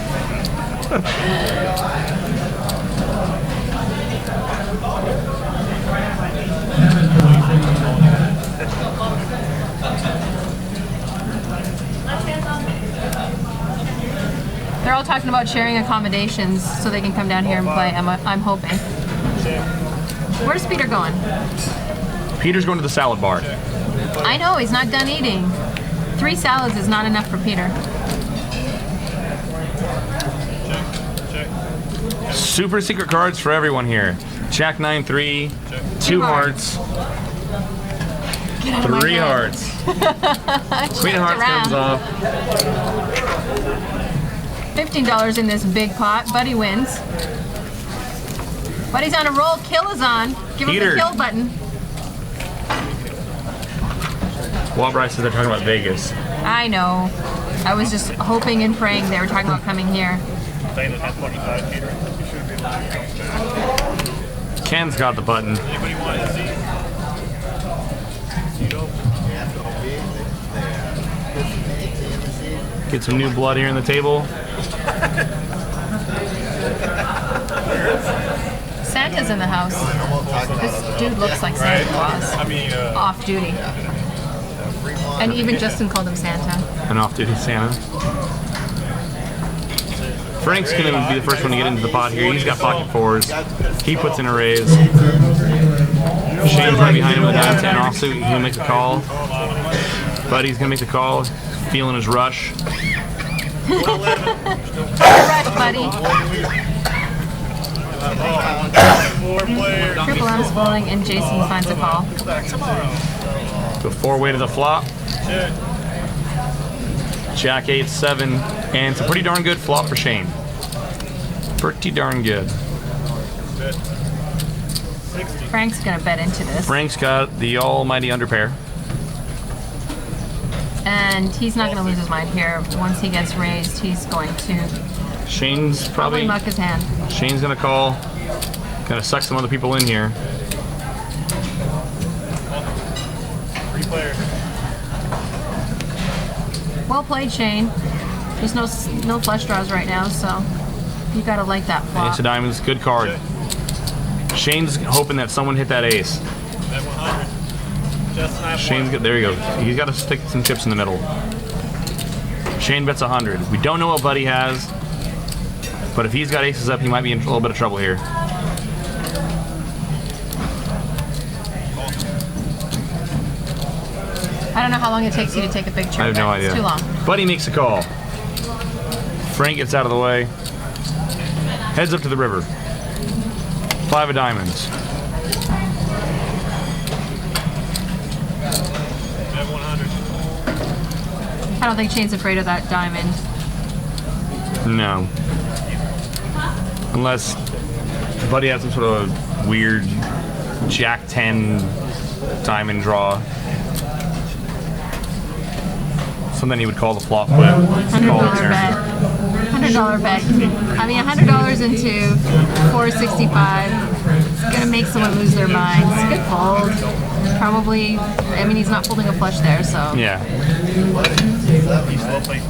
They're all talking about sharing accommodations so they can come down here and play. I'm hoping. Where's Peter going? Peter's going to the salad bar. I know, he's not done eating. 3 salads is not enough for Peter. Super secret cards for everyone here. Jack 9-3, 2 hearts. Get out of my 3 head. hearts. Queen of hearts comes off. $15 in this big pot. Buddy wins. Buddy's on a roll. Kill is on. Give him Peter. the kill button. Wobbright says they're talking about Vegas. I know. I was just hoping and praying they were talking about coming here. Saying that 25, Peter. Ken's got the button. Anybody want to see? Get some new blood here in the table. Santa's in the house. This dude looks like Santa Claus. I mean, Off duty. And even Justin called him Santa. An off-duty Santa. Frank's gonna be the first one to get into the pot here. He's got pocket 4s. He puts in a raise. Shane's right behind him with a 9-10 offsuit. He'll make the call. Buddy's gonna make the call. Feeling his rush. Rush, buddy. 4 players. Triple M's falling and Jason finds a call. The 4-way to the flop. Check. Jack 8-7. And it's a pretty darn good flop for Shane. Pretty darn good. Bet. 60. Frank's gonna bet into this. Frank's got the almighty underpair. And he's not gonna lose his mind here. Once he gets raised, he's going to Shane's probably probably muck his hand. Shane's gonna call. Gonna suck some other people in here. 3 players. Well played, Shane. There's no flush draws right now, so you gotta like that flop. Ace of diamonds, good card. Shane's hoping that someone hit that ace. Bet 100. Justin, I have Shane's one. got, there you go. He's got to stick some chips in the middle. Shane bets 100. We don't know what Buddy has, but if he's got aces up, he might be in a little bit of trouble here. I don't know how long it takes you to take a picture. I have no but idea. It's too long. Buddy makes a call. Frank gets out of the way. Heads up to the river. 5 of diamonds. Bet 100. I don't think Shane's afraid of that diamond. No. Unless Buddy has some sort of weird Jack 10 diamond draw. Something he would call the flop whip. Call it $100 there. bet. $100 bet. I mean, $100 into 465. It's gonna make someone lose their minds. Good fold. Probably. I mean, he's not folding a flush there, so. Yeah. He's slow play.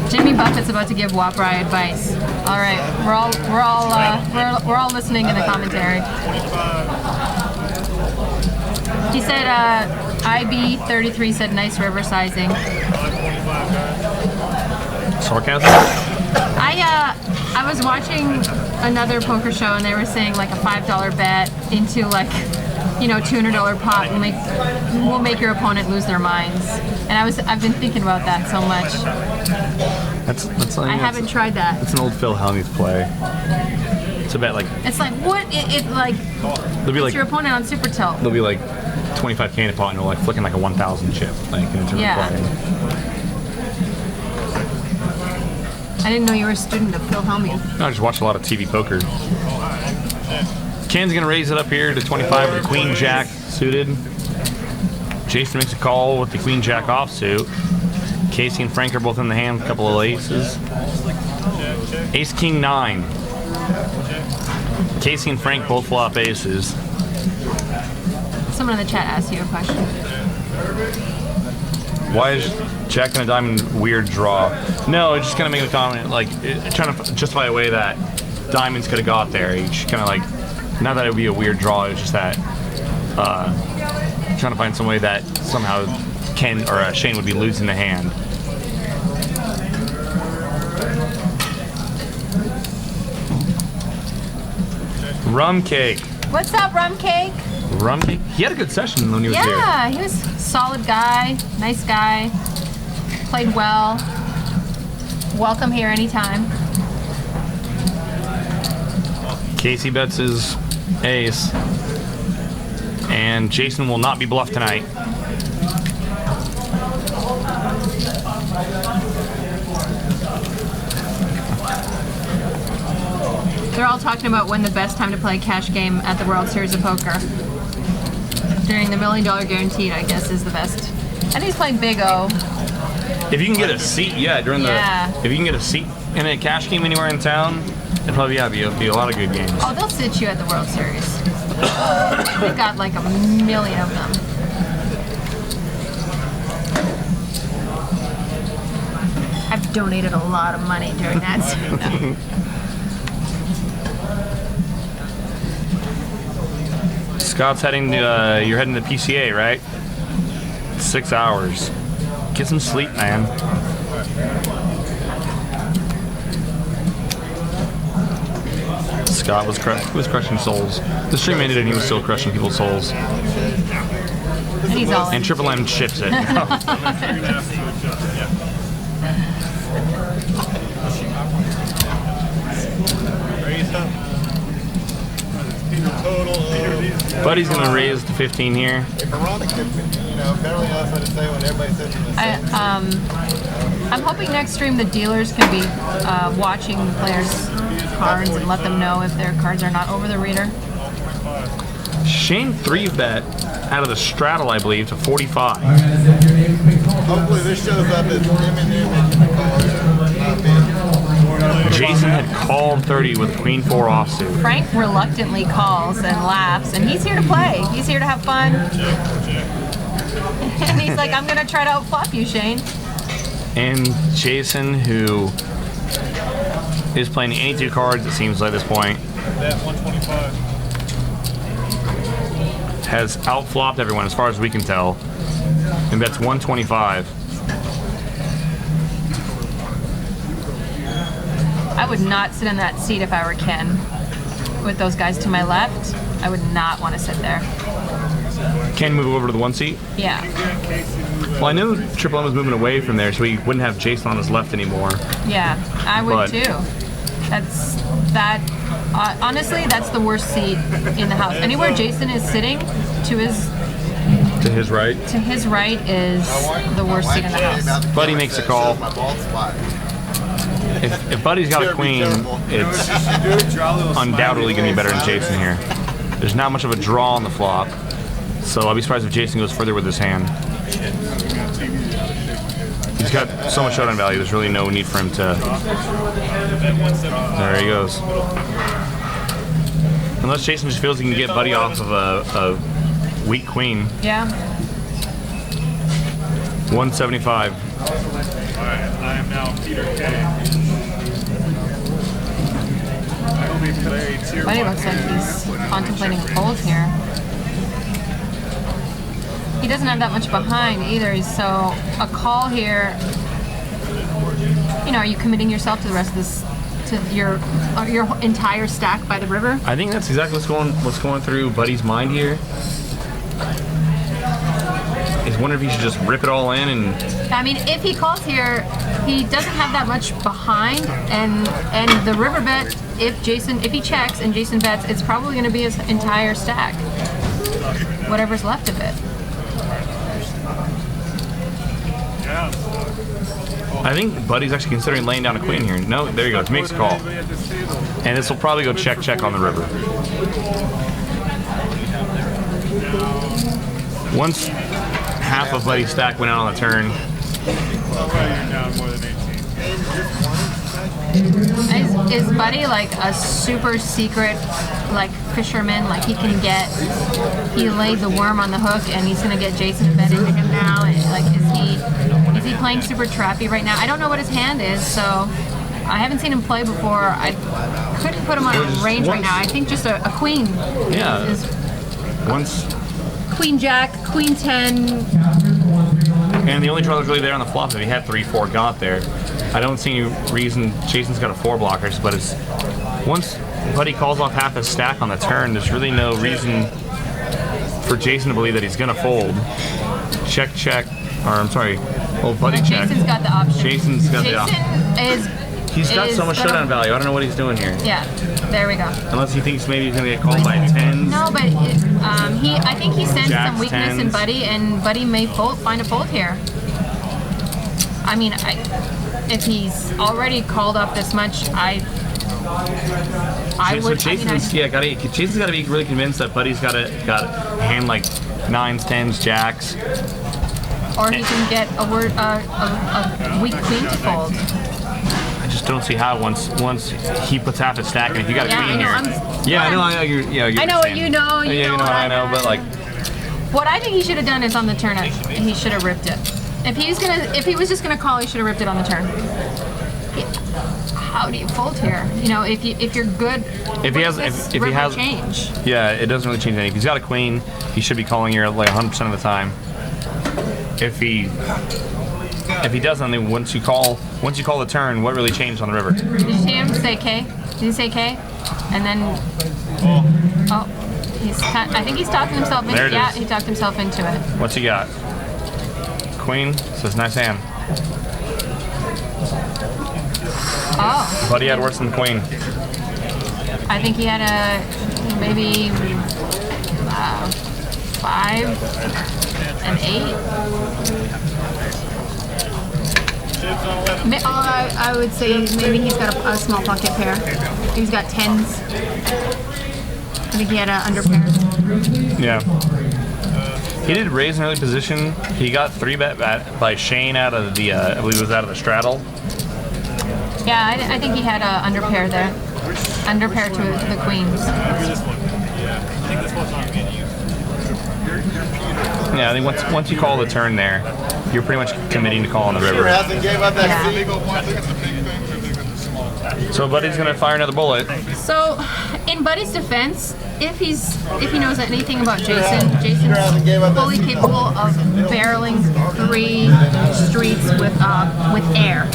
Jimmy Buffett's about to give Waprai advice. All right, we're all listening in the commentary. He said, IB33 said nice river sizing. Sarcasm? I was watching another poker show and they were saying like a $5 bet into like, you know, $200 pot will make your opponent lose their minds. And I've been thinking about that so much. I haven't tried that. It's an old Phil Hellmuth play. It's about like It's like what it like. there'll be It's like your opponent on super tilt. there'll be like 25K in a pot and you're like flicking like a 1,000 chip like in terms Yeah. of play. I didn't know you were a student of Phil Hellmuth. No, I just watch a lot of TV poker. Ken's gonna raise it up here to 25 with the Queen Jack suited. Jason makes a call with the Queen Jack offsuit. Casey and Frank are both in the hand, a couple of aces. Ace King 9. Casey and Frank both flop aces. Someone in the chat asked you a question. Why is Jack and a diamond weird draw? No, it's just gonna make a comment like trying to justify a way that diamonds could have got there. Each kind of like, not that it would be a weird draw. It's just that trying to find some way that somehow Ken or Shane would be losing the hand. Rum cake. What's up, Rum Cake? Rum cake. He had a good session when he was here. Yeah, he was a solid guy, nice guy, played well. Welcome here anytime. Casey bets his ace. And Jason will not be bluffed tonight. They're all talking about when the best time to play a cash game at the World Series of Poker. During the $1 Million Guaranteed, I guess, is the best. And he's playing Big O. If you can get a seat, during the if you can get a seat in a cash game anywhere in town, it'd probably be a lot of good games. Oh, they'll sit you at the World Series. They've got like 1 million of them. I've donated a lot of money during that. Scott's heading to, you're heading to PCA, right? 6 hours. Get some sleep, man. Scott was crushing souls. The stream ended and he was still crushing people's souls. And he's all in. And Triple M chips it. Buddy's gonna raise to 15 here. Veronica, barely knows what to say when everybody says I'm hoping next stream the dealers can be watching the players' cards and let them know if their cards are not over the reader. Shane 3-bet out of the straddle, I believe, to 45. hopefully this shows up as M&M Jason had called 30 with Queen 4 offsuit. Frank reluctantly calls and laughs, and he's here to play. He's here to have fun. And he's like, I'm going to try to outflop you, Shane. And Jason, who is playing any two cards, it seems like at this point, Bet 125. has outflopped everyone as far as we can tell. And bets 125. I would not sit in that seat if I were Ken. With those guys to my left, I would not want to sit there. Can move over to the one seat? Yeah. Well, I know Triple M was moving away from there, so he wouldn't have Jason on his left anymore. Yeah, I would But- too. Honestly, that's the worst seat in the house. Anywhere Jason is sitting, to his right. is the worst seat in the house. Buddy makes a call. If Buddy's got a queen, it's undoubtedly going to be better than Jason here. There's not much of a draw on the flop, so I'll be surprised if Jason goes further with his hand. He's got so much showdown value, there's really no need for him to... There he goes. Unless Jason just feels he can get Buddy off of a weak queen. Yeah. 175. Alright, I am now Peter K. I will be today tier Buddy 1. looks like he's contemplating a fold here. He doesn't have that much behind either, so a call here, are you committing yourself to the rest of this, to your entire stack by the river? I think that's exactly what's going through Buddy's mind here. He's wondering if he should just rip it all in and... I mean, if he calls here, he doesn't have that much behind, and the river bet, if he checks and Jason bets, it's probably going to be his entire stack, whatever's left of it. I think Buddy's actually considering laying down a queen here. No, there he goes. Makes a call. And this will probably go check on the river. Once half of Buddy's stack went out on the turn. Is Buddy like a super secret fisherman? Like he laid the worm on the hook and he's gonna get Jason to bet into him now? And is he playing super trappy right now? I don't know what his hand is, so I haven't seen him play before. I couldn't put him on a range right now. I think just a queen. Yeah. Is Once. Queen Jack, Queen 10. And the only draw that's really there on the flop, if he had 3-4 got there. I don't see any reason Jason's got a 4 blockers, but once Buddy calls off half his stack on the turn, there's really no reason for Jason to believe that he's gonna fold. Oh, buddy check. Jason's got the option. Jason's got the option. Jason He's got is so much gonna- showdown value. I don't know what he's doing here. Yeah, there we go. Unless he thinks maybe he's gonna get called by tens. No, but I think he sensed Jacks, some weakness in tens. Buddy, and Buddy may find a fold here. I mean, if he's already called up this much, I So would. Jason's Jason's got to be really convinced that Buddy's got a hand like nines, tens, jacks. or he can get a weak queen to fold. I just don't see how once he puts half his stack, and if you got a Yeah, queen I know, here. I'm- Yeah, I know. You're I know what saying. you know. You yeah, know you know what what I know, but like, What I think he should have done is on the turn, he should have ripped it. If he was just gonna call, he should have ripped it on the turn. How do you fold here? You know, if you're good. If he has, what does this if he river has, change. yeah, it doesn't really change anything. If he's got a queen, he should be calling here like 100% of the time. If he doesn't, then once you call the turn, what really changed on the river? Did you see him say K? Did he say K? And then, I think he's talking himself into There it. it Yeah, is. he talked himself into it. What's he got? Queen says nice hand. Oh, But he had worse than the queen. I think he had maybe 5 and 8. I would say maybe he's got a small pocket pair. He's got 10s. I think he had an under pair. Yeah. He did raise an early position. He got 3-bet by Shane out of the, I believe it was out of the straddle. Yeah, I think he had an under pair there. Under pair to the queens. Yeah, I think once you call the turn there, you're pretty much committing to calling the Sure river. hasn't gave up that Yeah. seat. So Buddy's gonna fire another bullet. So, in Buddy's defense, if he knows anything about Jason's fully capable of barreling 3 streets with air.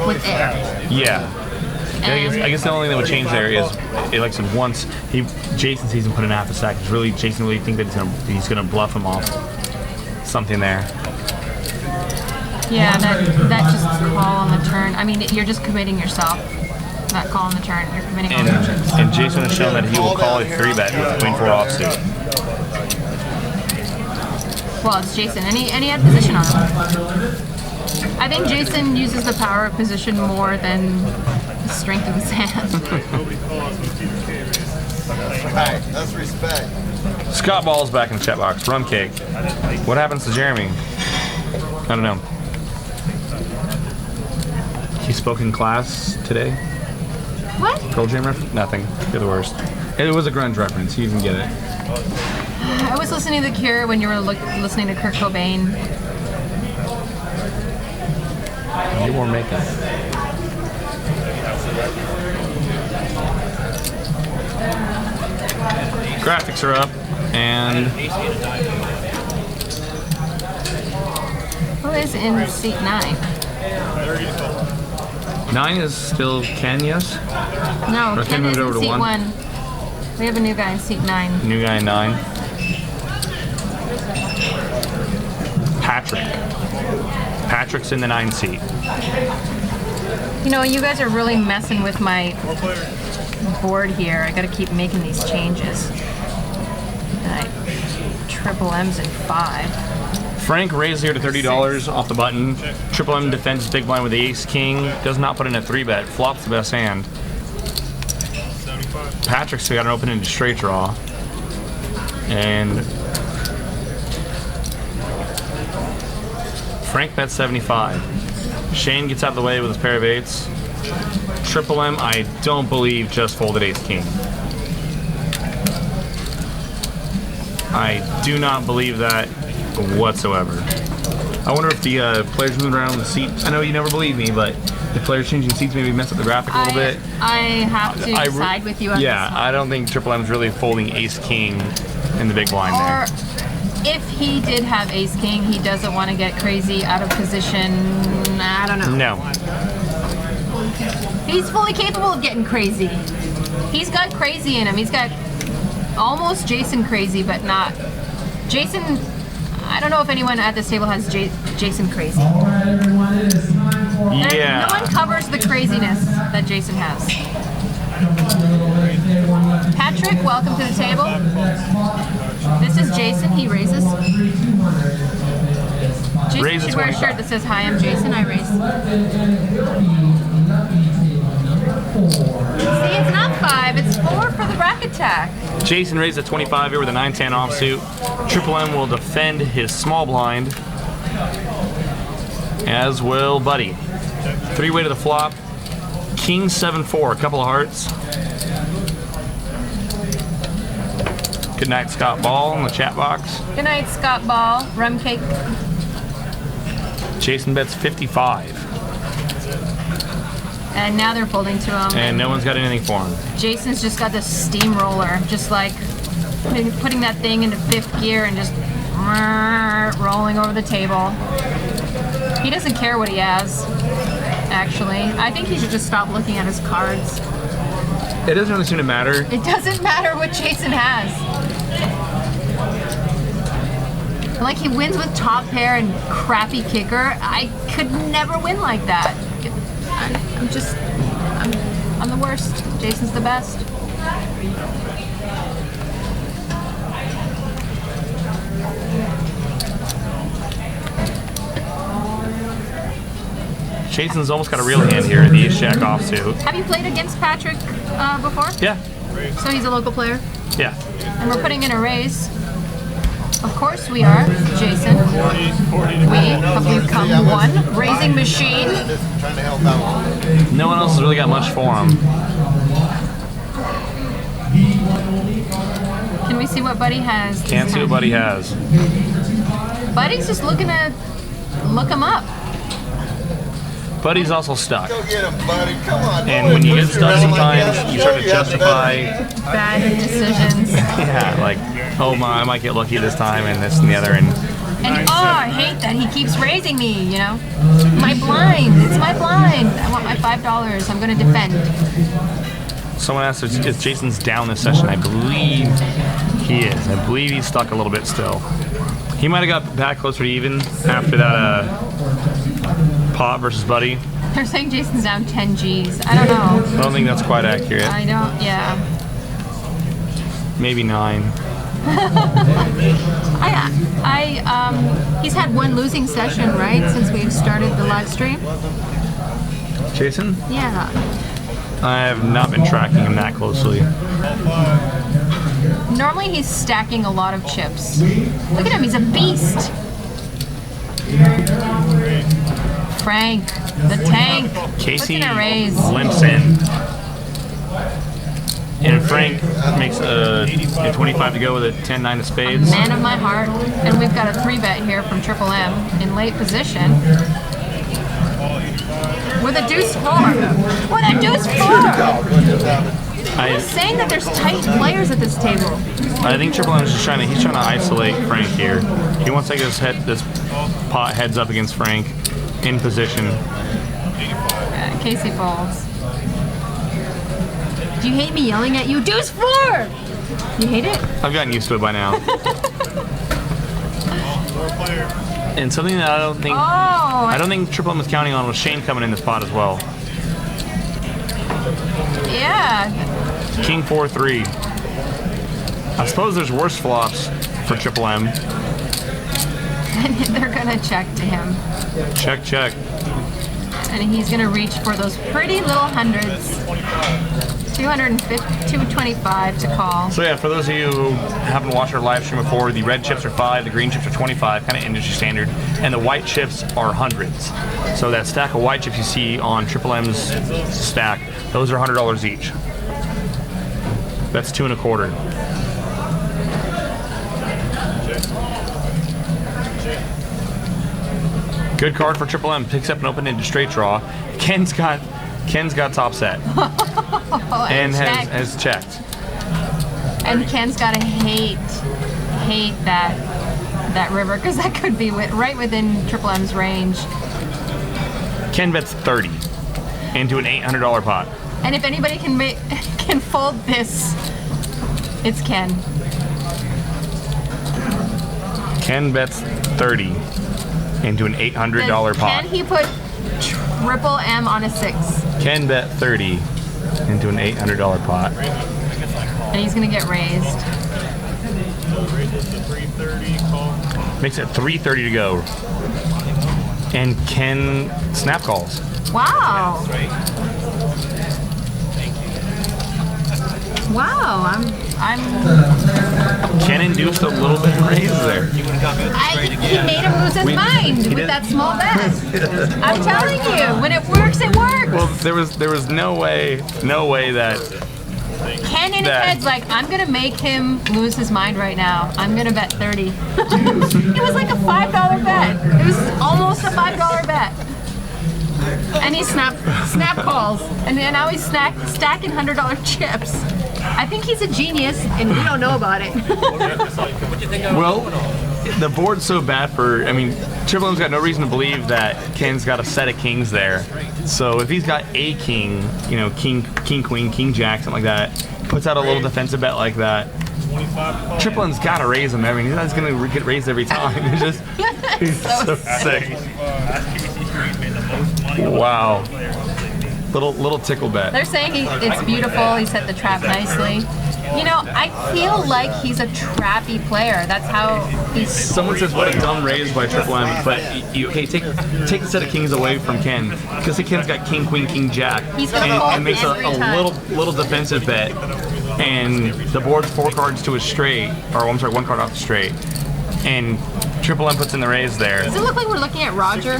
With air. Yeah. I guess the only thing that would change there is, like I said, once Jason sees him put in half a stack, Jason really think that he's gonna bluff him off something there. Yeah, that just call on the turn. I mean, you're just committing yourself. That call on the turn, you're committing all your chips. And Jason has shown that he will call a 3-bet with a queen 4 offsuit. Well, it's Jason, and he had position on him. I think Jason uses the power of position more than the strength of his hand. Right, that's respect. Scott Ball's back in the chat box. Rum cake. What happens to Jeremy? I don't know. He spoke in class today. What? Pearl Jam reference? Nothing. You're the worst. It was a grunge reference. You even get it. I was listening to The Cure when you were listening to Kurt Cobain. You wore makeup. Graphics are up, and Who is in seat 9? 9 is still Ken, yes? No, Or Ken moved is over in to seat 1. 1. We have a new guy in seat 9. New guy 9. Patrick's in the 9 seat. You know, you guys are really messing with my board here. I gotta keep making these changes. And triple M's in 5. Frank raised here to $30 off the button. Triple M defends big blind with the ace king. Does not put in a 3-bet. Flops the best hand. Patrick's got an open into straight draw. And Frank bets 75. Shane gets out of the way with his pair of 8s. Triple M, I don't believe, just folded ace king. I do not believe that whatsoever. I wonder if the players moving around the seat. I know you never believe me, but the players changing seats maybe mess up the graphic a little bit. I have to side with you on Yeah, this I don't think Triple M's really folding ace king in the big blind one. there. Or if he did have ace king, he doesn't want to get crazy out of position. I don't know. No. He's fully capable of getting crazy. He's got crazy in him. He's got almost Jason crazy, but not. Jason, I don't know if anyone at this table has Jason crazy. All right, everyone, it is time for Yeah. No one covers the craziness that Jason has. Patrick, welcome to the table. This is Jason. He raises. Jason Raises should wear a 25. shirt that says, "Hi, I'm Jason. I raise." See, it's not 5. It's 4 for the bracket tag. Jason raised a 25 here with a 9-10 offsuit. Triple M will defend his small blind, as will Buddy. 3-way to the flop. King 7-4, a couple of hearts. Good night, Scott Ball in the chat box. Good night, Scott Ball. Rum cake. Jason bets 55, And now they're folding to him. and no one's got anything for him. Jason's just got this steamroller, just like putting that thing into 5th gear and just rolling over the table. He doesn't care what he has, actually. I think he should just stop looking at his cards. It doesn't really seem to matter. It doesn't matter what Jason has. Like, he wins with top pair and crappy kicker. I could never win like that. I'm the worst. Jason's the best. Jason's almost got a real hand here, the ace-jack offsuit. Have you played against Patrick before? Yeah, So he's a local player? yeah. And we're putting in a raise. Of course we are, Jason. 40 We have become one raising machine. Just trying to help out. No one else has really got much for him. Can we see what Buddy has? this Can't see what time? Buddy has. Buddy's just looking to look him up. Buddy's also stuck. Go get him, buddy. Come on. And when you get stuck sometimes, you start to justify, Bad decisions. yeah, like, oh my, I might get lucky this time and this and the other. And And I hate that he keeps raising me, you know? My blind. It's my blind. I want my $5. I'm going to defend. someone asked if Jason's down this session. I believe he is. I believe he's stuck a little bit still. He might have got back closer to even after that pot versus Buddy. They're saying Jason's down 10 G's. I don't know. I don't think that's quite accurate. I don't, yeah. Maybe 9. He's had one losing session, right, since we've started the live stream? Jason? Yeah. I have not been tracking him that closely. Normally he's stacking a lot of chips. Look at him, he's a beast. Frank, the tank. Casey What's gonna raise? limps in. And Frank makes a 25 to go with a 10-9 of spades. Man of my heart. And we've got a 3-bet here from Triple M in late position. With a deuce 4. With a deuce 4! I He's saying that there's tight players at this table. I think Triple M is just trying to isolate Frank here. He wants to get this pot heads up against Frank in position. Casey folds. Do you hate me yelling at you? Deuce 4! You hate it? I've gotten used to it by now. And something that I don't think Triple M was counting on was Shane coming in this pot as well. Yeah. King 4-3. I suppose there's worse flops for Triple M. And they're gonna check to him. Check, check. And he's gonna reach for those pretty little hundreds. 250, 225 to call. So yeah, for those of you who haven't watched our live stream before, the red chips are 5, the green chips are 25, kind of industry standard, and the white chips are hundreds. So that stack of white chips you see on Triple M's stack, those are $100 each. That's 2 1/4. Good card for Triple M. Picks up an open into straight draw. Ken's got top set and has checked. And Ken's gotta hate that river, because that could be right within Triple M's range. Ken bets 30 into an $800 pot. And if anybody can fold this, it's Ken. Ken bets 30 into an $800 pot. Can he put triple M on a 6? Ken bet 30 into an $800 pot. And he's gonna get raised. Makes it 3:30 to go. And Ken snap calls. Wow. Wow, I'm Ken induced a little bit of raise there. he made him lose his mind with did. that small bet. I'm telling you, when it works, it works. Well, there was no way that Ken in his that- head's like, I'm gonna make him lose his mind right now. I'm gonna bet 30. It was like a $5 bet. It was almost a $5 bet. And he snap calls, and then now he's stacking $100 chips. I think he's a genius, and we don't know about it. well, the board's so bad for. I mean, Triple M's got no reason to believe that Ken's got a set of kings there. So if he's got a king, you know, king, queen, king, jack, something like that, puts out a little defensive bet like that. Triple M's got to raise him. I mean, he's not going to get raised every time. He's just he's so sick. Wow. Little tickle bet. They're saying it's beautiful. He set the trap nicely. You know, I feel like he's a trappy player. That's how he's. Someone says, "What a dumb raise by Triple M." But okay, take the set of kings away from Ken, because Ken's got king, queen, king, jack, He's gonna fold and makes a every time. little defensive bet, and the board's 4 cards to a straight, or I'm sorry, 1 card off the straight, and Triple M puts in the raise there. Does it look like we're looking at Roger?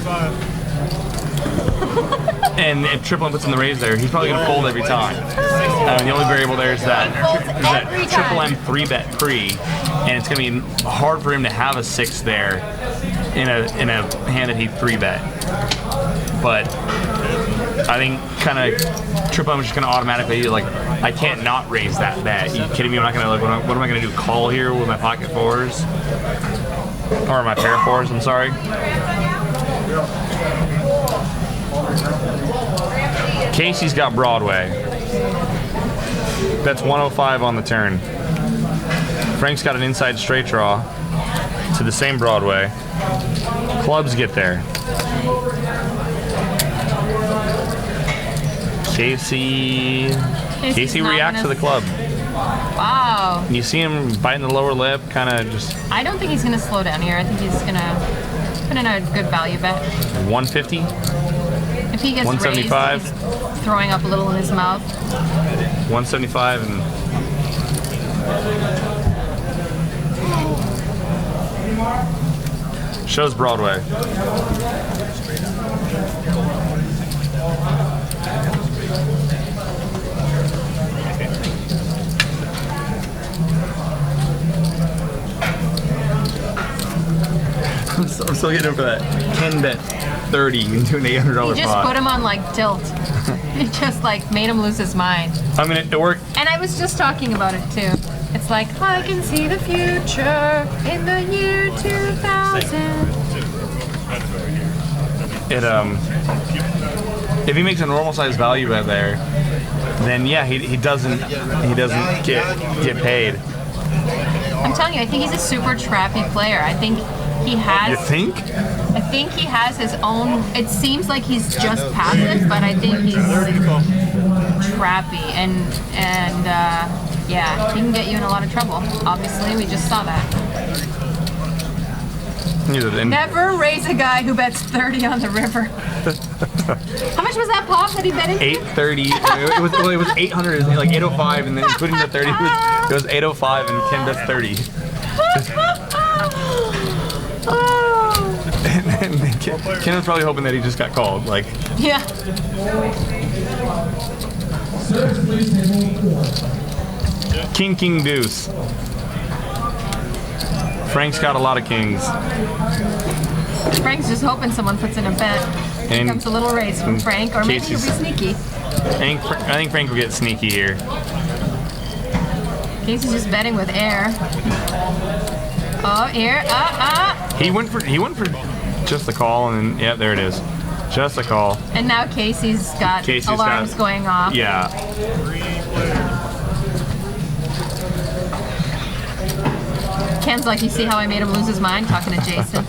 And if Triple M puts in the raise there, he's probably going to fold every time. The only variable there is that Every time. Triple M 3-bet pre, and it's going to be hard for him to have a 6 there in a hand that he 3-bet. But I think kind of Triple M is just going to automatically, like, I can't not raise that bet. Are you kidding me? I'm not going to, like, what am I going to do? Call here with my pocket 4s? Or my pair of 4s, I'm sorry. Casey's got Broadway. That's 105 on the turn. Frank's got an inside straight draw to the same Broadway. Clubs get there. Casey not reacts to gonna- the club. Wow. You see him biting the lower lip, kind of just I don't think he's gonna slow down here. I think he's gonna put in a good value bet. 150. If he gets 175. raised, he's throwing up a little in his mouth. 175 and shows Broadway. I'm still getting over that. Ken bet 30 into an $800 He just pot. put him on like tilt. It just like made him lose his mind. I mean, it worked. And I was just talking about it too. It's like, I can see the future in the year 2000. If he makes a normal size value bet there, then yeah, he doesn't get paid. I'm telling you, I think he's a super trappy player. I think he has. You think? I think he has his own. It seems like he's just passive, but I think he's trappy, and yeah, he can get you in a lot of trouble. Obviously, we just saw that. Never raise a guy who bets 30 on the river. How much was that pop that he bet into? 830. It was 800, like 805, and then including the 30, it was 805, and Ken bets 30. and Ken was probably hoping that he just got called. Like, Yeah. Service, please, table 4. King, deuce. Frank's got a lot of kings. Frank's just hoping someone puts in a bet. Here And- comes a little raise from Frank, or maybe he'll be Casey's- sneaky. I think Frank will get sneaky here. Casey's just betting with air. Oh, here, He went for just the call, and then, yeah, there it is. Just a call. And now Casey's got alarms going off. Yeah. Ken's like, you see how I made him lose his mind talking to Jason?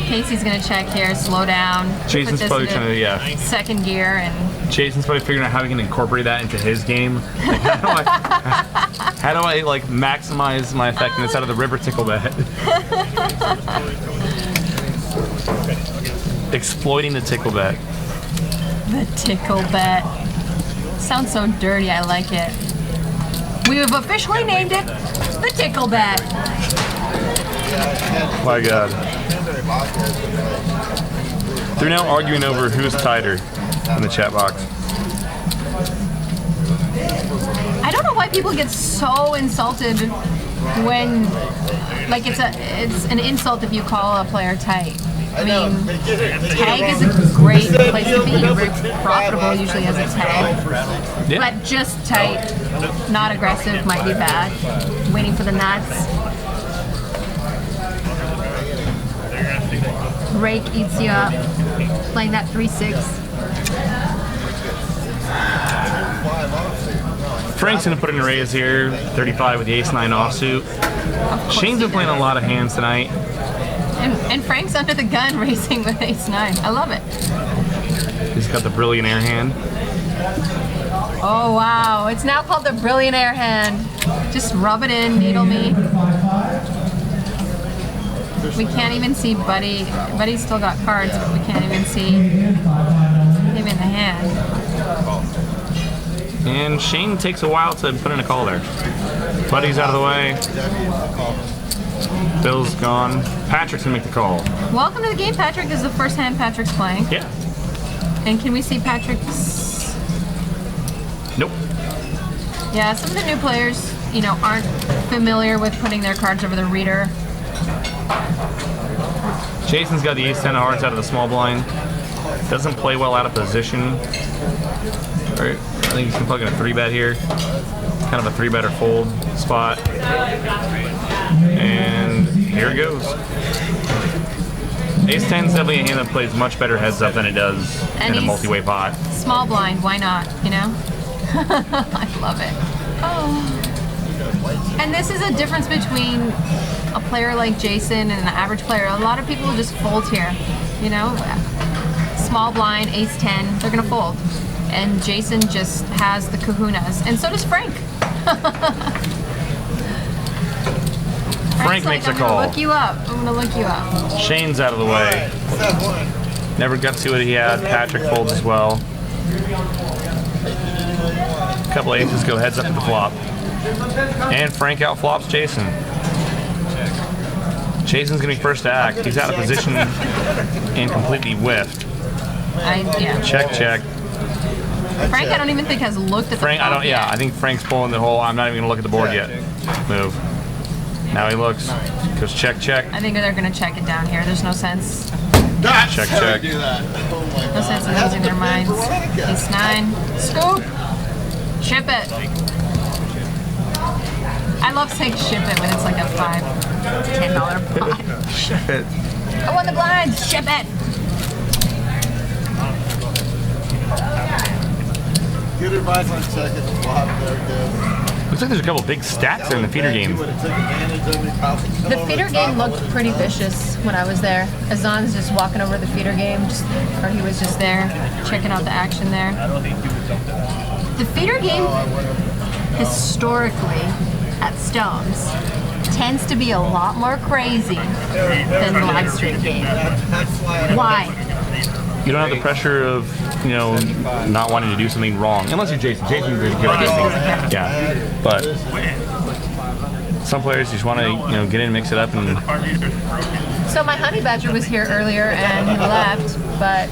Casey's gonna check here, slow down. Jason's put this probably into trying to, yeah. second gear and Jason's probably figuring out how he can incorporate that into his game. Like, how do I like maximize my effectiveness out of the river tickle bet? Exploiting the tickle bet. the tickle bet. Sounds so dirty, I like it. We have officially named it the tickle bet. My God. They're now arguing over who's tighter in the chat box. I don't know why people get so insulted when, like, it's an insult if you call a player tight. I mean, tag is a great place to be. Very profitable usually as a tag. Yeah. But just tight, not aggressive might be bad. Waiting for the nuts. Rake eats you up. Playing that 3-6. Frank's gonna put in a raise here, 35 with the ace-9 offsuit. Shane's been playing a lot of hands tonight. And Frank's under the gun racing with ace-9. I love it. He's got the brilliant air hand. Oh wow, it's now called the Brilliant Air Hand. Just rub it in, needle me. We can't even see Buddy. Buddy's still got cards, but we can't even see him in the hand. And Shane takes a while to put in a call there. Buddy's out of the way. Bill's gone. Patrick's gonna make the call. Welcome to the game, Patrick. This is the first hand Patrick's playing. Yeah. And can we see Patrick's? Nope. Yeah, some of the new players, you know, aren't familiar with putting their cards over the reader. Jason's got the ace-10 of hearts out of the small blind. Doesn't play well out of position. Right. I think he's gonna plug in a 3-bet here. Kind of a 3-bet or fold spot. And here it goes. Ace-10 is definitely a hand that plays much better heads up than it does in a multi-way pot. Small blind, why not, you know? I love it. Oh. And this is a difference between a player like Jason and an average player. A lot of people just fold here, you know? Small blind, ace-10, they're gonna fold. And Jason just has the kahunas, and so does Frank. Frank makes a I'm call. gonna look you up. I'm gonna look you up. Shane's out of the way. Never got to see what he had. Patrick folds as well. A couple aces go heads up to the flop. And Frank outflops Jason. Jason's gonna be first to act. He's out of position and completely whiffed. Yeah. Check, check. Frank, I don't even think has looked at the Frank, flop yet. I think Frank's pulling the whole I'm not even gonna look at the board yet move. Now he looks. Goes check, check. I think they're gonna check it down here. There's no sense. Check, check. No sense in losing their minds. Ace-9. Scoop! Ship it. I love saying ship it when it's like a $5, $10 pot. Ship it. I won the blinds! Ship it! Good advice on checking the flop there, good. Looks like there's a couple big stacks in the feeder game. The feeder game looked pretty vicious when I was there. Azan's just walking over the feeder game, or he was just there, checking out the action there. The feeder game, historically, at Stones, tends to be a lot more crazy than the live stream game. Why? You don't have the pressure of, you know, not wanting to do something wrong. Unless you're Jason. Jason's good at anything. Yeah. But some players just want to, you know, get in, mix it up, and So my honey badger was here earlier and he left, but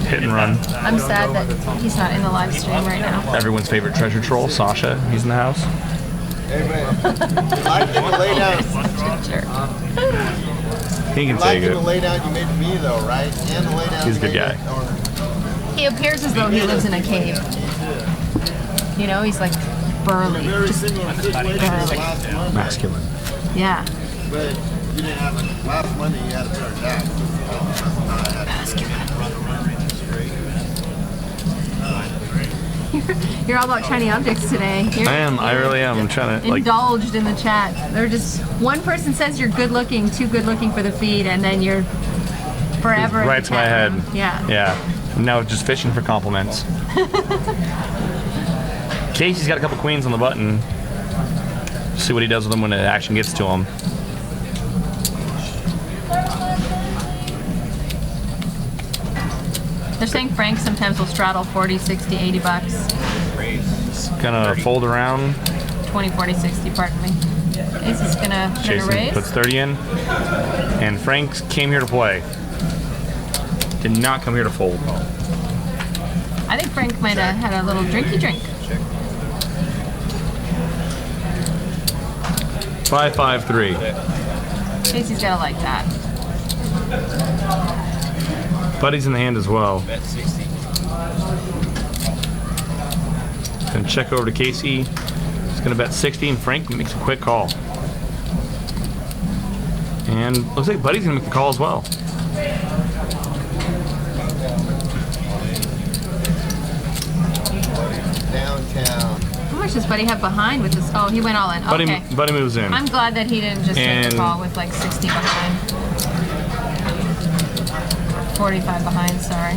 hit and run. I'm sad that he's not in the live stream right now. Everyone's favorite treasure troll, Sasha. He's in the house. Hey, man. I can lay down. Sure. He can I say like the good. lay down you made to me, though, right? And the lay down. He's a good you guy. made or- He appears as though he lives in a cave. You know, he's like burly. Very Just similar situation to burly. last Monday. Masculine. Yeah. But you didn't have it. Last Monday you had a pair of jacks. You're all about shiny objects today. I am. I really am. I'm trying to like. Indulged in the chat. They're just one person says you're good looking, too good looking for the feed, and then you're forever. Right to my head. Yeah. Yeah. Now just fishing for compliments. Casey's got a couple queens on the button. See what he does with them when the action gets to him. They're saying Frank sometimes will straddle 40, 60, 80 bucks. It's gonna fold around. 20, 40, 60, pardon me. Ace is gonna put in a Jason raise. puts 30 in. And Frank came here to play. Did not come here to fold. I think Frank might have had a little drinky drink. 5-5-3. Casey's gotta like that. Buddy's in the hand as well. Bet 60. Gonna check over to Casey. He's gonna bet 60, and Frank makes a quick call. And looks like Buddy's gonna make the call as well. Downtown. How much does Buddy have behind with this? Oh, he went all in. Okay. Buddy moves in. I'm glad that he didn't just take the And- call with like 60 behind. 45 behind, sorry.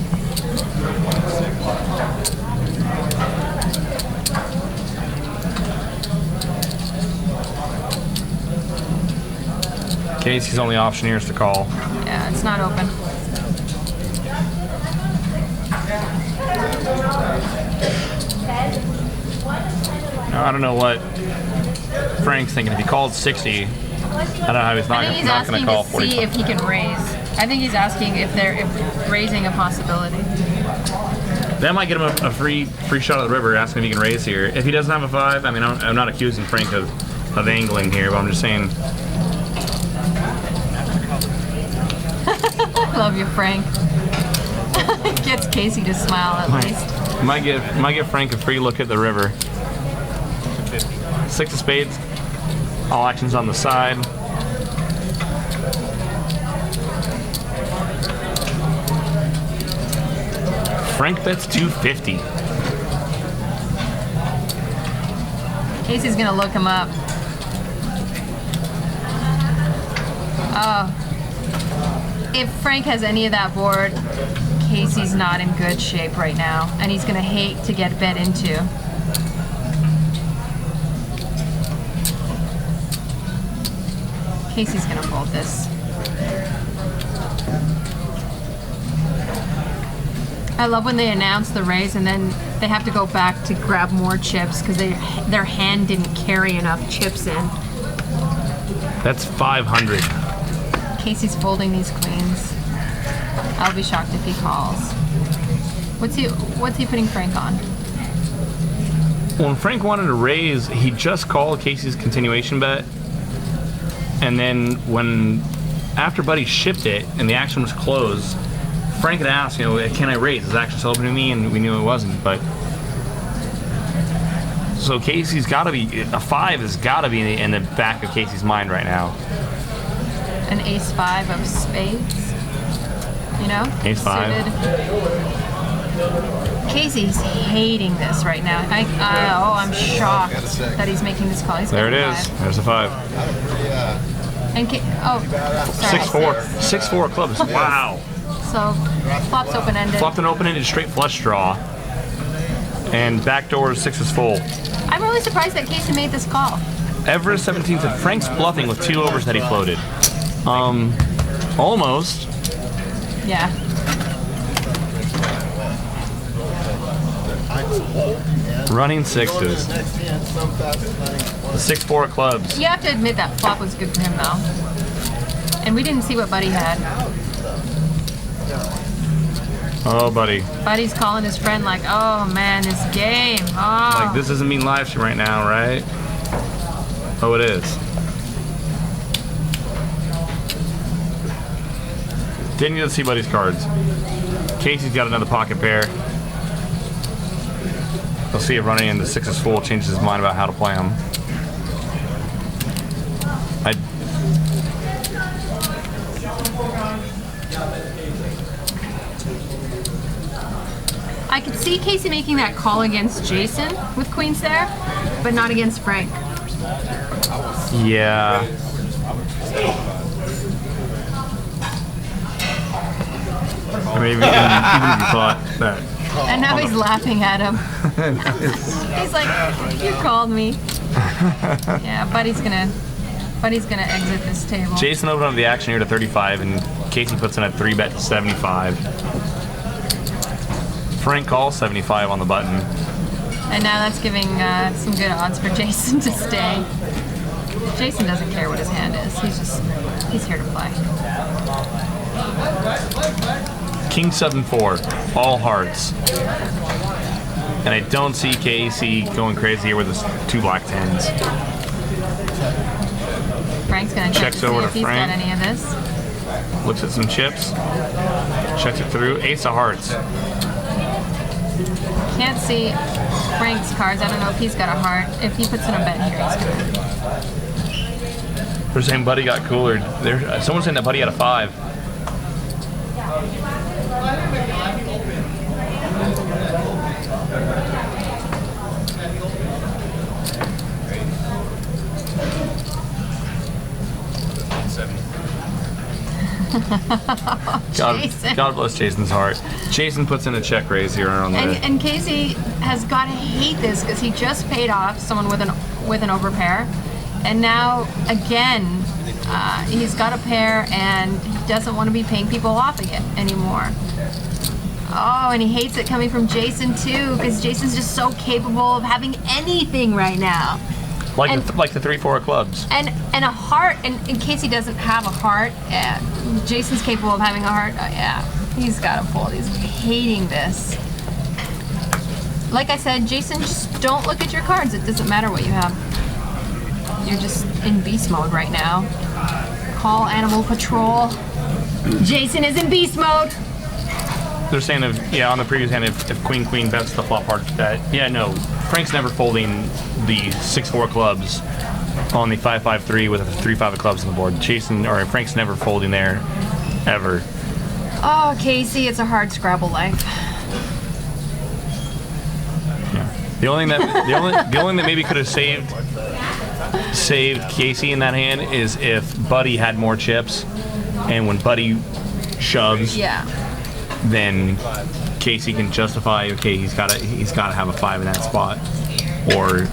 Casey's only option here is to call. Yeah, it's not open. Now, I don't know what Frank's thinking. If he called 60, I don't know how he's I think he's not going asking to call to 45. see if he can raise. I think he's asking if raising a possibility. That might get him a free shot of the river, asking if he can raise here. If he doesn't have a 5, I mean, I'm not accusing Frank of angling here, but I'm just saying. I love you, Frank. Gets Casey to smile at least. Might give Frank a free look at the river. 6 of spades. All actions on the side. Frank bets 250. Casey's gonna look him up. If Frank has any of that board, Casey's not in good shape right now, and he's gonna hate to get bet into. Casey's gonna fold this. I love when they announce the raise and then they have to go back to grab more chips because their hand didn't carry enough chips in. That's 500. Casey's folding these queens. I'll be shocked if he calls. What's he putting Frank on? When Frank wanted to raise, he just called Casey's continuation bet. And then after Buddy shipped it and the action was closed, Frank had asked, can I raise? Is the action still open to me? And we knew it wasn't. But so Casey's got to be a 5 has got to be in the back of Casey's mind right now. An ace-5 of spades. Ace-5. Suited. Casey's hating this right now. I'm shocked that he's making this call. He's There it got a is. 5. There's a 5. And sorry. 6-4. 6-4 clubs. Wow. So flop's open-ended. Flopped an open-ended straight flush draw. And backdoor 6 is full. I'm really surprised that Casey made this call. Everett 17 said Frank's bluffing with 2 overs that he floated. Almost. Yeah. Running 6s. The 6-4 clubs. You have to admit that flop was good for him, though. And we didn't see what Buddy had. Oh, buddy. Buddy's calling his friend like, oh, man, this game. Oh. Like, this doesn't mean live stream right now, right? Oh, it is. Didn't get to see Buddy's cards. Casey's got another pocket pair. We'll see if running into 6 is full changes his mind about how to play them. I could see Casey making that call against Jason with queens there, but not against Frank. Yeah. I mean, even if you thought that. And now he's laughing at him. He's like, "You called me." Yeah, Buddy's gonna exit this table. Jason opened up the action here to 35, and Casey puts in a 3-bet to 75. Frank calls 75 on the button. And now that's giving some good odds for Jason to stay. Jason doesn't care what his hand is. He's here to play. King 7-4, all hearts. And I don't see Casey going crazy here with his 2 black 10s. Frank's gonna check Checks to see over if to he's Frank. got any of this. Looks at some chips, checks it through. Ace of hearts. Can't see Frank's cards. I don't know if he's got a heart. If he puts in a bet here, he's gonna. They're saying Buddy got cooler. Someone's saying that Buddy had a 5. Jason. God bless Jason's heart. Jason puts in a check raise here on the. And Casey has got to hate this because he just paid off someone with an overpair, and now again he's got a pair and he doesn't want to be paying people off again anymore. Oh, and he hates it coming from Jason too because Jason's just so capable of having anything right now. Like the 3-4 of clubs. And a heart, and in case he doesn't have a heart, Jason's capable of having a heart. Oh, yeah, he's got to fold. He's hating this. Like I said, Jason, just don't look at your cards. It doesn't matter what you have. You're just in beast mode right now. Call Animal Patrol. Jason is in beast mode. They're saying on the previous hand, if Queen bets the flop heart bet. Yeah, no, Frank's never folding the 6-4 clubs on the 5-5-3 with a 3-5 of clubs on the board. Frank's never folding there, ever. Oh, Casey, it's a hard Scrabble life. Yeah. The only thing that maybe could have saved Casey in that hand is if Buddy had more chips, and when Buddy shoves, Yeah. then Casey can justify, okay, he's got to have a 5 in that spot, or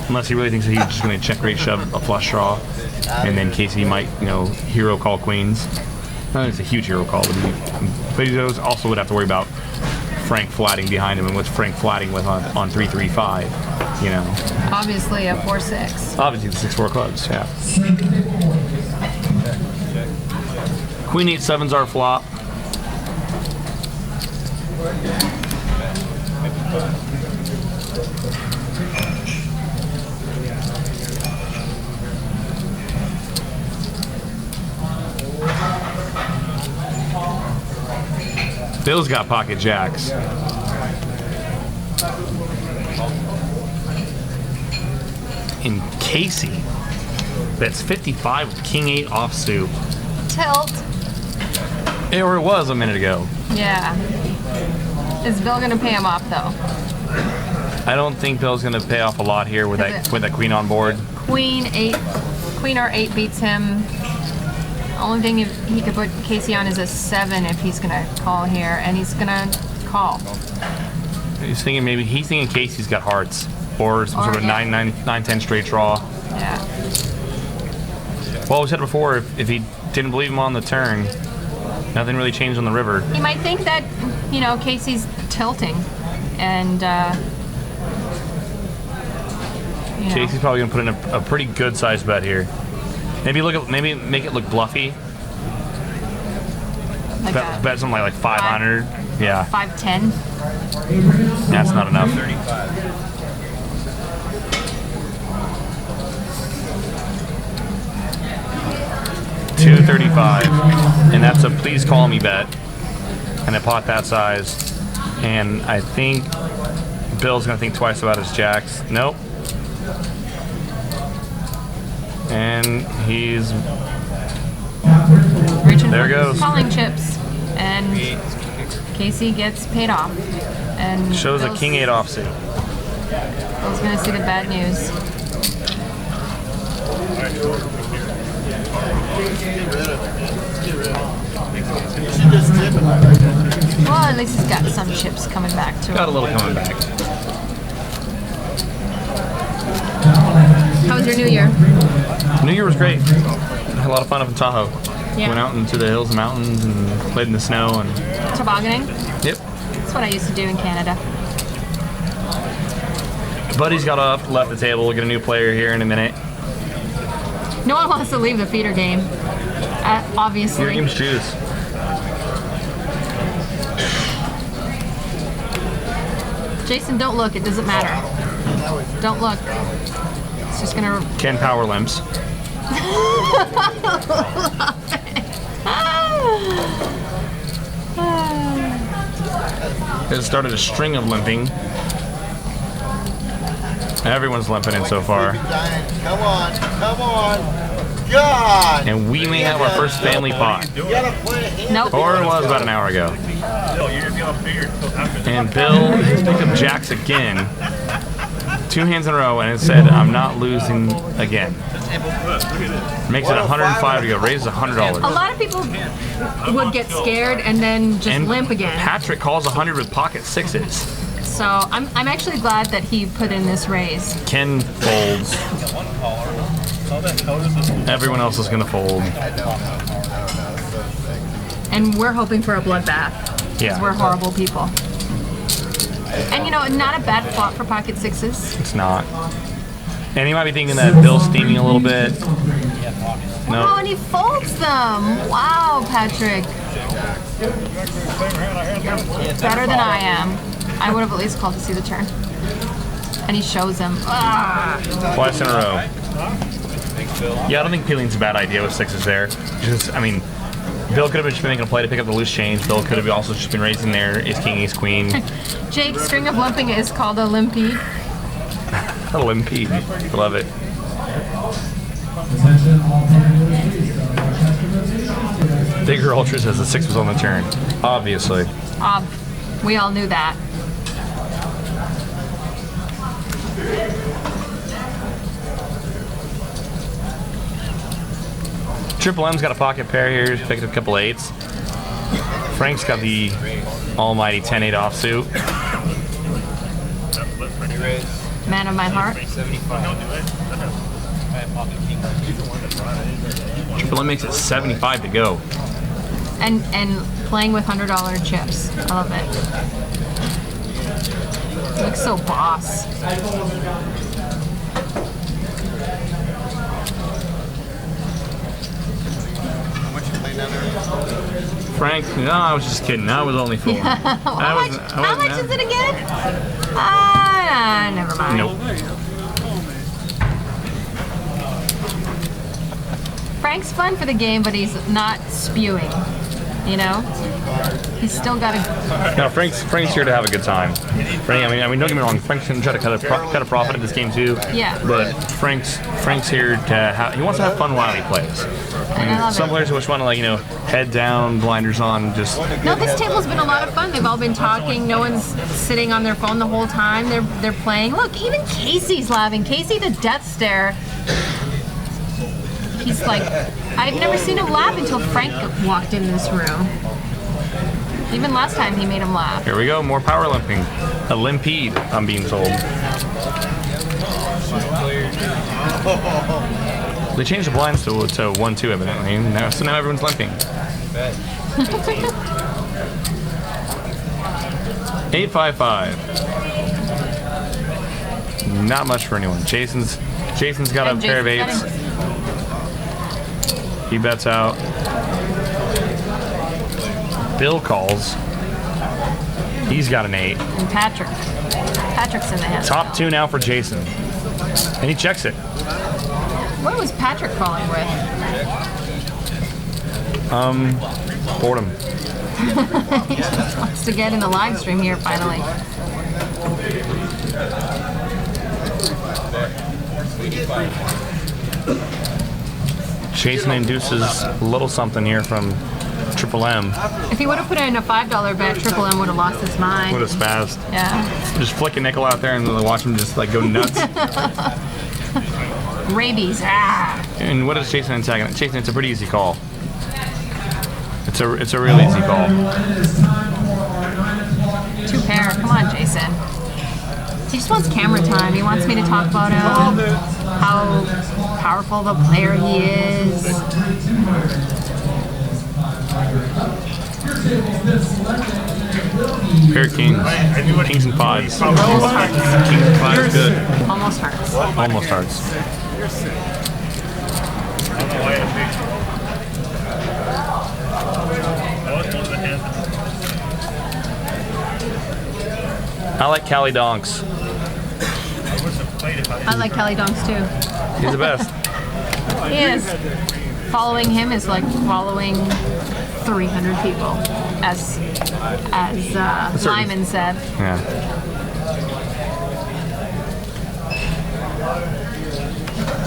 unless he really thinks that he's just going to check raise shove a flush draw, and then Casey might hero call queens. It's a huge hero call, but he also would have to worry about Frank flatting behind him, and what's Frank flatting with on 3-3-5, Obviously a 4-6. Obviously the 6-4 clubs, yeah. Queen 8-7's our flop. Bill's got pocket jacks. And Casey bets 55 with King 8 offsuit. Tilt. Or it was a minute ago. Yeah. Is Bill gonna pay him off though? I don't think Bill's gonna pay off a lot here with that queen on board. Queen or 8 beats him. Only thing he could put Casey on is a 7 if he's gonna call here, and he's gonna call. He's thinking Casey's got hearts, or some sort of 9-10 straight draw. Yeah. Well, we said before, if he didn't believe him on the turn, nothing really changed on the river. He might think that Casey's tilting, and Casey's probably gonna put in a pretty good sized bet here. Maybe make it look bluffy. like Bet something like 500. Yeah, 5-10. that's not enough. 235, and that's a please call me bet, and a pot that size, and I think Bill's gonna think twice about his jacks. Nope. And he's Reaching There for goes. calling chips, and Casey gets paid off. And Shows a King 8 offsuit. Bill's gonna see the bad news. Well, at least he's got some chips coming back to him. Got a little coming back. How was your New Year? New Year was great. Had a lot of fun up in Tahoe. Yeah. Went out into the hills and mountains and played in the snow and. Tobogganing? Yep. That's what I used to do in Canada. Buddy's got up, left the table. We'll get a new player here in a minute. No one wants to leave the feeder game. Obviously. Your game's choose. Jason, don't look. It doesn't matter. Don't look. It's just gonna. Ken power limps. It started a string of limping. Everyone's limping in so far. Come on, come on. God! And we may have our first family pot. You gotta play a hand. Nope. Or it was about an hour ago. Bill, you're gonna be on figure. And Bill has picked up jacks again. 2 hands in a row, and it said, I'm not losing again. Makes it 105 to go. Raises A $100. lot of people would get scared and then just And limp again. Patrick calls 100 with pocket sixes. So I'm actually glad that he put in this raise. Ken folds. Everyone else is going to fold. And we're hoping for a bloodbath. Because Yeah. we're horrible people. And you know, not a bad flop for pocket sixes. It's not. And you might be thinking that Bill's steaming a little bit. Oh, No. and he folds them. Wow, Patrick. You're better than I am. I would have at least called to see the turn. And he shows him. Ah. Twice in a row. Yeah, I don't think peeling's a bad idea with sixes there. Just, I mean, Bill could have been just making a play to pick up the loose change. Bill could have also just been raising there ace king, ace queen. Jake's string of limping is called a limpy. A limpy. Love it. Attention, all players, please. Chester, Bigger Ultra says the 6 was on the turn. Obviously. We all knew that. Triple M's got a pocket pair here. He's picked up a couple 8s. Frank's got the almighty 10-8 offsuit. Man of my heart. Triple M makes it 75 to go. And playing with $100 chips. I love it. Looks so boss. Frank, no, I was just kidding. I was only fooling. How much is it again? Never mind. Nope. Frank's fun for the game, but he's not spewing. You know? He's still got to. No, Frank's here to have a good time. Frank, I mean, don't get me wrong. Frank's gonna try to cut a profit in this game too. Yeah. But Frank's here to have. He wants to have fun while he plays. I mean, love some it. players just want to head down, blinders on, just. No, this table's been a lot of fun. They've all been talking. No one's sitting on their phone the whole time. They're playing. Look, even Casey's laughing. Casey, the death stare. He's like, I've never seen him laugh until Frank walked in this room. Even last time he made him laugh. Here we go, more power limping. A limpede, I'm being told. They changed the blinds to 1-2 evidently. So now everyone's limping. 8-5-5. Not much for anyone. Jason's got a And pair of Jason's 8s. He bets out. Bill calls. He's got an 8. And Patrick's in the head. Top 2 now for Jason. And he checks it. What was Patrick calling with? Boredom. He just wants to get in the live stream here finally. Jason induces a little something here from Triple M If he would have put in a $5 bet, Triple M would have lost his mind. would have spazzed. Yeah. Just flick a nickel out there and then watch him just like go nuts. Rabies. Ah. And what is Jason attacking? Jason, it's a pretty easy call. It's a real easy call. 2 pair. Come on, Jason. He just wants camera time. He wants me to talk about him, how powerful of a player he is. Pair of kings. Kings and fives. Kings Almost hearts. and fives, good. Almost hearts. Almost hearts. I like Cali Donks. I like Kelly Donks too. He's the best. He is. Following him is like following 300 people, as Lyman said. Yeah.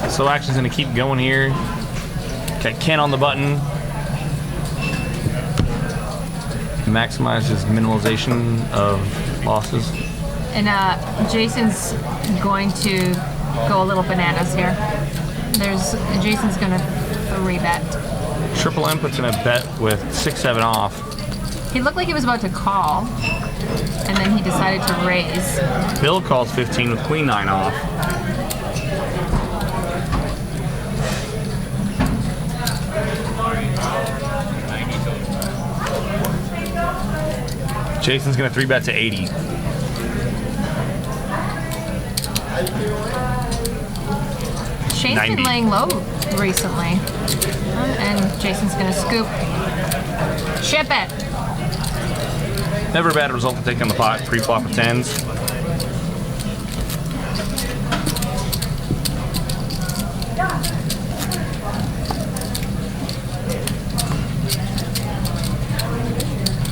So action's gonna keep going here. Got Ken on the button. Maximize his minimalization of losses. And Jason's going to go a little bananas here. Jason's gonna 3-bet. Triple M puts in a bet with 6-7 off. He looked like he was about to call, and then he decided to raise. Bill calls 15 with Queen 9 off. Jason's gonna 3-bet to 80. Shane's 90. been laying low recently. And Jason's gonna scoop. Ship it! Never a bad result to take on the pot, pre-flop of 10s.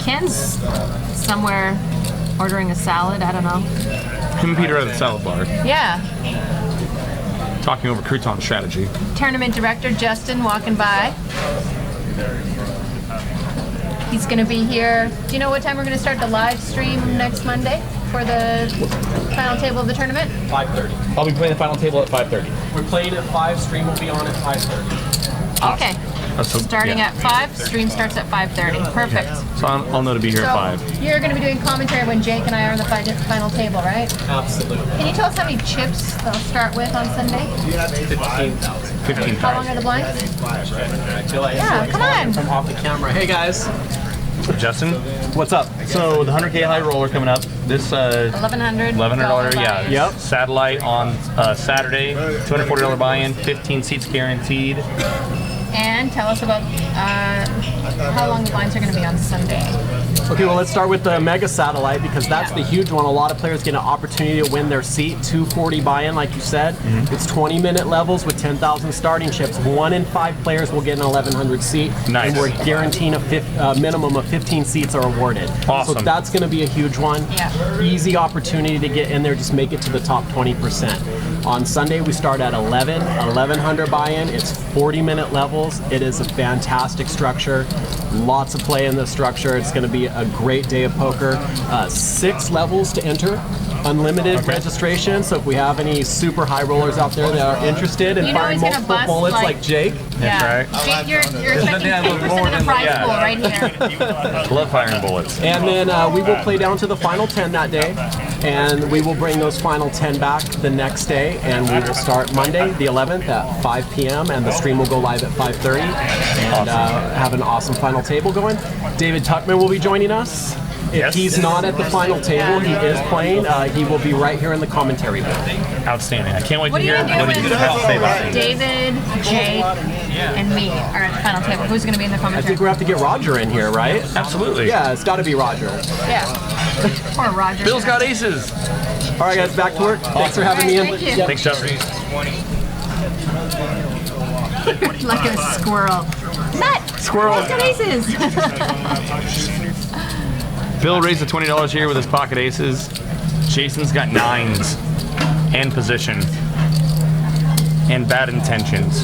Ken's somewhere ordering a salad, I don't know. Him and Peter are at the salad bar, Yeah. talking over crouton strategy. Tournament director Justin walking by. He's gonna be here. Do you know what time we're gonna start the live stream next Monday for the final table of the tournament? 5:30. I'll be playing the final table at 5:30. We're playing at 5. Stream will be on at 5:30. Okay. Starting at 5, stream starts at 5:30. Perfect. So I'll know to be here at 5. You're going to be doing commentary when Jake and I are on the final table, right? Absolutely. Can you tell us how many chips they'll start with on Sunday? 15,000. 15 How long are the blinds? I feel like Yeah, come on. from off the camera. Hey guys. Justin, What's up? so the 100K high roller coming up. This $1,100. $1,100, yeah. buy-in. Yep. Satellite on Saturday, $240 buy-in, 15 seats guaranteed. And tell us about how long the blinds are going to be on Sunday. Okay, well, let's start with the Mega Satellite because that's the huge one. A lot of players get an opportunity to win their seat. 240 buy-in, like you said. It's 20-minute levels with 10,000 starting chips. 1 in 5 players will get an 1,100 seat. Nice. And we're guaranteeing a minimum of 15 seats are awarded. Awesome. So that's going to be a huge one. Yeah. Easy opportunity to get in there. Just make it to the top 20%. On Sunday, we start at 1,100 buy-in. It's 40-minute levels. It is a fantastic structure. Lots of play in this structure. It's going to be a great day of poker. 6 levels to enter. Unlimited registration. So if we have any super high rollers out there that are interested in You know firing he's gonna multiple bust, bullets like- like Jake, Yeah. right. Jake, you're expecting 50% of the prize pool right here. Love firing bullets. and then we will play down to the final 10 that day, and we will bring those final 10 back the next day, and we will start Monday, the 11th at 5 p.m. and the stream will go live at 5:30, and have an awesome final table going. David Tuckman will be joining us. If Yes. he's not at the final table, he is playing. He will be right here in the commentary booth. Outstanding. I can't wait What to are you hear going what to he do has to say about when it. David, Jake, and me are at the final table? Who's going to be in the I commentary? think we have to get Roger in here, right? Absolutely. Yeah, it's got to be Roger. Yeah. Or Roger. Bill's got aces. All right, guys, back to work. Thanks for having me in. Thank you. Thanks, Justin. Like a squirrel. Nut! Squirrel. He's got aces. Bill raised the $20 here with his pocket aces. Jason's got 9s and position. and bad intentions.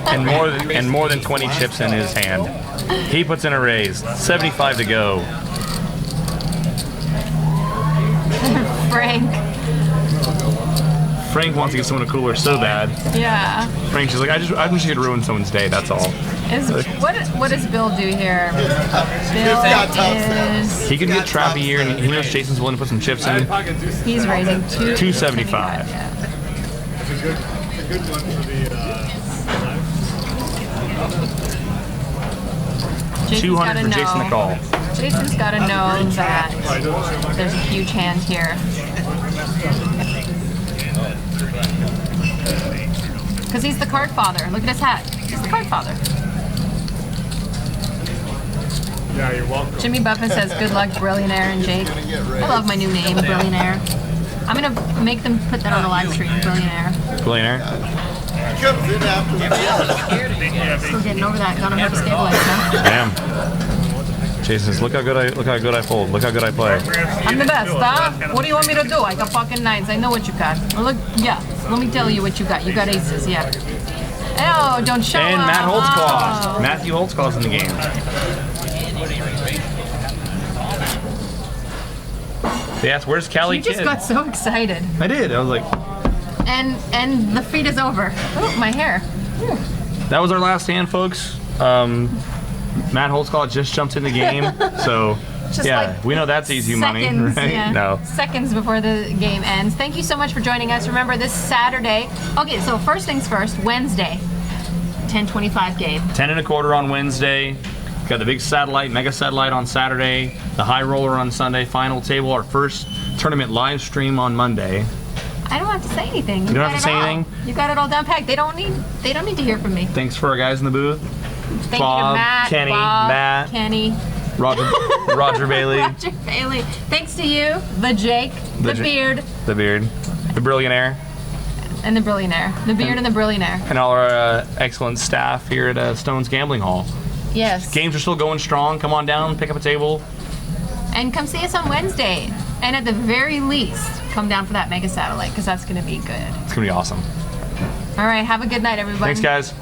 and more than 20 chips in his hand. He puts in a raise. 75 to go. Frank wants to get someone a cooler so bad. Yeah. Frank's just like, I wish you could ruin someone's day, that's all. What does Bill do here? Bill is... He could get trappy here, and he knows Jason's willing to put some chips in. He's raising 275. Yeah. Jason's 200 gotta for Jason know- to call. Jason's got to know that there's a huge hand here. Because he's the card father. Look at his hat. He's the card father. Yeah, you're welcome. Jimmy Buffett says, good luck, Billionaire and Jake. I love my new name, Billionaire. I'm going to make them put that on the live stream, Billionaire. Billionaire. Comes in after the Still getting over that. Got him hard to stabilize, huh? Damn. Jason says, look how good I fold. Look how good I play. I'm the best, huh? What do you want me to do? I got fucking nines. I know what you got. Well, look, yeah. Let me tell you what you got. You got aces, yeah. Oh, don't show And up. Matt Holtzclaw. Oh. Matthew Holtzclaw's in the game. They asked, where's Cali You just Kid? got so excited. I did. I was like, And the feed is over. Oh, my hair. that was our last hand, folks. Matt Holtzclaw just jumped in the game, so Just yeah, like we know that's easy money, seconds, right? yeah. No. Seconds before the game ends. Thank you so much for joining us. Remember, this Saturday. Okay, so first things first, Wednesday, 10:25 game. 10 and a quarter on Wednesday. Got the big satellite, mega satellite on Saturday. The high roller on Sunday. Final table. Our first tournament live stream on Monday. I don't have to say anything. You don't got have to it say all. anything? You got it all down packed. They don't need to hear from me. Thanks for our guys in the booth. Thank Bob, you to Matt, Kenny, Bob, Matt. Kenny, Roger Bailey, Roger Bailey. Thanks to you, the Jake, the Beard, the Billionaire, and the Billionaire. The Beard and the Billionaire. and all our excellent staff here at Stone's Gambling Hall. Yes. Games are still going strong. Come on down, pick up a table. And come see us on Wednesday. And at the very least, come down for that mega satellite because that's going to be good. It's gonna be awesome. All right. Have a good night, everybody. Thanks, guys.